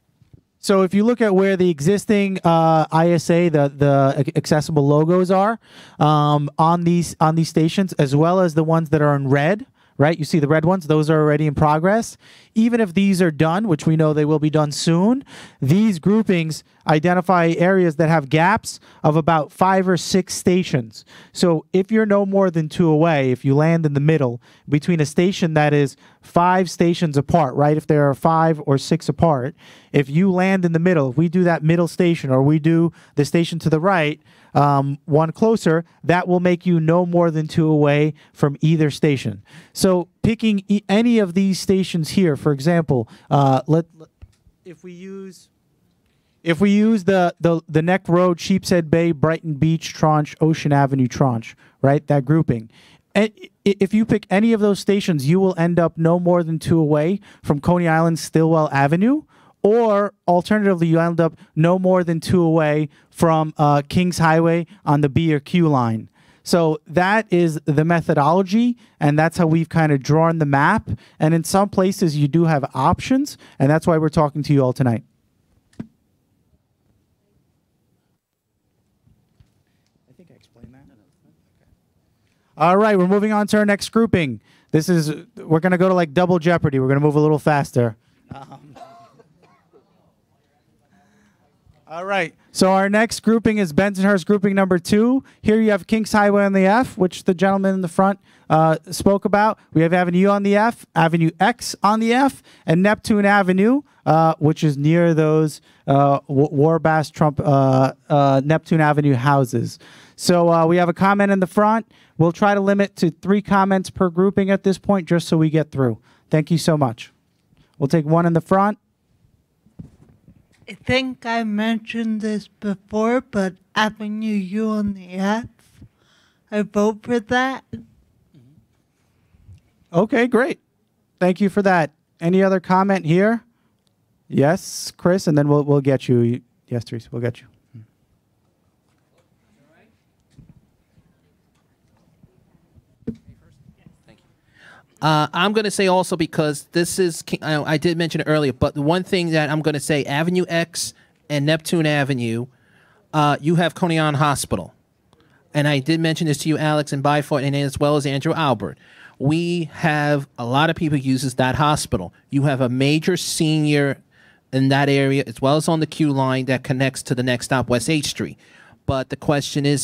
So if you look at where the existing ISA, the accessible logos are on these stations, as well as the ones that are in red, right? You see the red ones, those are already in progress. Even if these are done, which we know they will be done soon, these groupings identify areas that have gaps of about 5 or 6 stations. So if you're no more than 2 away, if you land in the middle between a station that is 5 stations apart, right? If there are 5 or 6 apart, if you land in the middle, if we do that middle station or we do the station to the right, one closer, that will make you no more than 2 away from either station. So picking any of these stations here, for example, if we use the Neck Road, Sheepshead Bay, Brighton Beach tranche, Ocean Avenue tranche, right? That grouping. And if you pick any of those stations, you will end up no more than 2 away from Coney Island, Stillwell Avenue. Or alternatively, you end up no more than 2 away from Kings Highway on the B or Q line. So that is the methodology, and that's how we've kind of drawn the map. And in some places, you do have options, and that's why we're talking to you all tonight. I think I explained that. All right, we're moving on to our next grouping. We're going to go to like double jeopardy. We're going to move a little faster. All right, so our next grouping is Bensonhurst grouping number 2. Here you have Kings Highway on the F, which the gentleman in the front spoke about. We have Avenue on the F, Avenue X on the F, and Neptune Avenue, which is near those Warbass Trump Neptune Avenue houses. So we have a comment in the front. We'll try to limit to 3 comments per grouping at this point, just so we get through. Thank you so much. We'll take one in the front. I think I mentioned this before, but Avenue U on the F, I vote for that. Okay, great. Thank you for that. Any other comment here? Yes, Chris, and then we'll get you. Yes, Teresa, we'll get you. I'm going to say also, because this is, I did mention it earlier, but the one thing that I'm going to say, Avenue X and Neptune Avenue, you have Coney Island Hospital. And I did mention this to you, Alex, and Byford, and as well as Andrew Albert. We have a lot of people who uses that hospital. You have a major senior in that area, as well as on the Q line that connects to the next stop, West 8th Street. But the question is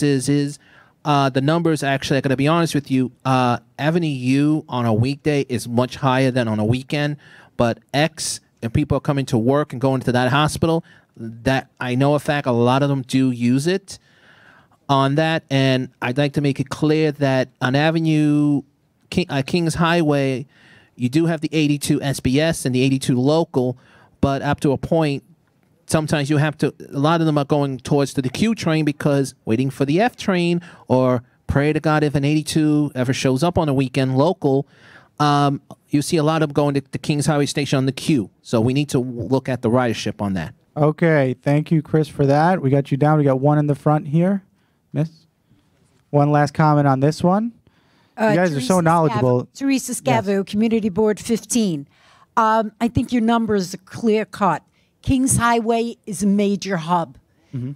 the numbers, actually, I'm going to be honest with you, Avenue U on a weekday is much higher than on a weekend, but X, and people are coming to work and going to that hospital, that I know a fact, a lot of them do use it on that, and I'd like to make it clear that on Avenue, Kings Highway, you do have the 82 SBS and the 82 local, but up to a point, sometimes you have to, a lot of them are going towards to the Q train because waiting for the F train, or pray to God if an 82 ever shows up on a weekend local, you see a lot of them going to the Kings Highway Station on the Q. So we need to look at the ridership on that. Okay, thank you, Chris, for that. We got you down. We got one in the front here. Miss? One last comment on this one. You guys are so knowledgeable. Teresa Scavo, Community Board 15. I think your numbers are clear cut. Kings Highway is a major hub.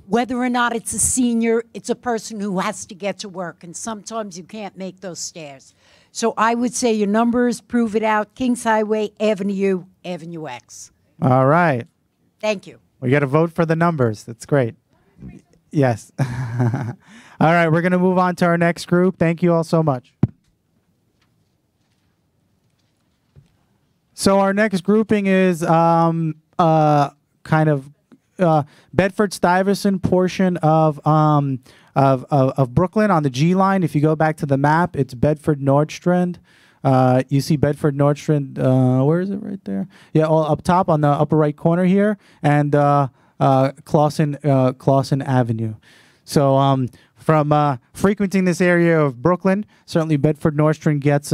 Whether or not it's a senior, it's a person who has to get to work, and sometimes you can't make those stairs. So I would say your numbers prove it out. Kings Highway, Avenue, Avenue X. All right. Thank you. We got to vote for the numbers. That's great. Yes. All right, we're going to move on to our next group. Thank you all so much. So our next grouping is kind of Bedford-Stuyvesant portion of Brooklyn on the G line. If you go back to the map, it's Bedford-Nordstrand. You see Bedford Nordstrand. Where is it? Right there. Yeah, all up top on the upper right corner here, and Clawson Avenue. So from frequenting this area of Brooklyn, certainly Bedford Nordstrand gets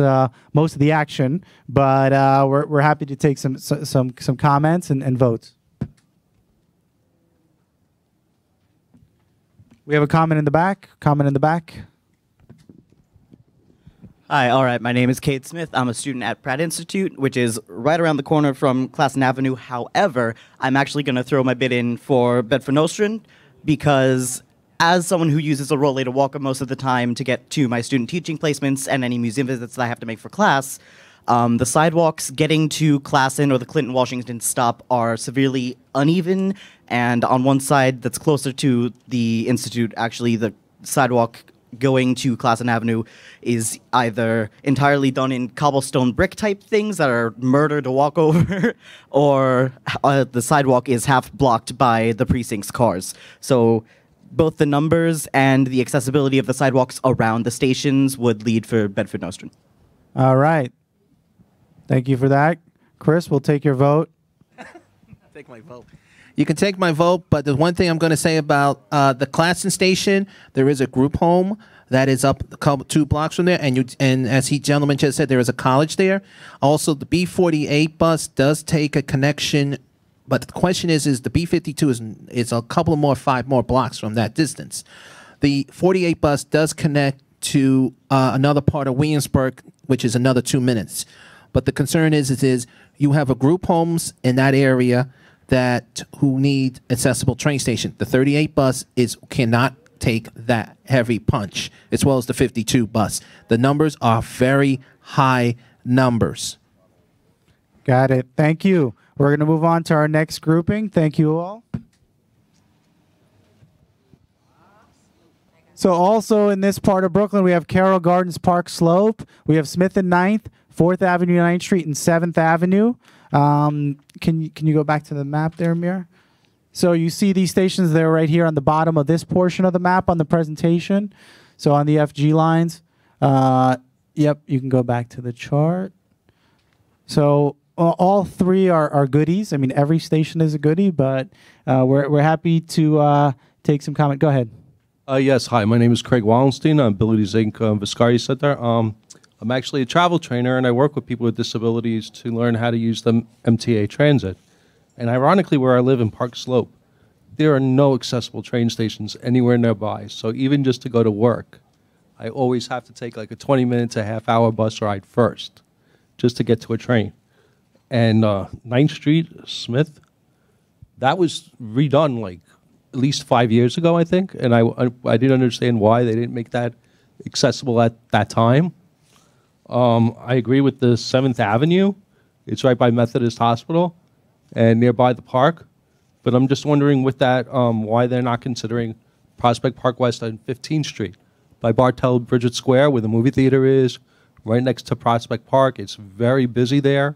most of the action, but we're happy to take some comments and votes. We have a comment in the back. Hi, all right. My name is Cade Smith. I'm a student at Pratt Institute, which is right around the corner from Classen Avenue. However, I'm actually going to throw my bid in for Bedford Nostrand because as someone who uses a rollator walker most of the time to get to my student teaching placements and any museum visits that I have to make for class, the sidewalks getting to Classen or the Clinton Washington stop are severely uneven. And on one side that's closer to the Institute, actually the sidewalk going to Classen Avenue is either entirely done in cobblestone brick type things that are murder to walk over, or the sidewalk is half blocked by the precinct's cars. So both the numbers and the accessibility of the sidewalks around the stations would lead for Bedford Nostrand. All right. Thank you for that. Chris, we'll take your vote. Take my vote. You can take my vote, but the one thing I'm going to say about the Classen station, there is a group home that is up a couple, 2 blocks from there, and as he gentleman just said, there is a college there. Also, the B48 bus does take a connection, but the question is the B52 is a couple more 5 more blocks from that distance. The 48 bus does connect to another part of Williamsburg, which is another 2 minutes. But the concern is you have a group homes in that area who need accessible train station. The 38 bus cannot take that heavy punch, as well as the 52 bus. The numbers are very high numbers. Got it. Thank you. We're going to move on to our next grouping. Thank you all. So also in this part of Brooklyn, we have Carroll Gardens Park Slope. We have Smith and 9th, 4th Avenue, 9th Street, and 7th Avenue. Can you go back to the map there, Amir? So you see these stations there right here on the bottom of this portion of the map on the presentation. So on the FG lines. Yep, you can go back to the chart. So all 3 are goodies. I mean, every station is a goodie, but we're happy to take some comment. Go ahead. Yes, hi. My name is Craig Wallenstein. I'm Abilities Inc. Viscardi Center. I'm actually a travel trainer, and I work with people with disabilities to learn how to use the MTA transit. And ironically, where I live in Park Slope, there are no accessible train stations anywhere nearby. So even just to go to work, I always have to take like a 20-minute to half-hour bus ride first just to get to a train. And 9th Street, Smith, that was redone like at least 5 years ago, I think. And I didn't understand why they didn't make that accessible at that time. I agree with the 7th Avenue. It's right by Methodist Hospital and nearby the park. But I'm just wondering with that, why they're not considering Prospect Park West on 15th Street by Bartel Bridget Square, where the movie theater is, right next to Prospect Park. It's very busy there,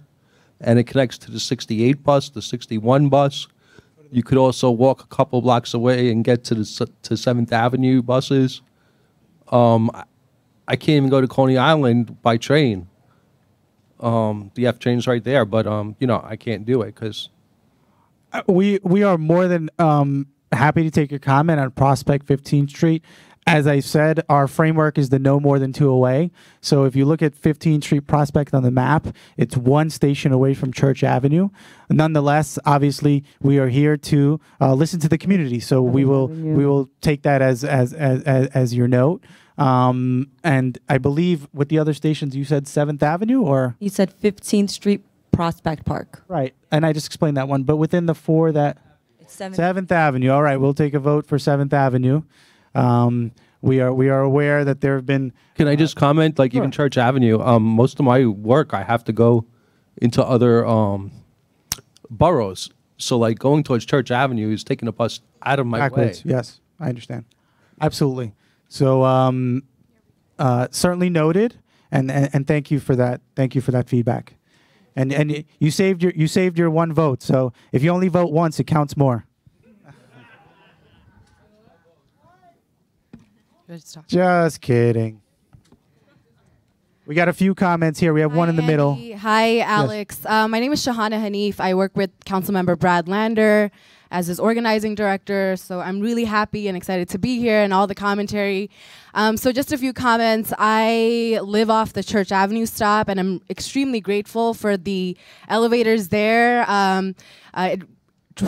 and it connects to the 68 bus, the 61 bus. You could also walk a couple blocks away and get to the 7th Avenue buses. I can't even go to Coney Island by train. The F train's right there, but I can't do it because we are more than happy to take your comment on Prospect 15th Street. As I said, our framework is the no more than 2 away. So if you look at 15th Street Prospect on the map, it's 1 station away from Church Avenue. Nonetheless, obviously, we are here to listen to the community. So we will take that as your note. And I believe with the other stations, you said 7th Avenue or? You said 15th Street Prospect Park. Right. And I just explained that one. But within the 4 that... It's 7th Avenue. All right. We'll take a vote for 7th Avenue. We are aware that there have been... Can I just comment? Like even Church Avenue, most of my work, I have to go into other boroughs. So like going towards Church Avenue is taking a bus out of my backwards. way. Yes, I understand. Absolutely. So certainly noted, and thank you for that. Thank you for that feedback. And you saved your 1 vote. So if you only vote once, it counts more. Just kidding. We got a few comments here. We have one in the middle. Hi, Alex. My name is Shahana Hanif. I work with Councilmember Brad Lander as his organizing director. So I'm really happy and excited to be here and all the commentary. So just a few comments. I live off the Church Avenue stop, and I'm extremely grateful for the elevators there. It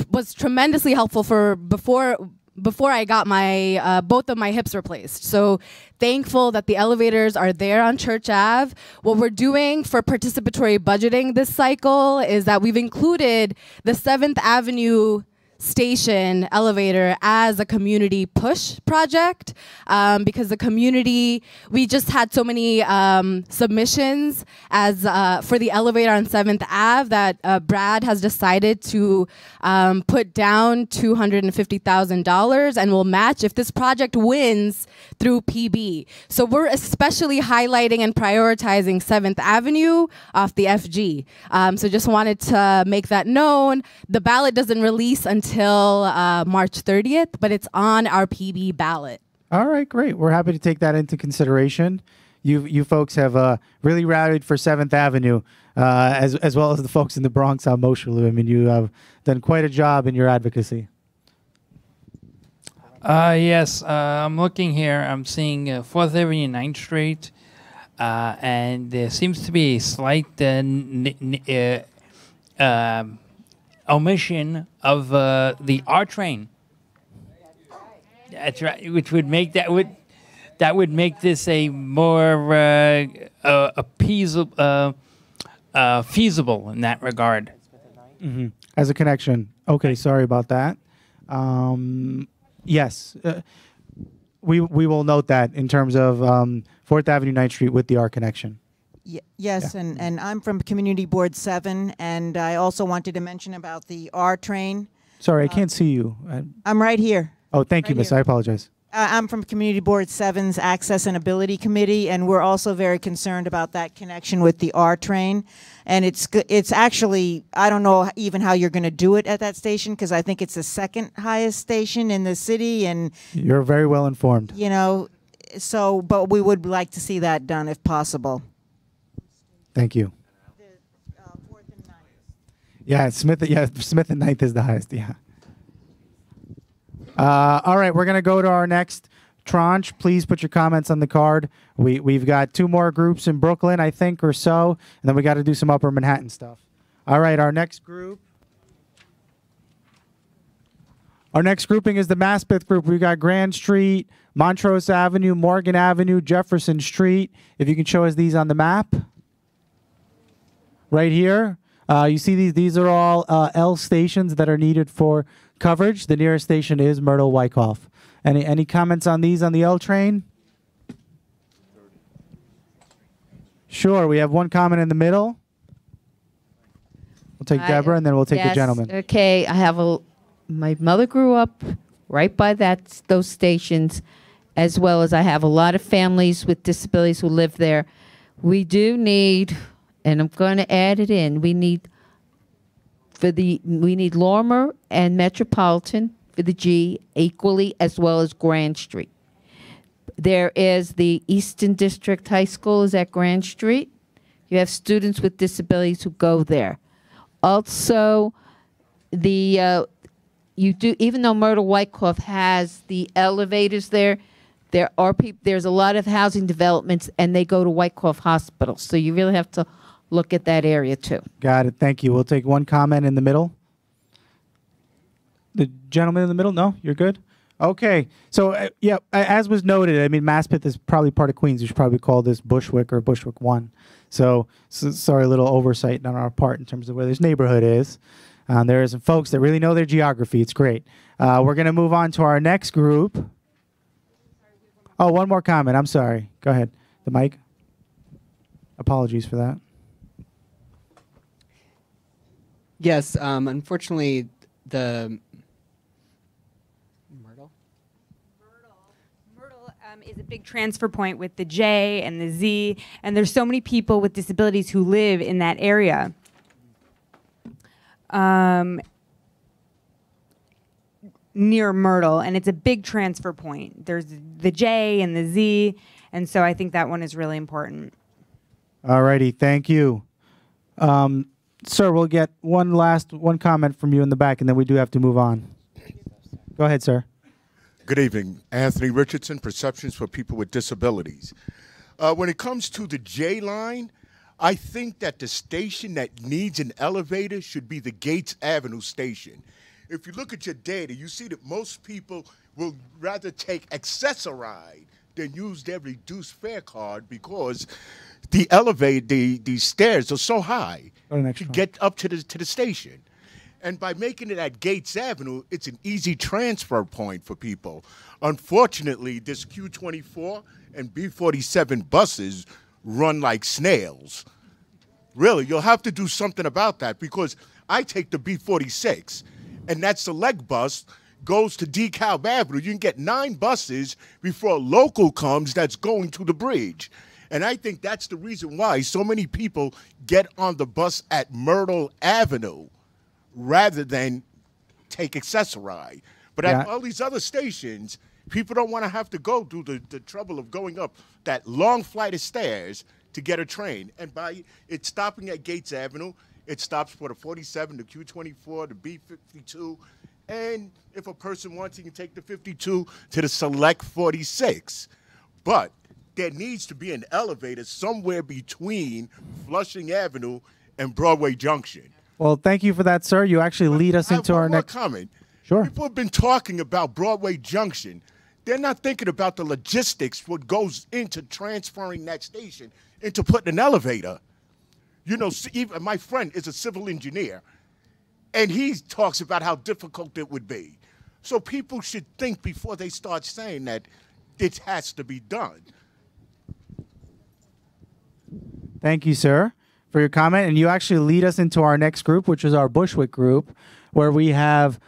was tremendously helpful for before I got my both of my hips replaced. So thankful that the elevators are there on Church Ave. What we're doing for participatory budgeting this cycle is that we've included the 7th Avenue station elevator as a community push project because the community, we just had so many submissions as for the elevator on 7th Ave that Brad has decided to put down $250,000 and will match if this project wins through PB. So we're especially highlighting and prioritizing 7th Avenue off the FG. So just wanted to make that known. The ballot doesn't release until March 30th, but it's on our PB ballot. All right, great. We're happy to take that into consideration. You folks have really rallied for 7th Avenue, as well as the folks in the Bronx on Moshulu. I mean, you have done quite a job in your advocacy. Yes, I'm looking here. I'm seeing 4th Avenue, 9th Street, and there seems to be a slight omission of the R train. That's right, which would make that would make this a more feasible in that regard. Mm-hmm. As a connection. Okay, sorry about that. Yes, we will note that in terms of 4th Avenue, 9th Street with the R connection. Yes, and I'm from Community Board 7, and I also wanted to mention about the R train. Sorry, I can't see you. I'm right here. Oh, thank you, miss. I apologize. I'm from Community Board 7's Access and Ability Committee, and we're also very concerned about that connection with the R train. And it's actually, I don't know even how you're going to do it at that station, because I think it's the 2nd highest station in the city. And you're very well informed. You know, so, but we would like to see that done if possible. Thank you. Yeah, Smith and 9th is the highest, yeah. All right, we're going to go to our next tranche. Please put your comments on the card. We've got 2 more groups in Brooklyn, I think, or so, and then we got to do some Upper Manhattan stuff. All right, our next group. Our next grouping is the Maspeth group. We've got Grand Street, Montrose Avenue, Morgan Avenue, Jefferson Street. If you can show us these on the map. Right here, you see these are all L stations that are needed for coverage. The nearest station is Myrtle Wyckoff. Any comments on these on the L train? Sure, we have one comment in the middle. We'll take Deborah, and then we'll take the gentleman. Okay, I have my mother grew up right by those stations, as well as I have a lot of families with disabilities who live there. We do need, and I'm going to add it in, we need Lorimer and Metropolitan for the G equally, as well as Grand Street. There is the Eastern District High School is at Grand Street. You have students with disabilities who go there. Also, even though Myrtle Wyckoff has the elevators there, there's a lot of housing developments, and they go to Wyckoff Hospital. So you really have to look at that area too. Got it. Thank you. We'll take one comment in the middle. The gentleman in the middle? No, you're good. Okay. So yeah, as was noted, I mean, Maspeth is probably part of Queens. We should probably call this Bushwick or Bushwick 1. So sorry, a little oversight on our part in terms of where this neighborhood is. There are some folks that really know their geography. It's great. We're going to move on to our next group. Oh, one more comment. I'm sorry. Go ahead. The mic. Apologies for that. Yes, unfortunately, the Myrtle is a big transfer point with the J and the Z, and there's so many people with disabilities who live in that area. Near Myrtle, and it's a big transfer point. There's the J and the Z, and so I think that one is really important. All righty, thank you. Sir, we'll get one comment from you in the back, and then we do have to move on. Go ahead, sir. Good evening. Anthony Richardson, Perceptions for People with Disabilities. When it comes to the J line, I think that the station that needs an elevator should be the Gates Avenue station. If you look at your data, you see that most people will rather take Access-a-Ride than use their reduced fare card because the elevator, the stairs are so high to get up to the station. And by making it at Gates Avenue, it's an easy transfer point for people. Unfortunately, this Q24 and B47 buses run like snails. Really, you'll have to do something about that because I take the B46, and that select bus goes to DeKalb Avenue. You can get 9 buses before a local comes that's going to the bridge. And I think that's the reason why so many people get on the bus at Myrtle Avenue rather than take Access-a-Ride. But at all these other stations, people don't want to have to go through the trouble of going up that long flight of stairs to get a train. And by it stopping at Gates Avenue, it stops for the 47, the Q24, the B52, and if a person wants, he can take the 52 to the select 46. But there needs to be an elevator somewhere between Flushing Avenue and Broadway Junction. Well, thank you for that, sir. You actually lead us into our next comment. Sure. People have been talking about Broadway Junction. They're not thinking about the logistics, what goes into transferring that station into putting an elevator. You know, even my friend is a civil engineer, and he talks about how difficult it would be. So people should think before they start saying that it has to be done. Thank you, sir, for your comment. And you actually lead us into our next group, which is our Bushwick group, where we have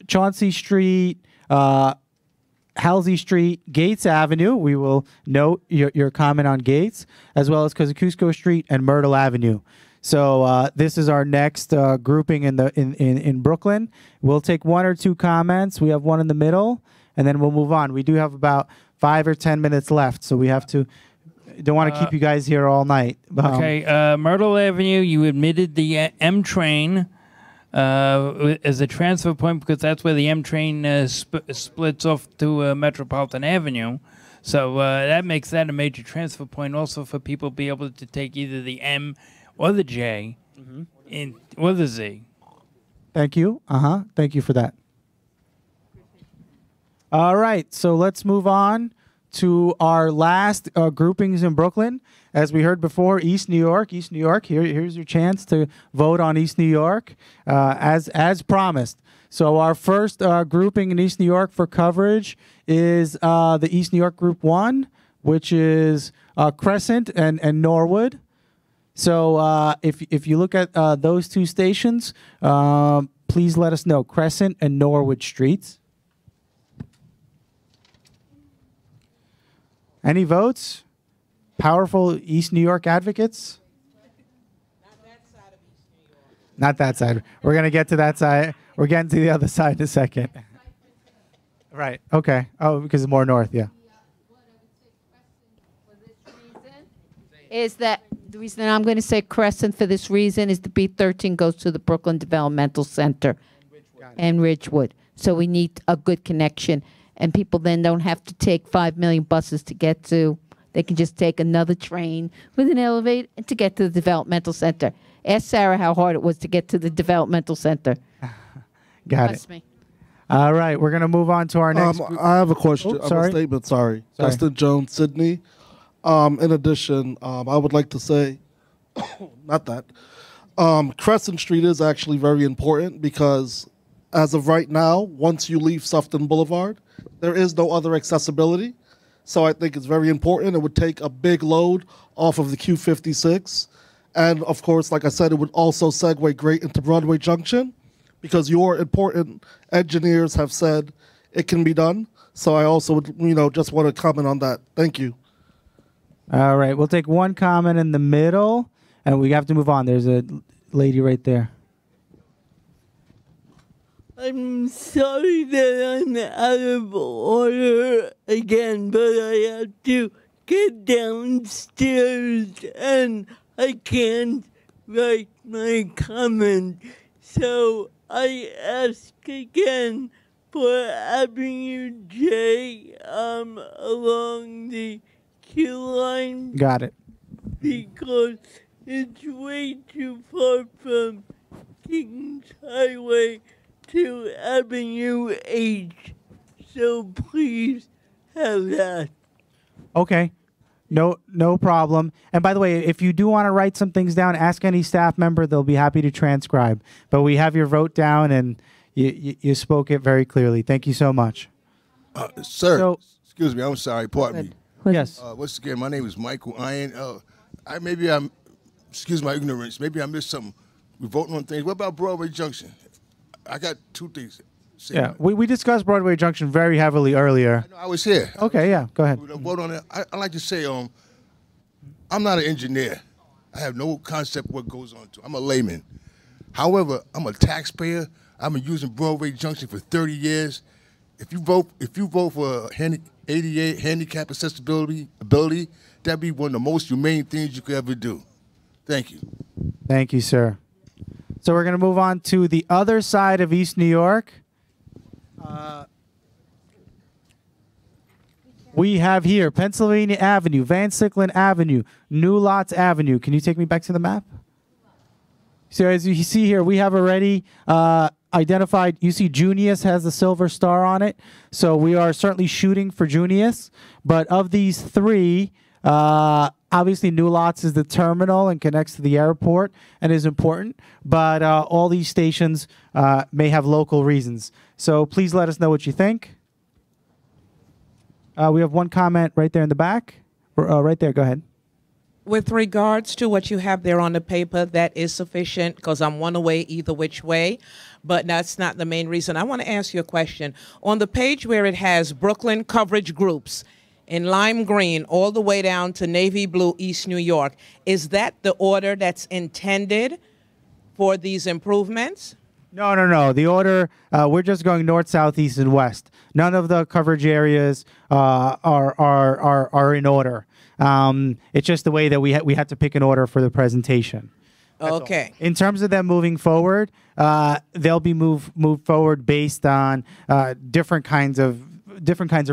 Chauncey Street, Halsey Street, Gates Avenue. We will note your comment on Gates, as well as Kosciuszko Street and Myrtle Avenue. So this is our next grouping in Brooklyn. We'll take 1 or 2 comments. We have one in the middle, and then we'll move on. We do have about 5 or 10 minutes left, so we have to. Don't want to keep you guys here all night. Okay, Myrtle Avenue. You admitted the M train as a transfer point because that's where the M train splits off to Metropolitan Avenue. So that makes that a major transfer point also for people to be able to take either the M or the J or the Z. Thank you. Thank you for that. All right, so let's move on to our last groupings in Brooklyn. As we heard before, East New York. East New York, here's your chance to vote on East New York as promised. So our first grouping in East New York for coverage is the East New York Group 1, which is Crescent and Norwood. So if you look at those 2 stations, please let us know, Crescent and Norwood Streets. Any votes? Powerful East New York advocates? Not that side. We're going to get to that side. We're getting to the other side in a second. Right. Okay. Oh, because it's more north, yeah. Is that the reason I'm going to say Crescent for this reason is the B13 goes to the Brooklyn Developmental Center and Ridgewood. So we need a good connection. And people then don't have to take 5 million buses to get to. They can just take another train with an elevator to get to the developmental center. Ask Sarah how hard it was to get to the developmental center. Got Trust it. me. All right, we're going to move on to our next group. I have a question. Oh, sorry. A statement, sorry. Dustin Jones, Sydney. In addition, I would like to say, not that, Crescent Street is actually very important because as of right now, once you leave Sufton Boulevard, there is no other accessibility. So I think it's very important. It would take a big load off of the Q56. And of course, like I said, it would also segue great into Broadway Junction because your important engineers have said it can be done. So I also would, just want to comment on that. Thank you. All right, we'll take 1 comment in the middle, and we have to move on. There's a lady right there. I'm sorry that I'm out of order again, but I have to get downstairs and I can't write my comment. So I ask again for Avenue J along the queue line. Got it. Because it's way too far from Kings Highway to Avenue H. So please have that. Okay. No problem. And by the way, if you do want to write some things down, ask any staff member. They'll be happy to transcribe. But we have your vote down, and you spoke it very clearly. Thank you so much. Sir, excuse me. I'm sorry. Pardon me. Yes. Once again, my name is Michael Iron. Excuse my ignorance. Maybe I missed something. We're voting on things. What about Broadway Junction? I got two things. Yeah, we discussed Broadway Junction very heavily earlier. I was here. Okay, yeah, go ahead. We'll vote on it. I like to say, I'm not an engineer. I have no concept what goes on. I'm a layman. However, I'm a taxpayer. I've been using Broadway Junction for 30 years. If you vote for ADA handicap accessibility ability, that'd be one of the most humane things you could ever do. Thank you. Thank you, sir. So we're going to move on to the other side of East New York. We have here Pennsylvania Avenue, Van Sicklen Avenue, New Lots Avenue. Can you take me back to the map? So as you see here, we have already identified, you see Junius has the silver star on it. So we are certainly shooting for Junius. But of these three, obviously New Lots is the terminal and connects to the airport and is important. But all these stations may have local reasons. So please let us know what you think. We have one comment right there in the back. Right there, go ahead. With regards to what you have there on the paper, that is sufficient because I'm one away either which way, but that's not the main reason. I want to ask you a question. On the page where it has Brooklyn coverage groups in lime green all the way down to navy blue East New York, is that the order that's intended for these improvements? No. The order, we're just going north, south, east, and west. None of the coverage areas are in order. It's just the way that we had to pick an order for the presentation. Okay. In terms of them moving forward, they'll be moved forward based on different kinds of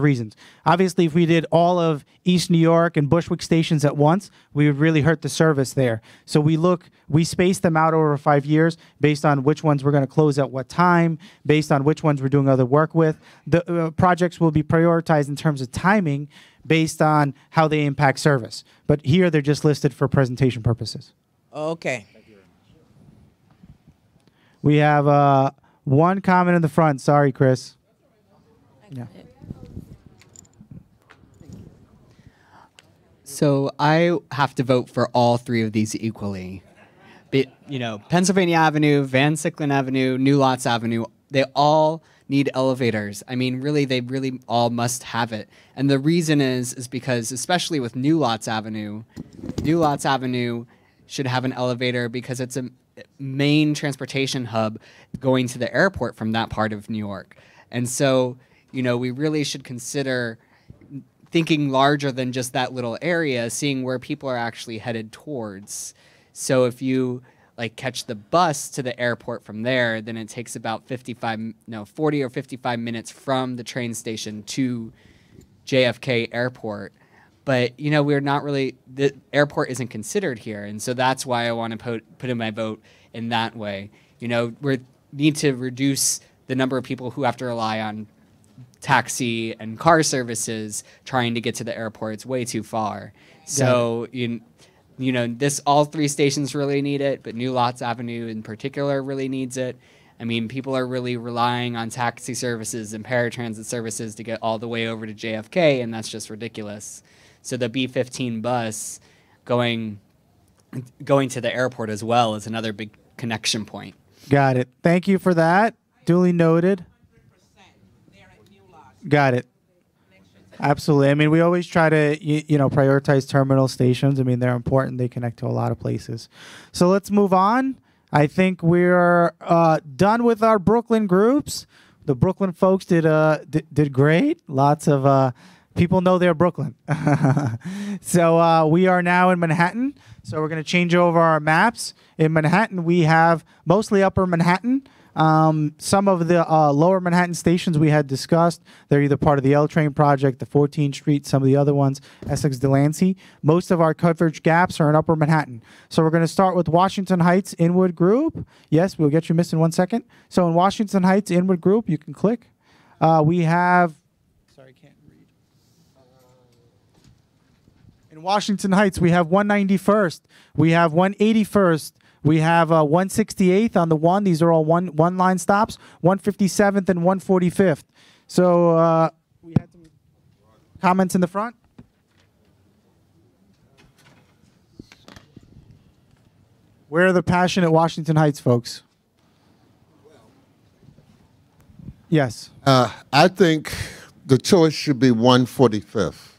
reasons. Obviously, if we did all of East New York and Bushwick stations at once, we would really hurt the service there. So we space them out over 5 years based on which ones we're going to close at what time, based on which ones we're doing other work with. The projects will be prioritized in terms of timing based on how they impact service. But here they're just listed for presentation purposes. Okay. We have one comment in the front. Sorry, Chris. Yeah. So I have to vote for all three of these equally. Pennsylvania Avenue, Van Sicklen Avenue, New Lots Avenue, they all need elevators. I mean, really, they really all must have it. And the reason is because, especially with New Lots Avenue should have an elevator because it's a main transportation hub going to the airport from that part of New York. And so, we really should consider thinking larger than just that little area, seeing where people are actually headed towards. So if you catch the bus to the airport from there, then it takes about 40 or 55 minutes from the train station to JFK Airport. But, we're not really, the airport isn't considered here. And so that's why I want to put in my vote in that way. We need to reduce the number of people who have to rely on taxi and car services trying to get to the airport. It's way too far. So, all three stations really need it, but New Lots Avenue in particular really needs it. I mean, people are really relying on taxi services and paratransit services to get all the way over to JFK, and that's just ridiculous. So the B-15 bus going to the airport as well is another big connection point. Got it. Thank you for that. Duly noted. Got it. Absolutely. I mean, we always try to, prioritize terminal stations. I mean, they're important. They connect to a lot of places. So let's move on. I think we're done with our Brooklyn groups. The Brooklyn folks did great. Lots of people know they're Brooklyn. So we are now in Manhattan. So we're going to change over our maps. In Manhattan, we have mostly Upper Manhattan. Some of the lower Manhattan stations we had discussed, they're either part of the L train project, the 14th Street, some of the other ones, Essex Delancey. Most of our coverage gaps are in Upper Manhattan. So we're going to start with Washington Heights Inwood Group. Yes, we'll get you missed in 1 second. So in Washington Heights Inwood Group, you can click. We have, sorry, I can't read. In Washington Heights, we have 191st. We have 181st. We have 168th on the 1. These are all one line stops. 157th and 145th. So we had some comments in the front. Where are the passionate Washington Heights folks? Yes. I think the choice should be 145th.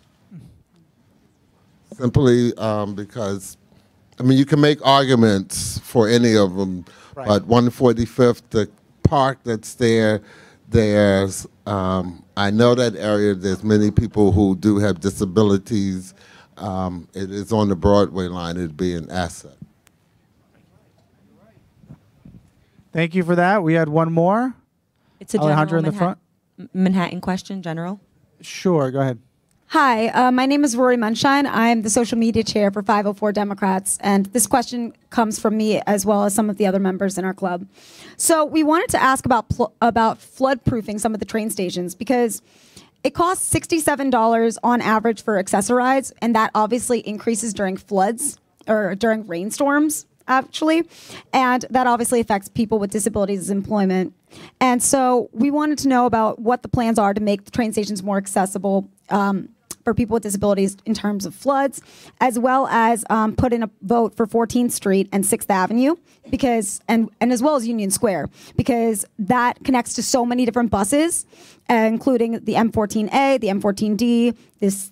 Simply because, I mean, you can make arguments for any of them, right. But 145th, the park that's there, there's, I know that area, there's many people who do have disabilities. It is on the Broadway line, it'd be an asset. Thank you for that. We had one more. It's a Alejandra general in the front. Manhattan question, general. Sure, go ahead. Hi, my name is Rory Munshine. I'm the social media chair for 504 Democrats, and this question comes from me as well as some of the other members in our club. So we wanted to ask about flood-proofing some of the train stations because it costs $67 on average for accessorides, and that obviously increases during floods or during rainstorms, actually, and that obviously affects people with disabilities' employment. And so we wanted to know about what the plans are to make the train stations more accessible for people with disabilities in terms of floods, as well as put in a vote for 14th Street and 6th Avenue, because and as well as Union Square, because that connects to so many different buses, including the M14A, the M14D, the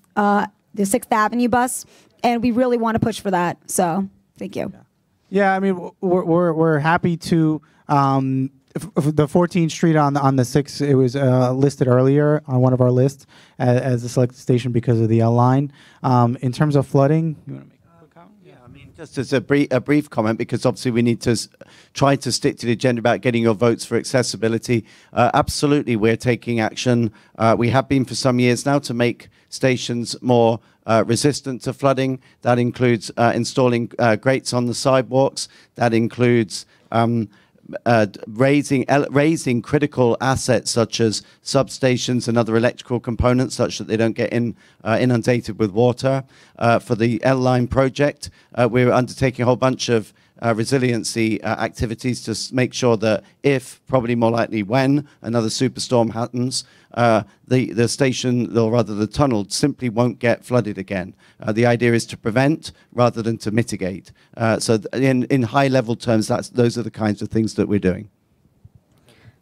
6th Avenue bus, and we really want to push for that. So thank you. Yeah, I mean, we're happy to. The 14th Street on the 6th, it was listed earlier on one of our lists as a selected station because of the L line. In terms of flooding, you want to make a quick comment? Yeah, I mean, just as a brief comment, because obviously we need to try to stick to the agenda about getting your votes for accessibility. Absolutely, we're taking action. We have been for some years now to make stations more resistant to flooding. That includes installing grates on the sidewalks. That includes raising critical assets such as substations and other electrical components such that they don't get inundated with water. For the L-Line project, we're undertaking a whole bunch of resiliency activities to make sure that if, probably more likely when, another superstorm happens, the station, or rather the tunnel, simply won't get flooded again. The idea is to prevent rather than to mitigate. So in high-level terms, those are the kinds of things that we're doing.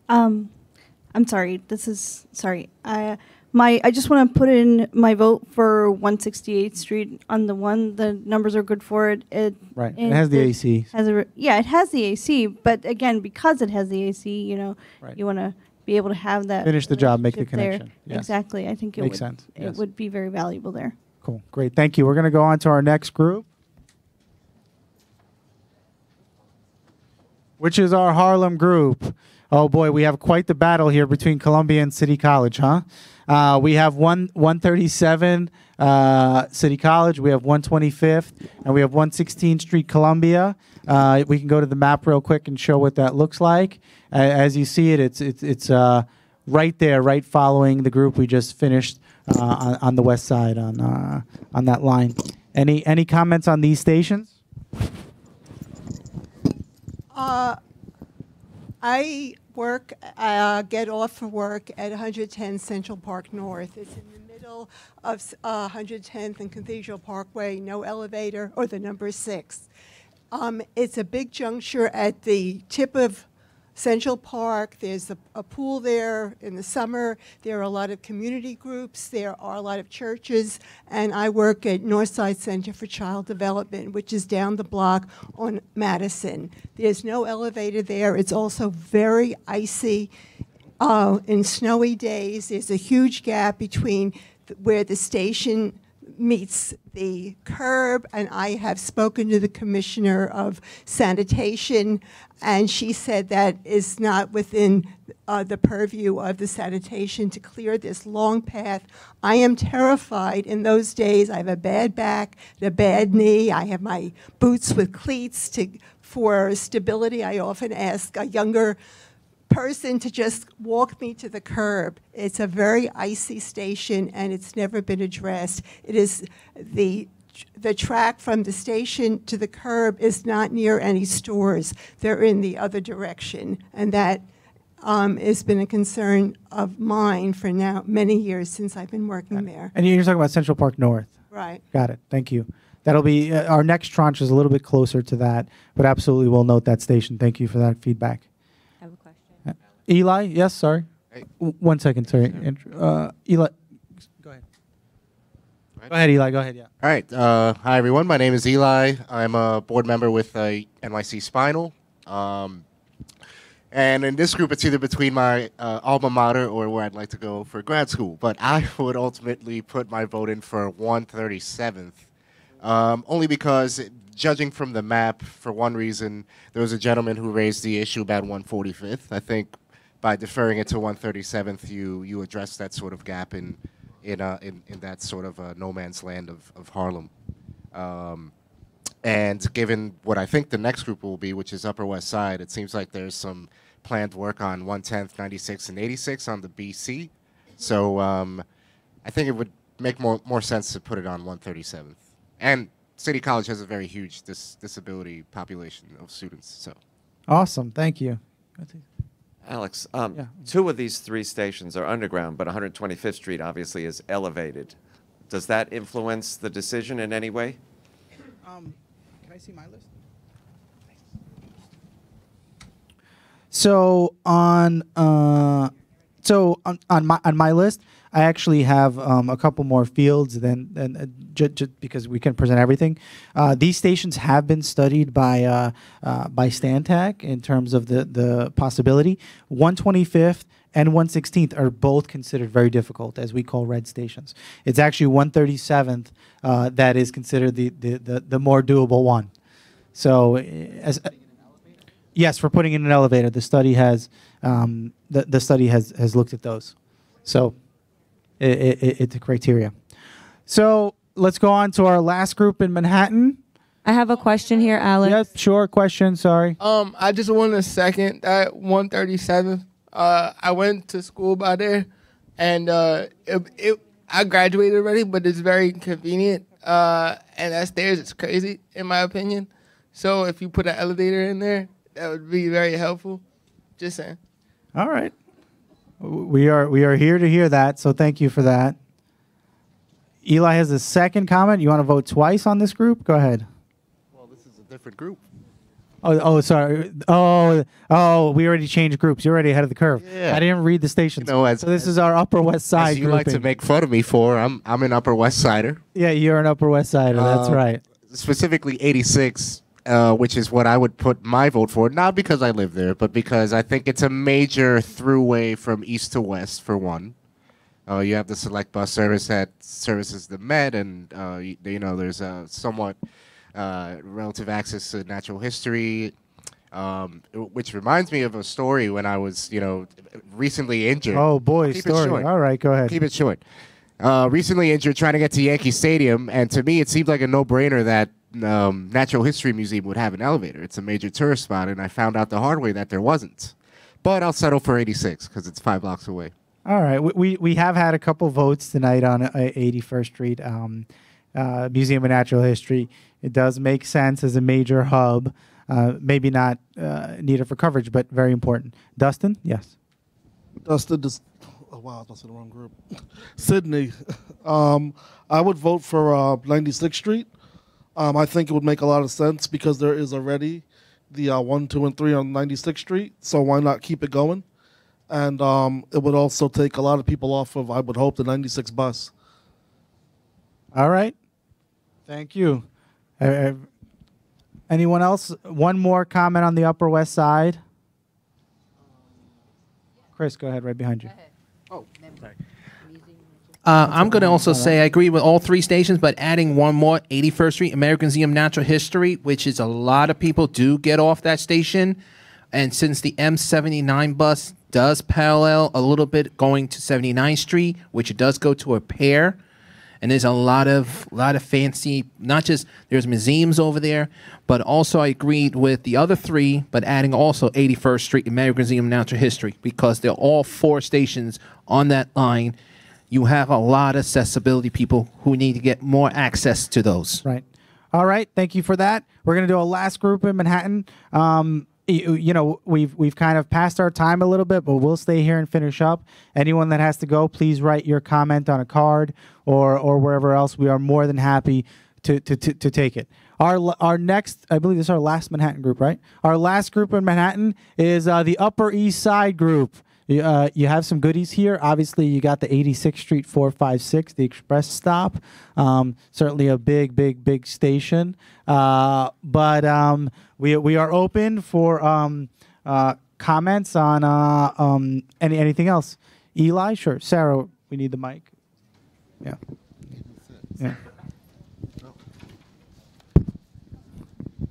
I'm sorry. I just want to put in my vote for 168th Street on the one. The numbers are good for it. Right. It has the AC. Yeah, it has the AC. But again, because it has the AC, you want to be able to have that. Finish the job, make the relationship there. connection. Yes. Exactly. I think it Makes would. sense. It Yes. would be very valuable there. Cool. Great. Thank you. We're going to go on to our next group, which is our Harlem group. Oh boy, we have quite the battle here between Columbia and City College, huh? We have 137 City College, we have 125th, and we have 116th Street Columbia. We can go to the map real quick and show what that looks like. As you see it, it's right there, right following the group we just finished on the west side on that line. Any comments on these stations? I get off for work at 110 Central Park North. It's in the middle of 110th and Cathedral Parkway, no elevator, or the number 6. It's a big juncture at the tip of Central Park. There's a pool there in the summer. There are a lot of community groups. There are a lot of churches. And I work at Northside Center for Child Development, which is down the block on Madison. There's no elevator there. It's also very icy. In snowy days, there's a huge gap between where the station meets the curb, and I have spoken to the commissioner of sanitation, and she said that is not within the purview of the sanitation to clear this long path. I am terrified. In those days, I have a bad back, a bad knee. I have my boots with cleats for stability. I often ask a younger person to just walk me to the curb. It's a very icy station, and it's never been addressed. It is the track from the station to the curb is not near any stores. They're in the other direction, and that has been a concern of mine for now many years since I've been working there. And you're talking about Central Park North. Right. Got it. Thank you. That'll be our next tranche is a little bit closer to that, but absolutely we'll note that station. Thank you for that feedback. I have a question. Eli, yes, sorry. 1 second, sorry. Eli, go ahead. Go ahead, Eli. Go ahead, yeah. All right. Hi, everyone. My name is Eli. I'm a board member with NYC Spinal. And in this group, it's either between my alma mater or where I'd like to go for grad school. But I would ultimately put my vote in for 137th, only because, judging from the map, for one reason, there was a gentleman who raised the issue about 145th. I think by deferring it to 137th, you address that sort of gap in that sort of no man's land of Harlem. And given what I think the next group will be, which is Upper West Side, it seems like there's some planned work on 110th, 96, and 86 on the BC. So I think it would make more sense to put it on 137th. And City College has a very huge disability population of students. So Awesome. Thank you. Alex, two of these three stations are underground, but 125th Street obviously is elevated. Does that influence the decision in any way? Can I see my list? So on my list, I actually have a couple more fields than just because we can present everything. These stations have been studied by Stantec in terms of the possibility. 125th and 116th are both considered very difficult, as we call red stations. It's actually 137th that is considered the more doable one. So yes, for putting in an elevator, the study has the study has looked at those. So it's a criteria. So let's go on to our last group in Manhattan. I have a question here, Alex. Yes, sure. Question. Sorry. I just want to second that 137th. I went to school by there, and I graduated already, but it's very convenient. And that stairs is crazy, in my opinion. So if you put an elevator in there, that would be very helpful. Just saying. All right. We are here to hear that, so thank you for that. Eli has a second comment. You want to vote twice on this group? Go ahead. Well, this is a different group. Oh, sorry. Oh, we already changed groups. You're already ahead of the curve. Yeah. I didn't read the stations. So this is our Upper West Side As you like to grouping. make fun of me for, I'm an Upper West Sider. Yeah, you're an Upper West Sider. That's right. Specifically 86, which is what I would put my vote for, not because I live there, but because I think it's a major throughway from east to west, for one. You have the select bus service that services the Met, and there's a somewhat relative access to natural history, which reminds me of a story when I was, recently injured. Oh, boy, Keep story. it short. All right, go ahead. Keep it short. Recently injured trying to get to Yankee Stadium, and to me it seemed like a no-brainer that Natural History Museum would have an elevator. It's a major tourist spot, and I found out the hard way that there wasn't. But I'll settle for 86 because it's 5 blocks away. All right. We have had a couple votes tonight on 81st Street Museum of Natural History. It does make sense as a major hub. Maybe not needed for coverage, but very important. Dustin? Yes. Dustin, oh wow, that's the wrong group. Sydney. I would vote for 96th Street. I think it would make a lot of sense because there is already the 1, 2, and 3 on 96th Street. So why not keep it going? And it would also take a lot of people off of, I would hope, the 96 bus. All right. Thank you. Anyone else? One more comment on the Upper West Side. Chris, go ahead, right behind you. Oh, sorry. I'm going to also say I agree with all three stations, but adding one more, 81st Street, American Museum of Natural History, which is a lot of people do get off that station. And since the M79 bus does parallel a little bit going to 79th Street, which it does go to a pair, and there's a lot of fancy, not just, there's museums over there, but also I agreed with the other three, but adding also 81st Street, American Museum of Natural History, because they're all 4 stations on that line. You have a lot of accessibility people who need to get more access to those. Right. All right. Thank you for that. We're going to do a last group in Manhattan. You know, we've kind of passed our time a little bit, but we'll stay here and finish up. Anyone that has to go, please write your comment on a card or wherever else. We are more than happy to take it. Our next, I believe this is our last Manhattan group, right? Our last group in Manhattan is the Upper East Side group. You have some goodies here. Obviously, you got the 86th Street 456, the express stop. Certainly a big station. But we are open for comments on anything else. Eli, sure. Sarah, we need the mic. Yeah. Yeah.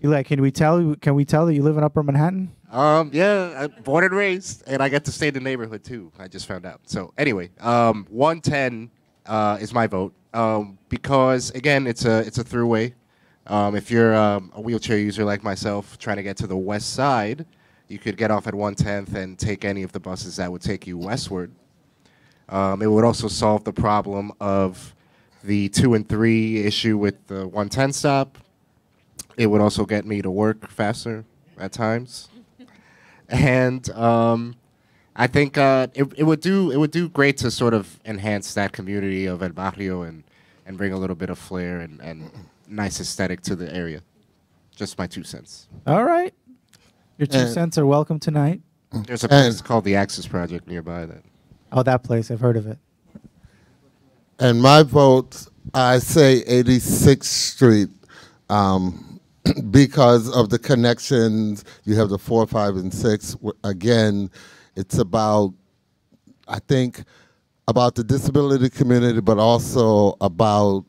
Eli, can we tell that you live in Upper Manhattan? Yeah, I'm born and raised, and I get to stay in the neighborhood too. I just found out. So anyway, 110 is my vote because again, it's a throughway. If you're a wheelchair user like myself, trying to get to the west side, you could get off at 110th and take any of the buses that would take you westward. It would also solve the problem of the 2 and 3 issue with the 110 stop. It would also get me to work faster at times. And I think it would do great to sort of enhance that community of El Barrio and bring a little bit of flair and nice aesthetic to the area. Just my 2 cents. All right. Your 2 cents are welcome tonight. There's a place called the Axis Project nearby. That place. I've heard of it. And my vote, I say 86th Street. Because of the connections, you have the 4, 5, and 6. Again, it's about, I think, about the disability community, but also about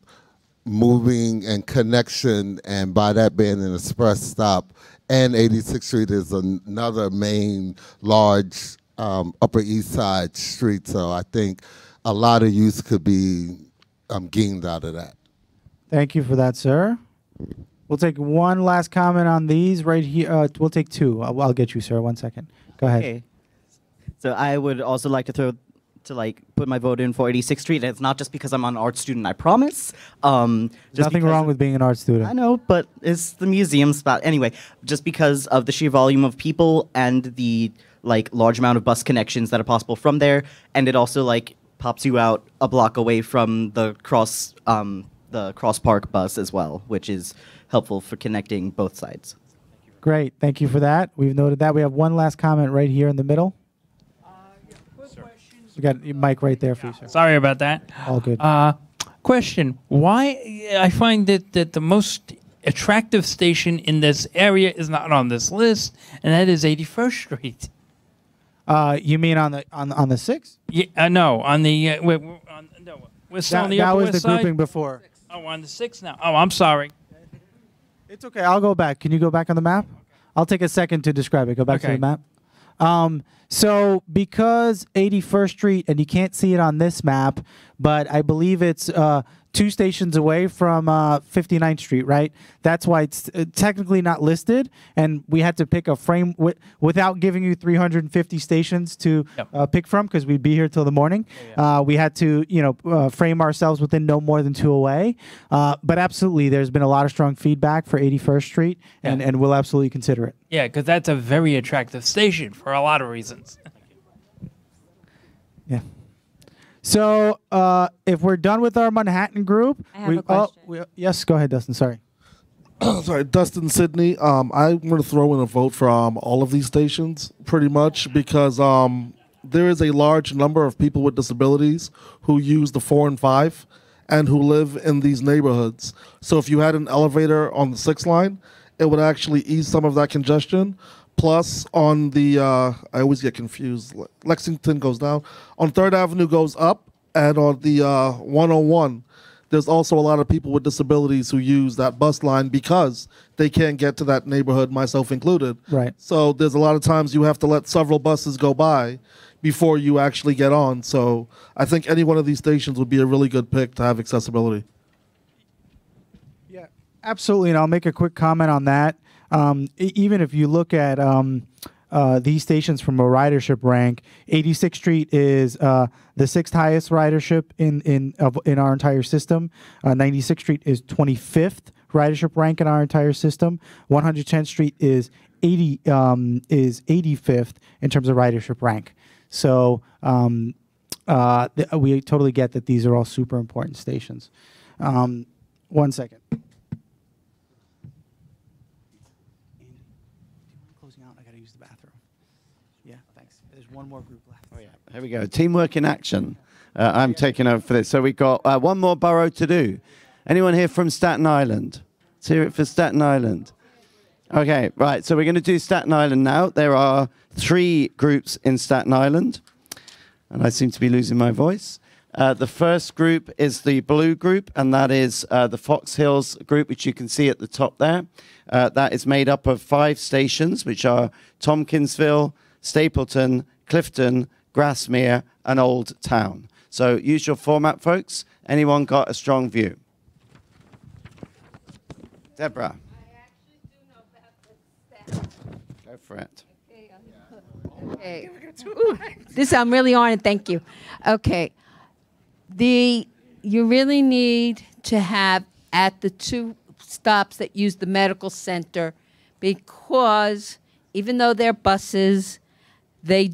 moving and connection, and by that being an express stop. And 86th Street is another main, large Upper East Side street. So I think a lot of youth could be gained out of that. Thank you for that, sir. We'll take one last comment on these right here. We'll take 2. I'll get you, sir. 1 second. Go ahead. Okay. So I would also like to put my vote in for 86th Street. And it's not just because I'm an art student, I promise. There's nothing wrong with being an art student. I know, but it's the museum spot. Anyway, just because of the sheer volume of people and the large amount of bus connections that are possible from there, and it also pops you out a block away from the Cross Park bus as well, which is helpful for connecting both sides. Great. Thank you for that. We've noted that. We have one last comment right here in the middle. We got your mic right there for you, sir. Sorry about that. All good. Question. Why I find that the most attractive station in this area is not on this list, and that is 81st Street. You mean on the 6th? Yeah, no, on the we're still on the that Upper was West the Side? grouping before. Oh, on the 6th now. Oh, I'm sorry. It's okay. I'll go back. Can you go back on the map? I'll take a second to describe it. Go back to the map. So because 81st Street, and you can't see it on this map, but I believe it's 2 stations away from 59th Street, right? That's why it's technically not listed, and we had to pick a frame without giving you 350 stations to pick from, because we'd be here till the morning. We had to, frame ourselves within no more than 2 away. But absolutely, there's been a lot of strong feedback for 81st Street, and we'll absolutely consider it. Yeah, because that's a very attractive station for a lot of reasons. Yeah. So if we're done with our Manhattan group, I have a question. Yes, go ahead, Dustin. Sorry. Sorry, Dustin Sydney. I'm going to throw in a vote for all of these stations, pretty much, because there is a large number of people with disabilities who use the 4 and 5 and who live in these neighborhoods. So if you had an elevator on the 6th line, it would actually ease some of that congestion. Plus, on the, I always get confused, Lexington goes down. On 3rd Avenue goes up, And on the 101, there's also a lot of people with disabilities who use that bus line because they can't get to that neighborhood, myself included. Right. So there's a lot of times you have to let several buses go by before you actually get on. So I think any one of these stations would be a really good pick to have accessibility. Yeah, absolutely. And I'll make a quick comment on that. Even if you look at these stations from a ridership rank, 86th Street is the sixth highest ridership in our entire system. 96th Street is 25th ridership rank in our entire system. 110th Street is 85th in terms of ridership rank. So we totally get that these are all super important stations. 1 second. Closing out. I got to use the bathroom. Yeah, thanks. There's one more group left. Oh, yeah. Here we go. Teamwork in action. I'm taking over for this. So we've got one more borough to do. Anyone here from Staten Island? Let's hear it for Staten Island. Okay, right. So we're going to do Staten Island now. There are 3 groups in Staten Island. And I seem to be losing my voice. The first group is the blue group, and that is the Fox Hills group, which you can see at the top there. That is made up of 5 stations, which are Tompkinsville, Stapleton, Clifton, Grassmere, and Old Town. So use your format, folks. Anyone got a strong view? Deborah. Go for it. Okay. Ooh, this I'm really on it. Thank you. Okay. You really need to have at the 2 stops that use the medical center, because even though they're buses, they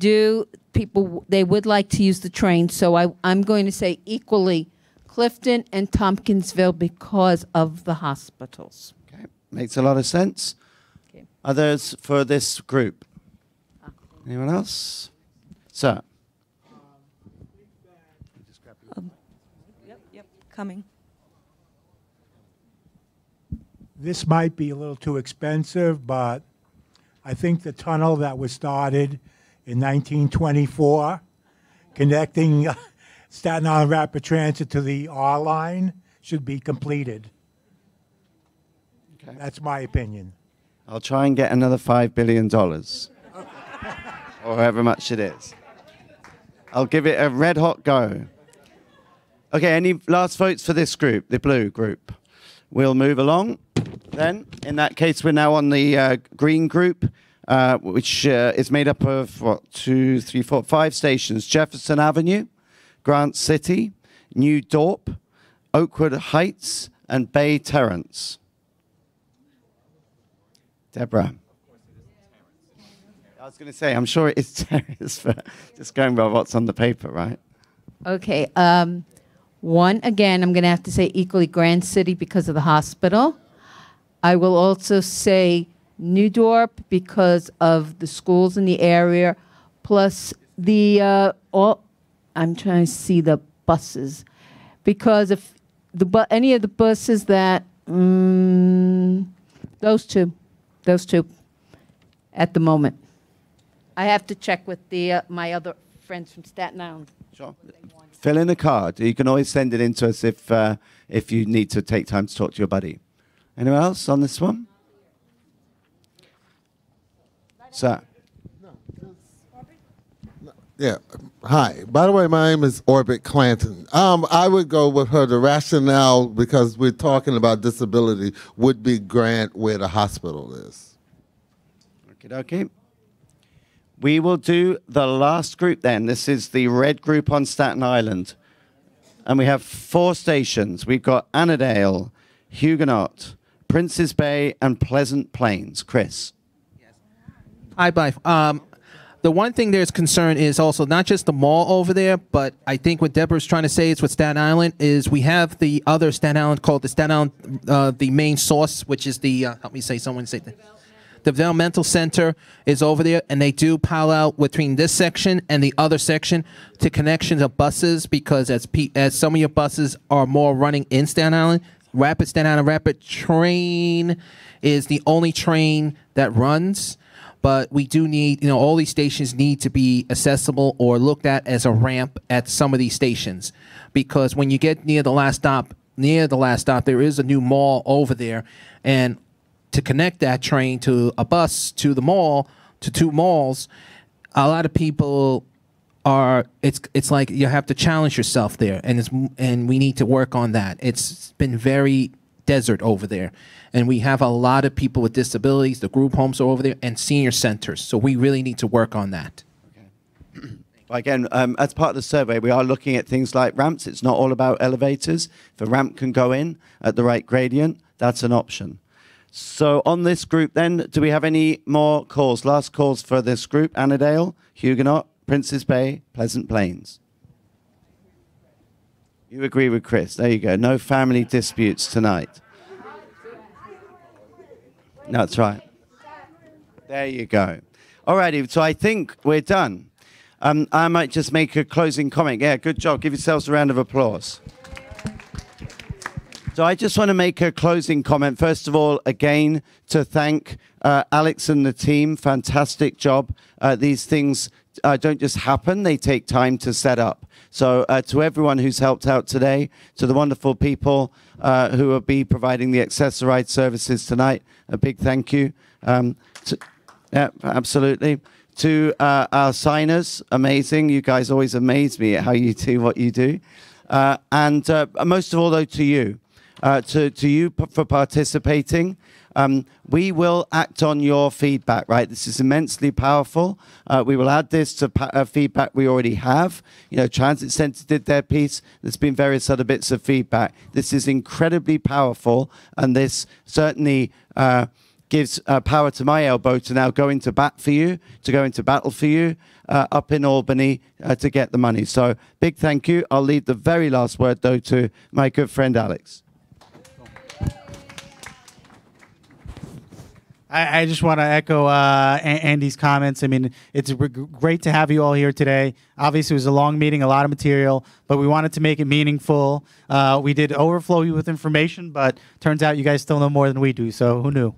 would like to use the train. So I'm going to say equally Clifton and Tompkinsville because of the hospitals. Okay. Makes a lot of sense. Okay. Others for this group? Anyone else? Sir. Yep, coming. This might be a little too expensive, but I think the tunnel that was started in 1924, connecting Staten Island Rapid Transit to the R line, should be completed. Okay. That's my opinion. I'll try and get another $5 billion. Or however much it is. I'll give it a red-hot go. Okay, any last votes for this group, the blue group? We'll move along then. In that case, we're now on the green group, which is made up of, 2, 3, 4, 5 stations. Jefferson Avenue, Grant City, New Dorp, Oakwood Heights, and Bay Terrace. Deborah. I was going to say, I'm sure it is Terrace, but just going by what's on the paper, right? Okay. One, again, I'm going to have to say equally Grand City because of the hospital. I will also say New Dorp because of the schools in the area, plus the, I'm trying to see the buses, because if any of the buses that, those two at the moment. I have to check with my other friends from Staten Island. Sure. Fill in a card. You can always send it in to us if you need to take time to talk to your buddy. Anyone else on this one? Sir. Yeah. Hi. By the way, my name is Orbit Clanton. I would go with her. The rationale, because we're talking about disability, would be Grant where the hospital is. Okay. We will do the last group then. This is the red group on Staten Island. And we have 4 stations. We've got Annandale, Huguenot, Princes Bay, and Pleasant Plains. Chris. Hi, bye. The one thing there's concern is also not just the mall over there, but I think what Deborah's trying to say is with Staten Island is we have the other Staten Island called the Staten Island, the main source, which is the, help me say, someone say that. The developmental center is over there, and they do pile out between this section and the other section to connections of buses, because as some of your buses are more running in Staten Island, Staten Island Rapid Train is the only train that runs. but we do need, all these stations need to be accessible or looked at as a ramp at some of these stations, because when you get near the last stop, there is a new mall over there, and to connect that train to a bus to the mall, to two malls, a lot of people are, it's like you have to challenge yourself there, and we need to work on that. It's been very desert over there, and we have a lot of people with disabilities. The group homes are over there, and senior centers, so we really need to work on that. Again, as part of the survey, we are looking at things like ramps. It's not all about elevators. If a ramp can go in at the right gradient, that's an option. So on this group then, do we have any more calls? Last calls for this group: Annandale, Huguenot, Princess Bay, Pleasant Plains. You agree with Chris. There you go. No family disputes tonight. That's right. There you go. All righty, so I think we're done. I might just make a closing comment. Yeah, good job. Give yourselves a round of applause. So I just want to make a closing comment. First of all, again, to thank Alex and the team. Fantastic job. These things don't just happen. They take time to set up. So to everyone who's helped out today, to the wonderful people who will be providing the Accessoride services tonight, a big thank you. Yeah, absolutely. To our signers, amazing. You guys always amaze me at how you do what you do. And most of all, though, to you. To you for participating. We will act on your feedback, right? This is immensely powerful. We will add this to feedback we already have. Transit Centre did their piece. There's been various other bits of feedback. This is incredibly powerful, and this certainly gives power to my elbow to now go into bat for you, to go into battle for you up in Albany to get the money. So big thank you. I'll leave the very last word, though, to my good friend Alex. I just want to echo Andy's comments. I mean, it's great to have you all here today. Obviously, it was a long meeting, a lot of material, but we wanted to make it meaningful. We did overflow you with information, but turns out you guys still know more than we do, so who knew?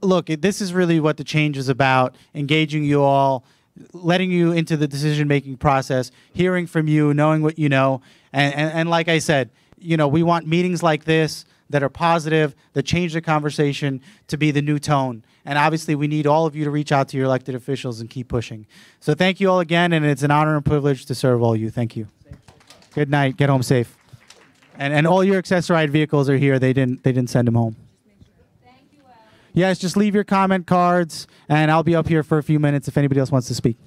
Look, this is really what the change is about, engaging you all, letting you into the decision-making process, hearing from you, knowing what you know. And like I said, we want meetings like this that are positive, that change the conversation, to be the new tone. And obviously, we need all of you to reach out to your elected officials and keep pushing. So thank you all again, and it's an honor and privilege to serve all you. Thank you. Good night. Get home safe. And all your Accessoride vehicles are here. They didn't send them home. Yes, just leave your comment cards, and I'll be up here for a few minutes if anybody else wants to speak.